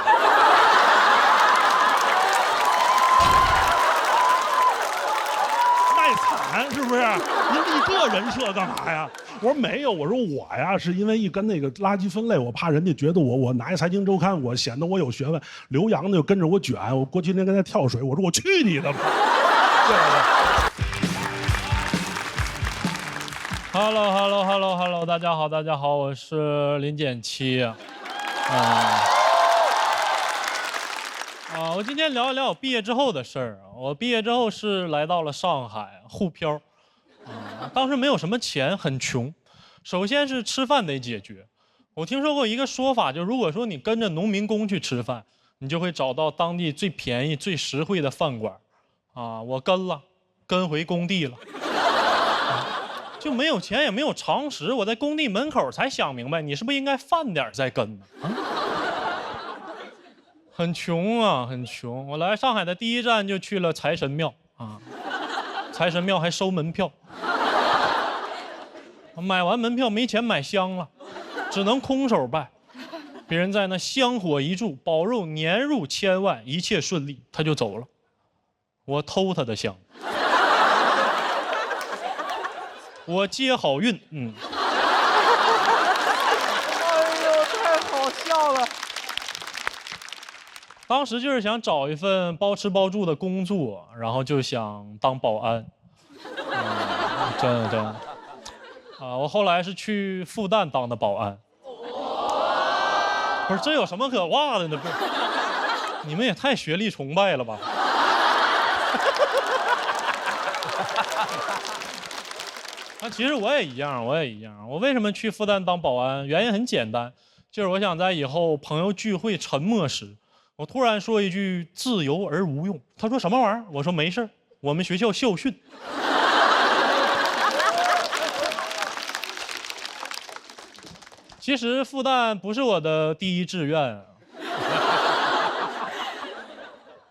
卖惨是不是？您立这人设干嘛呀？我说没有，我说我呀，是因为一跟那个垃圾分类，我怕人家觉得我拿一财经周刊，我显得我有学问。刘洋呢就跟着我卷，我郭麒麟跟他跳水，我说我去你的吧！Hello， 大家好，我是林简七。我今天聊一聊我毕业之后的事儿。我毕业之后是来到了上海沪漂，当时没有什么钱，很穷。首先是吃饭得解决。我听说过一个说法，就如果说你跟着农民工去吃饭，你就会找到当地最便宜、最实惠的饭馆。我跟回工地了。就没有钱也没有常识，我在工地门口才想明白，你是不是应该饭点再跟呢？很穷啊，很穷。我来上海的第一站就去了财神庙啊，财神庙还收门票。买完门票没钱买香了，只能空手拜。别人在那香火一柱，保佑年入千万，一切顺利，他就走了。我偷他的香。我接好运，哎呦，太好笑了！当时就是想找一份包吃包住的工作，然后就想当保安。真的。我后来是去复旦当的保安。不是，这有什么可哇的呢？不是，你们也太学历崇拜了吧？其实我也一样。我为什么去复旦当保安？原因很简单，就是我想在以后朋友聚会沉默时，我突然说一句自由而无用。他说什么玩意儿？我说没事儿，我们学校校训。其实复旦不是我的第一志愿啊，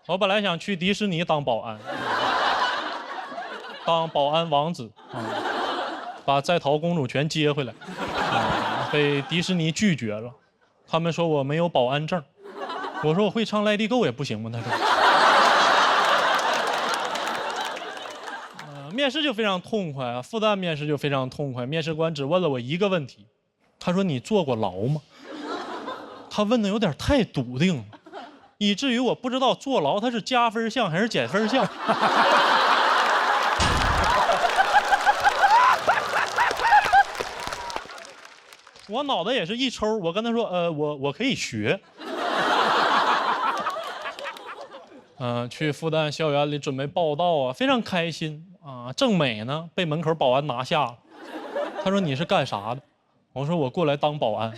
我本来想去迪士尼当保安，当保安王子，把在逃公主全接回来，被迪士尼拒绝了。他们说我没有保安证，我说我会唱《Let It Go》也不行吗？他说。面试就非常痛快啊，复旦面试就非常痛快。面试官只问了我一个问题，他说你坐过牢吗？他问的有点太笃定了，以至于我不知道坐牢它是加分项还是减分项。我脑袋也是一抽，我跟他说，我可以学。去复旦校园里准备报到啊，非常开心啊。正美呢，被门口保安拿下了。他说你是干啥的？我说我过来当保安。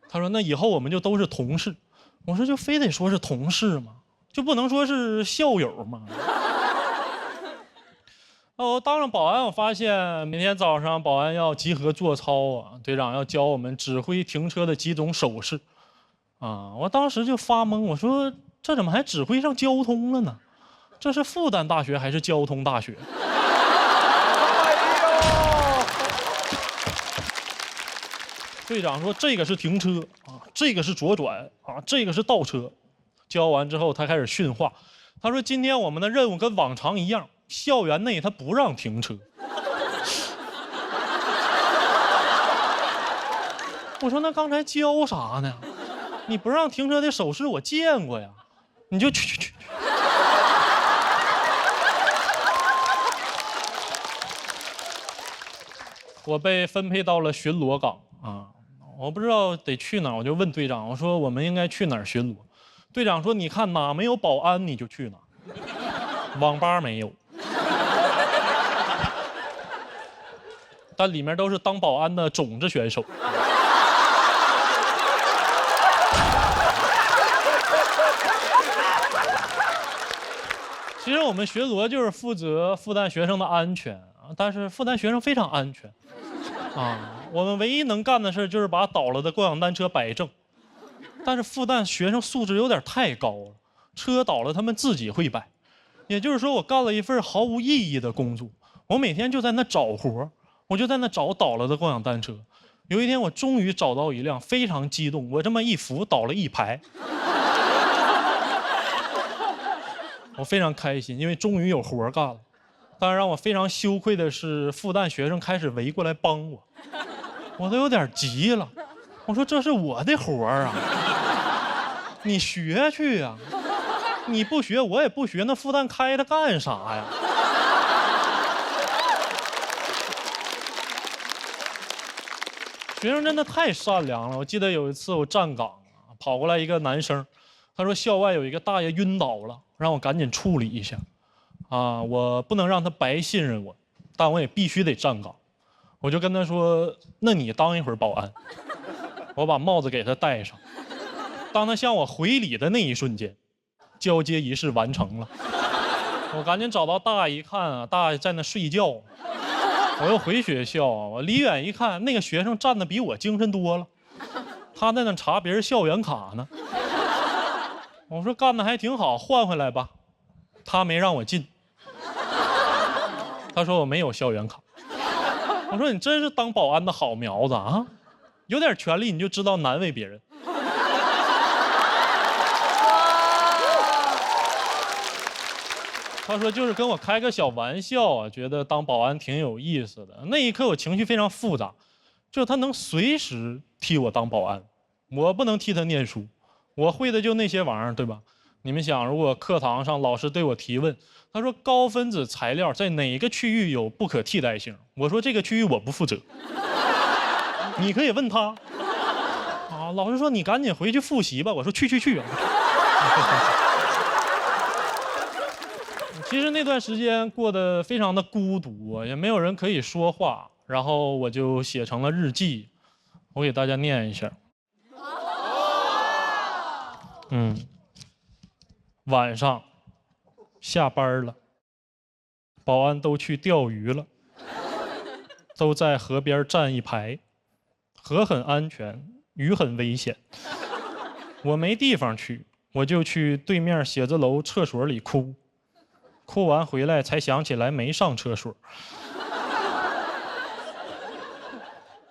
他说那以后我们就都是同事。我说就非得说是同事吗？就不能说是校友吗？当上保安，我发现每天早上保安要集合做操啊，队长要教我们指挥停车的几种手势啊。我当时就发懵，我说这怎么还指挥上交通了呢？这是复旦大学还是交通大学？队长说这个是停车啊，这个是左转啊，这个是倒车。教完之后，他开始训话。他说今天我们的任务跟往常一样，校园内他不让停车。我说那刚才教啥呢？你不让停车的手势我见过呀，你就去。我被分配到了巡逻岗啊，我不知道得去哪儿，我就问队长，我说我们应该去哪儿巡逻？队长说你看哪没有保安你就去哪儿，网吧没有，但里面都是当保安的种子选手。其实我们巡逻就是负责复旦学生的安全啊，但是复旦学生非常安全啊，我们唯一能干的事就是把倒了的共享单车摆正。但是复旦学生素质有点太高了，车倒了他们自己会摆。也就是说，我干了一份毫无意义的工作。我每天就在那找活，我就在那找倒了的共享单车。有一天，我终于找到一辆，非常激动，我这么一扶倒了一排。我非常开心，因为终于有活干了。但是让我非常羞愧的是，复旦学生开始围过来帮我，我都有点急了。我说这是我的活儿啊，你学去呀！你不学我也不学，那复旦开它干啥呀？学生真的太善良了。我记得有一次我站岗，跑过来一个男生，他说校外有一个大爷晕倒了，让我赶紧处理一下。啊，我不能让他白信任我，但我也必须得站岗。我就跟他说，那你当一会儿保安。我把帽子给他戴上，当他向我回礼的那一瞬间，交接仪式完成了。我赶紧找到大爷一看啊，大爷在那睡觉。我又回学校啊，我离远一看，那个学生站得比我精神多了，他在那查别人校园卡呢。我说干得还挺好，换回来吧。他没让我进，他说我没有校园卡。我说你真是当保安的好苗子啊！有点权利你就知道难为别人。他说就是跟我开个小玩笑啊，觉得当保安挺有意思的。那一刻我情绪非常复杂，就是他能随时替我当保安，我不能替他念书，我会的就那些玩意儿，对吧？你们想，如果课堂上老师对我提问，他说高分子材料在哪个区域有不可替代性，我说这个区域我不负责。你可以问他啊，老师说你赶紧回去复习吧。我说去。其实那段时间过得非常的孤独，也没有人可以说话，然后我就写成了日记，我给大家念一下。晚上下班了，保安都去钓鱼了，都在河边站一排，河很安全，鱼很危险。我没地方去，我就去对面写字楼厕所里哭，哭完回来才想起来没上厕所。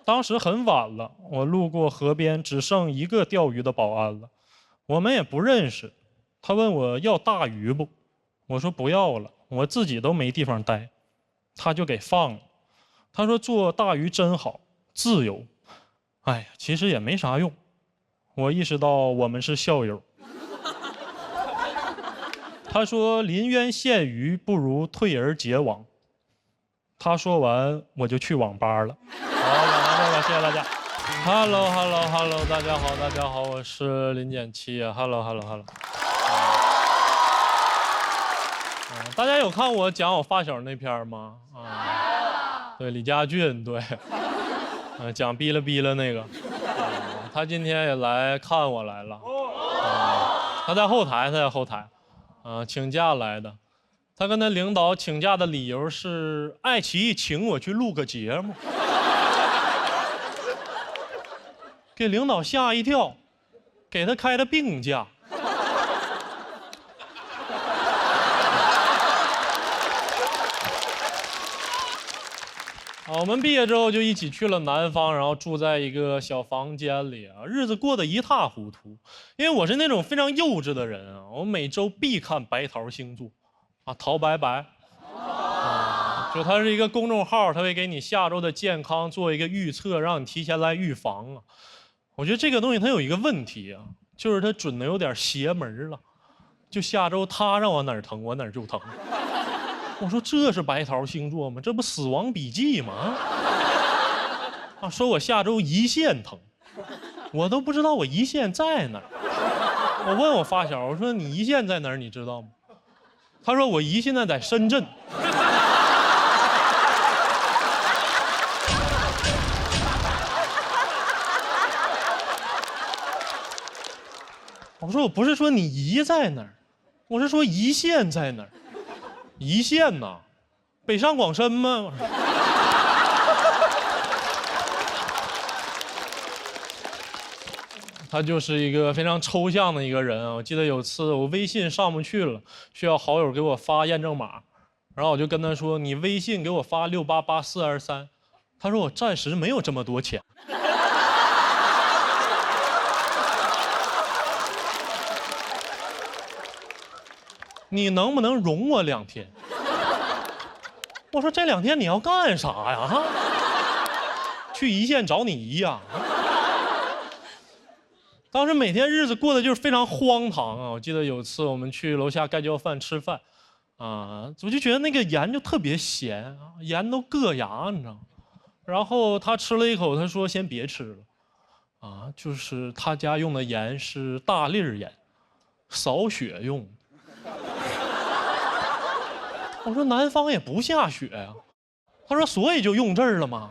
当时很晚了，我路过河边，只剩一个钓鱼的保安了，我们也不认识。他问我要大鱼不，我说不要了，我自己都没地方待，他就给放了。他说做大鱼真好，自由。哎呀，其实也没啥用。我意识到我们是校友。他说临渊羡鱼，不如退而结网。他说完，我就去网吧了。好，讲到这了，谢谢大家。Hello， 大家好，大家好，我是林减七啊。Hello。大家有看我讲我发小那篇吗？对，李家俊，对，讲逼了那个，他今天也来看我来了，他在后台，请假来的。他跟他领导请假的理由是爱奇艺请我去录个节目，给领导吓一跳，给他开了病假。我们毕业之后就一起去了南方，然后住在一个小房间里啊，日子过得一塌糊涂。因为我是那种非常幼稚的人啊，我每周必看白桃星座，桃白白，就它是一个公众号，它会给你下周的健康做一个预测，让你提前来预防啊。我觉得这个东西它有一个问题啊，就是它准的有点邪门了，就下周他让我哪儿疼我哪儿就疼。我说这是白桃星座吗？这不死亡笔记吗？说我下周胰腺疼，我都不知道我胰腺在哪儿。我问我发小，我说你胰腺在哪儿？你知道吗？他说我胰现在在深圳。我说我不是说你胰在哪儿，我是说胰腺在哪儿。胰腺呐，北上广深吗？他就是一个非常抽象的一个人啊。我记得有次我微信上不去了，需要好友给我发验证码，然后我就跟他说：“你微信给我发688423。”他说：“我暂时没有这么多钱。”你能不能容我2天？我说这2天你要干啥呀？去胰腺找你姨呀？当时每天日子过得就是非常荒唐啊！我记得有次我们去楼下盖浇饭吃饭，我就觉得那个盐就特别咸，盐都硌牙，你知道吗？然后他吃了一口，他说先别吃了，就是他家用的盐是大粒盐，扫雪用的。我说南方也不下雪呀，他说所以就用这儿了吗？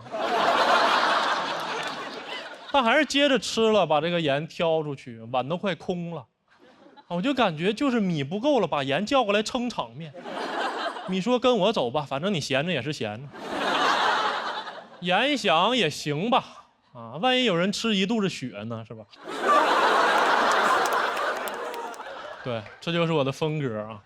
他还是接着吃了，把这个盐挑出去，碗都快空了。我就感觉就是米不够了，把盐叫过来撑场面。你说跟我走吧，反正你闲着也是闲着。盐一想也行吧，万一有人吃一肚子血呢，是吧？对，这就是我的风格啊。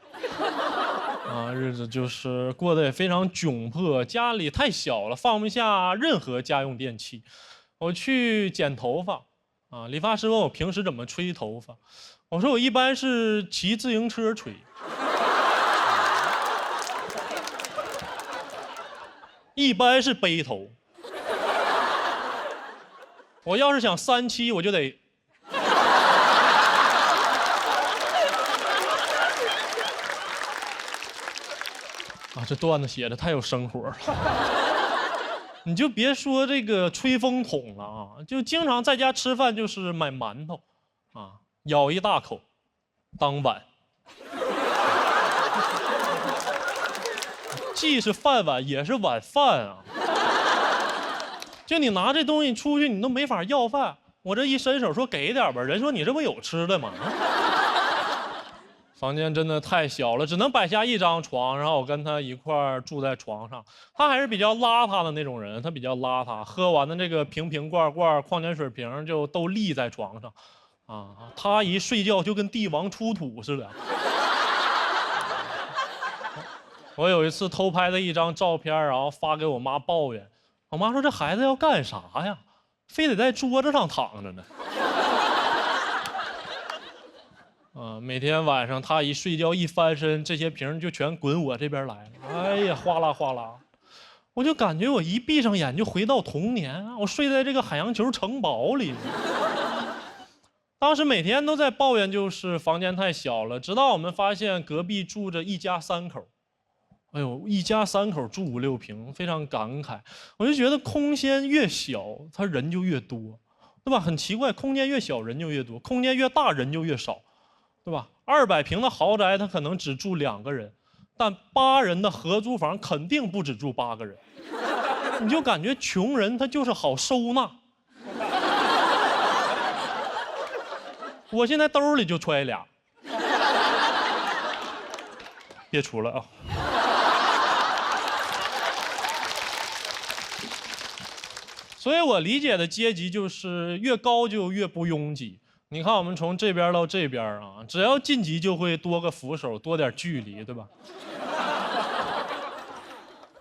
日子就是过得也非常窘迫，家里太小了，放不下任何家用电器。我去剪头发，理发师问我平时怎么吹头发，我说我一般是骑自行车吹，一般是背头。我要是想3期，我就得。这段子写的太有生活了。你就别说这个吹风筒了啊，就经常在家吃饭就是买馒头，舀一大口当碗，既是饭碗也是碗饭啊。就你拿这东西出去，你都没法要饭。我这一伸手说给点吧，人说你这不有吃的吗？房间真的太小了，只能摆下一张床，然后我跟他一块儿住在床上。他还是比较邋遢的那种人，他比较邋遢，喝完的这个瓶罐矿泉水瓶就都立在床上，啊，他一睡觉就跟帝王出土似的。我有一次偷拍的一张照片，然后发给我妈抱怨，我妈说这孩子要干啥呀，非得在桌子上躺着呢。每天晚上他一睡觉一翻身，这些瓶就全滚我这边来了。哎呀，哗啦哗啦，我就感觉我一闭上眼就回到童年啊！我睡在这个海洋球城堡里。当时每天都在抱怨，就是房间太小了。直到我们发现隔壁住着一家3口，哎呦，一家3口住5、6平，非常感慨。我就觉得空间越小，他人就越多，对吧？很奇怪，空间越小人就越多，空间越大人就越少。对吧？200平的豪宅，他可能只住2个人，但8人的合租房肯定不止住8个人。你就感觉穷人他就是好收纳。我现在兜里就揣俩，别出了啊！所以我理解的阶级就是越高就越不拥挤。你看，我们从这边到这边啊，只要晋级就会多个扶手，多点距离，对吧？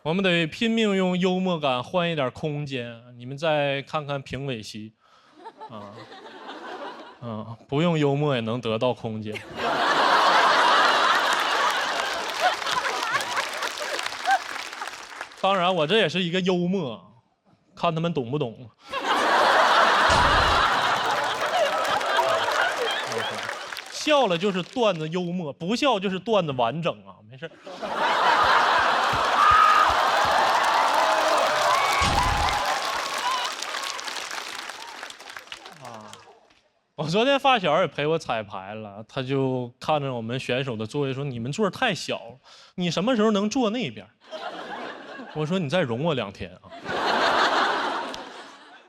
我们得拼命用幽默感换一点空间。你们再看看评委席，不用幽默也能得到空间。当然，我这也是一个幽默，看他们懂不懂。笑了就是段子幽默，不笑就是段子完整啊，没事。我昨天发小也陪我彩排了，他就看着我们选手的座位说：“你们座太小了，你什么时候能坐那边？”我说：“你再容我2天啊。”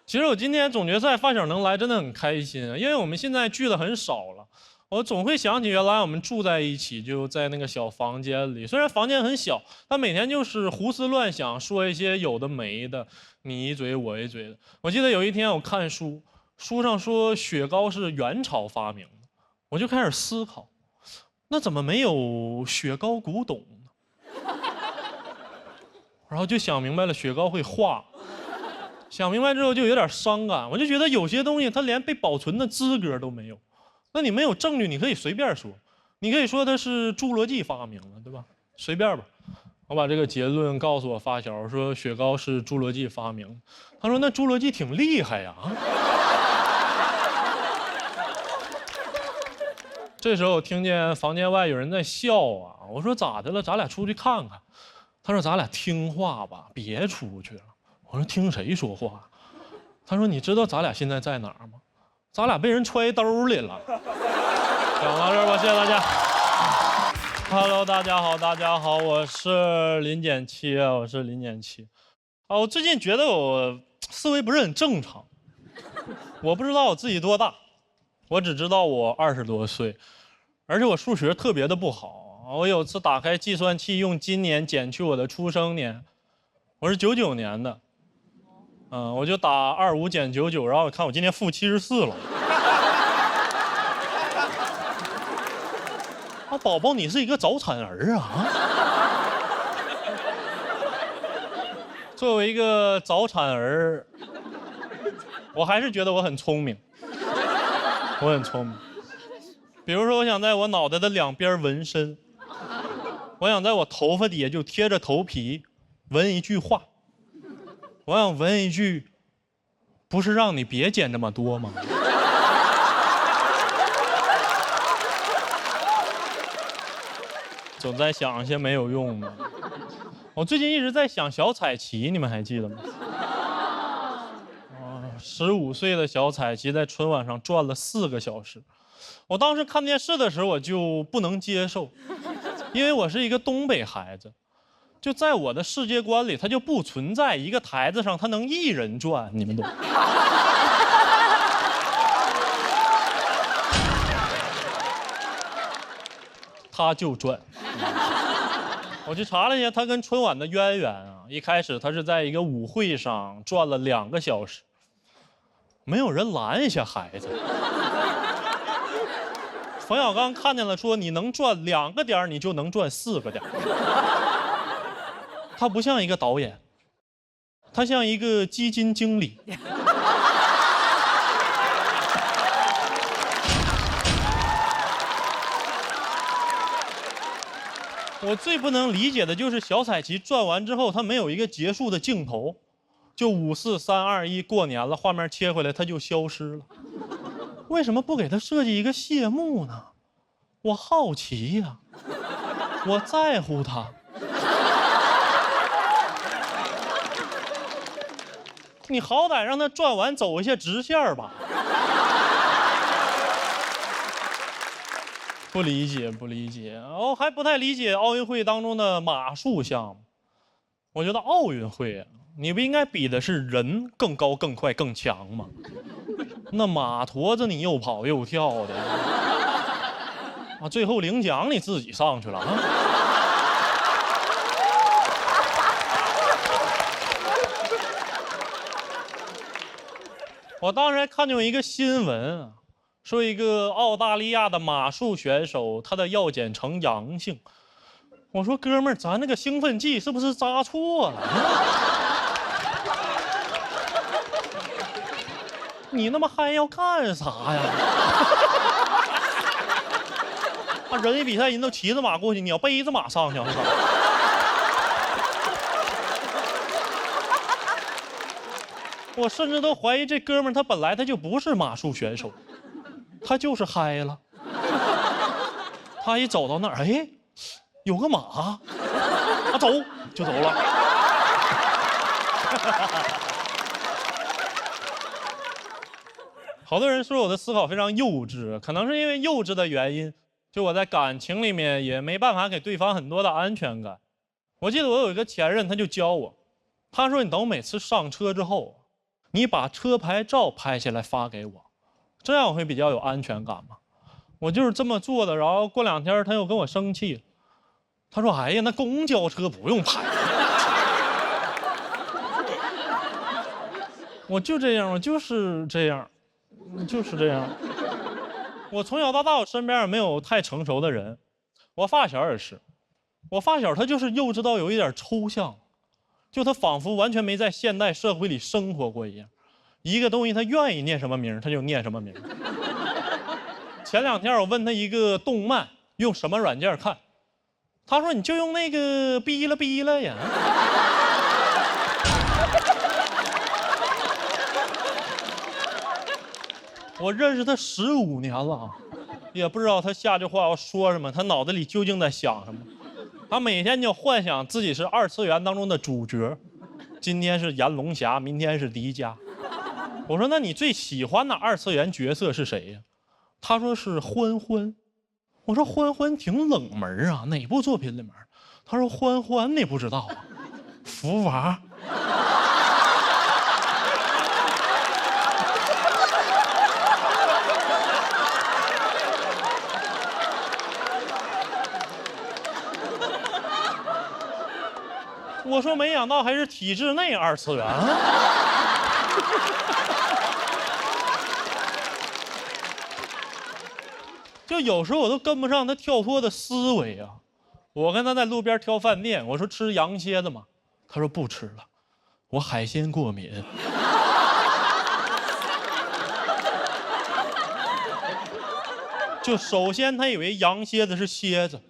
其实我今天总决赛发小能来真的很开心啊，因为我们现在聚的很少了。我总会想起原来我们住在一起，就在那个小房间里。虽然房间很小，但每天就是胡思乱想，说一些有的没的，你一嘴我一嘴的。我记得有一天我看书，书上说雪糕是元朝发明的，我就开始思考，那怎么没有雪糕古董呢？然后就想明白了，雪糕会化。想明白之后就有点伤感，我就觉得有些东西它连被保存的资格都没有。那你没有证据，你可以随便说，你可以说它是侏罗纪发明的，对吧？随便吧。我把这个结论告诉我发小，我说雪糕是侏罗纪发明的。他说那侏罗纪挺厉害呀。这时候我听见房间外有人在笑啊，我说咋的了？咱俩出去看看。他说咱俩听话吧，别出去了。我说听谁说话？他说你知道咱俩现在在哪儿吗？咱俩被人揣兜里了。讲到这儿吧，谢谢大家。Hello， 大家好，大家好，我是林简七，我是林简七。我最近觉得我思维不是很正常，我不知道我自己多大，我只知道我20多岁，而且我数学特别的不好。我有次打开计算器用今年减去我的出生年，我是99年的。我就打25减99，然后我看我今年负74了。宝宝，你是一个早产儿啊！作为一个早产儿，我还是觉得我很聪明，我很聪明。比如说，我想在我脑袋的2边纹身，我想在我头发底下就贴着头皮纹一句话。我想问一句，不是让你别减这么多吗？总在想一些没有用的。我最近一直在想小彩旗，你们还记得吗？15岁的小彩旗在春晚上转了4个小时。我当时看电视的时候我就不能接受，因为我是一个东北孩子。就在我的世界观里，它就不存在一个台子上它能1人转，你们懂？他就赚。我去查了一下他跟春晚的渊源啊，一开始他是在一个舞会上转了2个小时，没有人拦下孩子。冯小刚看见了，说你能转2个点，你就能转4个点。他不像一个导演，他像一个基金经理。我最不能理解的就是小彩旗转完之后，他没有一个结束的镜头，就5、4、3、2、1，过年了，画面切回来，他就消失了。为什么不给他设计一个谢幕呢？我好奇呀，我在乎他。你好歹让他转完走一下直线吧。不理解，不理解。我还不太理解奥运会当中的马术项目。我觉得奥运会你不应该比的是人更高、更快、更强吗？那马驮着你又跑又跳的，啊，最后领奖你自己上去了啊！我当时还看见一个新闻，说一个澳大利亚的马术选手他的药检呈阳性。我说哥们儿，咱那个兴奋剂是不是扎错了？你那么嗨要干啥呀？啊，人家比赛人都骑着马过去，你要背着马上去是吧？我甚至都怀疑这哥们儿他本来他就不是马术选手，他就是嗨了。他一走到那儿，哎，有个马，啊，走就走了。好多人说我的思考非常幼稚，可能是因为幼稚的原因，就我在感情里面也没办法给对方很多的安全感。我记得我有一个前任，他就教我，他说你等我每次上车之后，你把车牌照拍下来发给我，这样我会比较有安全感嘛。我就是这么做的，然后过2天他又跟我生气了，他说哎呀，那公交车不用拍。我就这样，我就是这样。就是这样，我从小到大我身边也没有太成熟的人，我发小也是，我发小他就是幼稚到有一点抽象，就他仿佛完全没在现代社会里生活过一样，一个东西他愿意念什么名他就念什么名。前2天我问他一个动漫用什么软件看，他说你就用那个哔啦哔啦呀。我认识他15年了，也不知道他下句话要说什么，他脑子里究竟在想什么。他每天就幻想自己是2次元当中的主角，今天是炎龙侠，明天是迪迦。我说那你最喜欢的2次元角色是谁呀？他说是欢欢。我说欢欢挺冷门啊，哪部作品里面？他说欢欢你不知道啊，福娃。我说没想到还是体制内2次元。就有时候我都跟不上他跳脱的思维啊。我跟他在路边挑饭店，我说吃羊蝎子吗？他说不吃了，我海鲜过敏。就首先他以为羊蝎子是蝎子，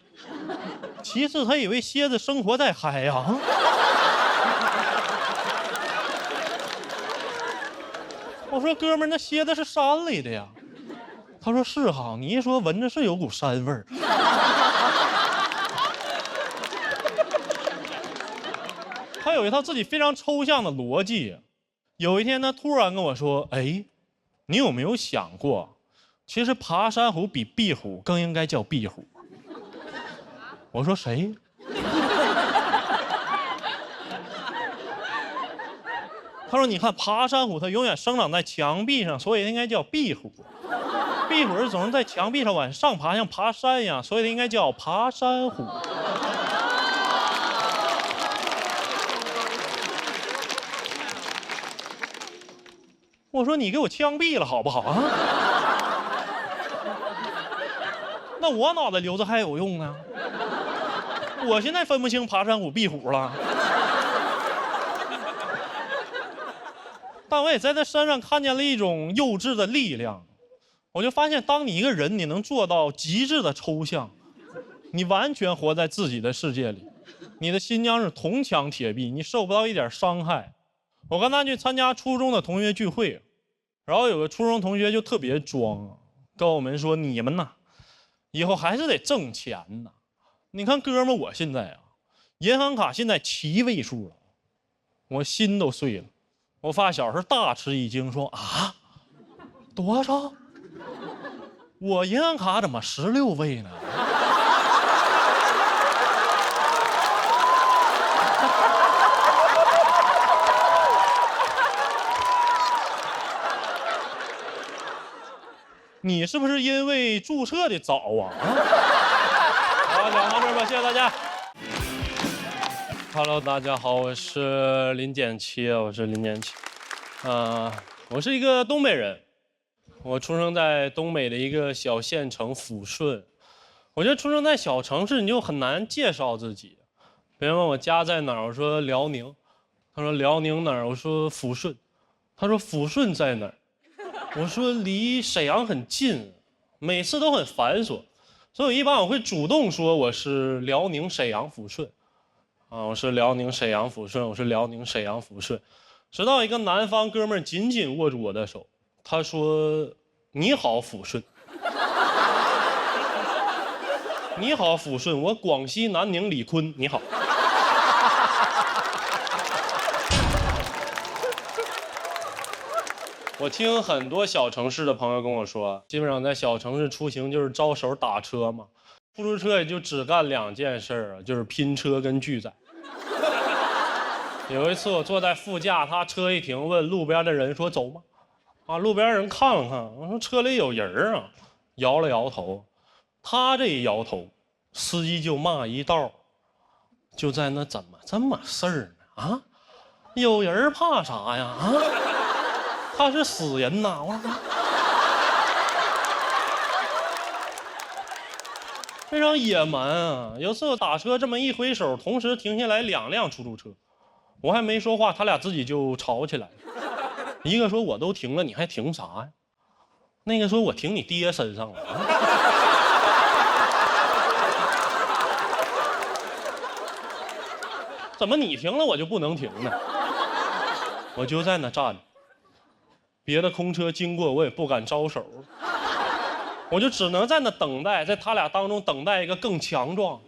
其次他以为蝎子生活在海洋。我说哥们儿，那蝎子是山里的呀。他说是哈，你一说闻着是有股膻味儿。他有一套自己非常抽象的逻辑。有一天他突然跟我说，哎，你有没有想过，其实爬山虎比壁虎更应该叫壁虎。我说谁？他说你看爬山虎它永远生长在墙壁上，所以应该叫壁虎。壁虎总是在墙壁上往上爬，像爬山一样，所以它应该叫爬山虎。我说你给我枪毙了好不好啊？那我脑袋留着还有用呢？我现在分不清爬山虎、壁虎了。但我也在他身上看见了一种幼稚的力量。我就发现，当你一个人你能做到极致的抽象，你完全活在自己的世界里，你的心将是铜墙铁壁，你受不到一点伤害。我跟他去参加初中的同学聚会，然后有个初中同学就特别装，跟我们说：“你们呐，以后还是得挣钱呐。你看哥们，我现在啊，银行卡现在7位数了。”我心都碎了。我发小是大吃一惊，说：“啊，多少？我银行卡怎么16位呢？”你是不是因为注册的早啊？好，讲到这儿吧，谢谢大家。Hello， 大家好，我是林建七，我是一个东北人，我出生在东北的一个小县城抚顺。我觉得出生在小城市，你就很难介绍自己。别人问我家在哪儿，我说辽宁，他说辽宁哪儿，我说抚顺，他说抚顺在哪儿，我说离沈阳很近，每次都很繁琐，所以一般我会主动说我是辽宁沈阳抚顺。我是辽宁沈阳抚顺，我是辽宁沈阳抚顺，直到一个南方哥们儿紧紧握住我的手，他说：“你好，抚顺。”你好，抚顺，我广西南宁李坤，你好。我听很多小城市的朋友跟我说，基本上在小城市出行就是招手打车嘛，出租车也就只干2件事，就是拼车跟拒载。有一次我坐在副驾，他车一停，问路边的人说：“走吗？”路边人看了看，我说：“车里有人啊。”摇了摇头。他这一摇头，司机就骂一道，就在那怎么这么事儿呢？有人怕啥呀？他是死人呐！我说非常野蛮啊！有次我打车这么一挥手，同时停下来2辆出租车，我还没说话，他俩自己就吵起来了。一个说：“我都停了，你还停啥呀？”那个说：“我停你爹身上了。”怎么你停了我就不能停呢？我就在那站着，别的空车经过我也不敢招手，我就只能在那等待，在他俩当中等待一个更强壮。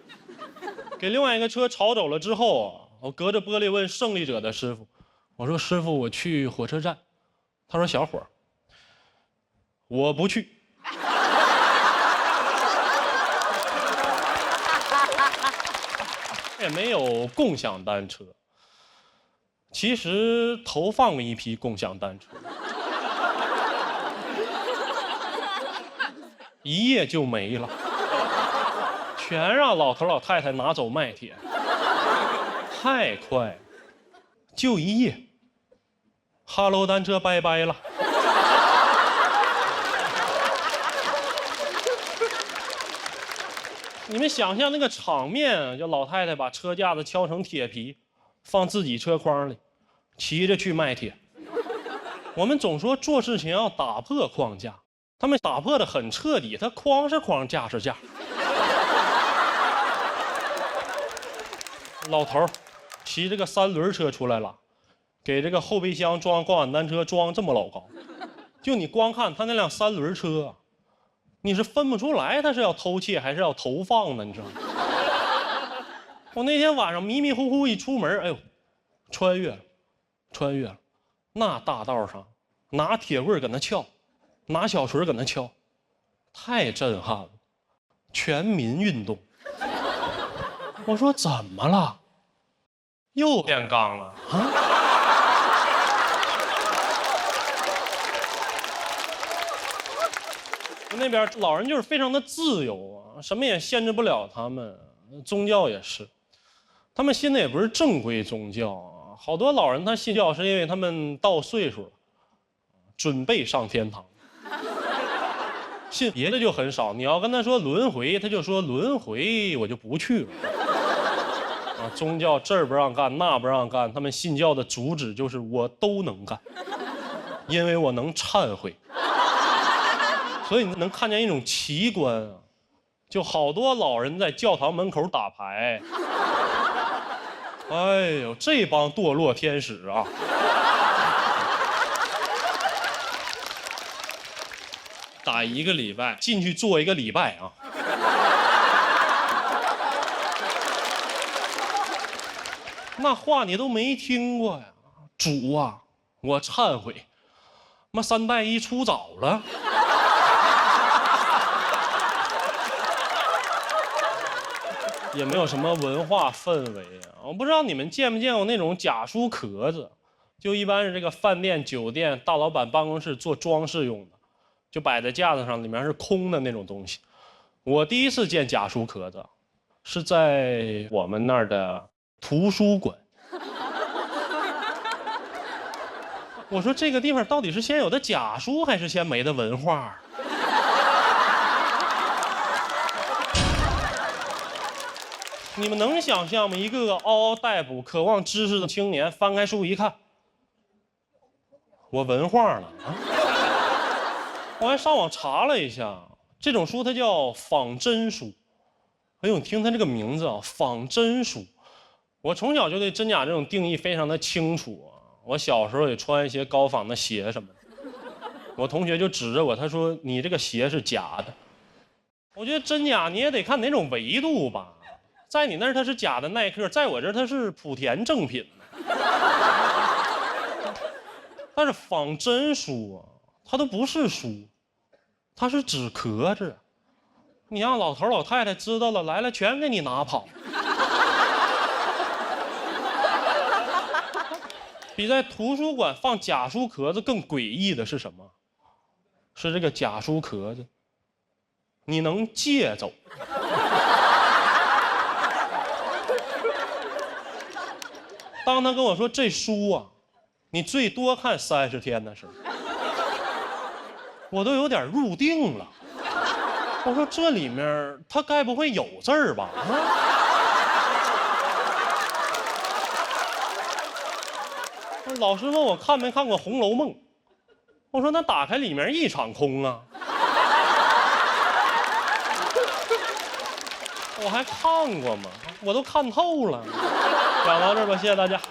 给另外一个车吵走了之后，我隔着玻璃问胜利者的师傅：“我说师傅，我去火车站。”他说：“小伙儿，我不去。”也没有共享单车。其实投放过一批共享单车，一夜就没了，全让老头老太太拿走卖铁，太快，就一夜。哈喽单车拜拜了。你们想象那个场面，就老太太把车架子敲成铁皮，放自己车筐里，骑着去卖铁。我们总说做事情要打破框架，他们打破的很彻底，他框是框，架是架。老头骑这个3轮车出来了，给这个后备箱装共享单车装这么老高，就你光看他那辆3轮车，你是分不出来他是要偷窃还是要投放的，你知道吗？我那天晚上迷迷糊糊一出门，哎呦，穿越了，那大道上拿铁棍搁那撬，拿小锤搁那撬，太震撼了，全民运动。我说怎么了？又变刚了啊？那边老人就是非常的自由啊，什么也限制不了他们。宗教也是，他们信的也不是正规宗教啊。好多老人他信教是因为他们到岁数了，准备上天堂。信别的就很少，你要跟他说轮回，他就说轮回我就不去了。啊，宗教这儿不让干，那不让干，他们信教的主旨就是我都能干，因为我能忏悔。所以你能看见一种奇观啊，就好多老人在教堂门口打牌。哎呦，这帮堕落天使啊！打1个礼拜，进去做1个礼拜啊！那话你都没听过呀，主啊，我忏悔，妈3代1出早了。也没有什么文化氛围啊！我不知道你们见没见过那种假书壳子，就一般是这个饭店、酒店大老板办公室做装饰用的，就摆在架子上，里面是空的那种东西。我第一次见假书壳子，是在我们那儿的图书馆。我说这个地方到底是先有的假书，还是先没的文化？你们能想象吗？一个个嗷嗷待哺、渴望知识的青年，翻开书一看，我文化了啊！我还上网查了一下，这种书它叫仿真书。哎呦，你听它这个名字啊，仿真书。我从小就对真假这种定义非常的清楚啊。我小时候也穿一些高仿的鞋什么的，我同学就指着我，他说：“你这个鞋是假的。”我觉得真假你也得看哪种维度吧。在你那儿它是假的耐克，在我这儿它是莆田正品。但是仿真书啊，它都不是书，它是纸壳子。你让老头老太太知道了，来了全给你拿跑。比在图书馆放假书壳子更诡异的是什么？是这个假书壳子，你能借走。当他跟我说这书啊，你最多看30天的时候，我都有点入定了。我说这里面他该不会有字儿吧？老师问我看没看过《红楼梦》，我说那打开里面一场空啊。我还看过吗？我都看透了。讲到这儿吧，谢谢大家。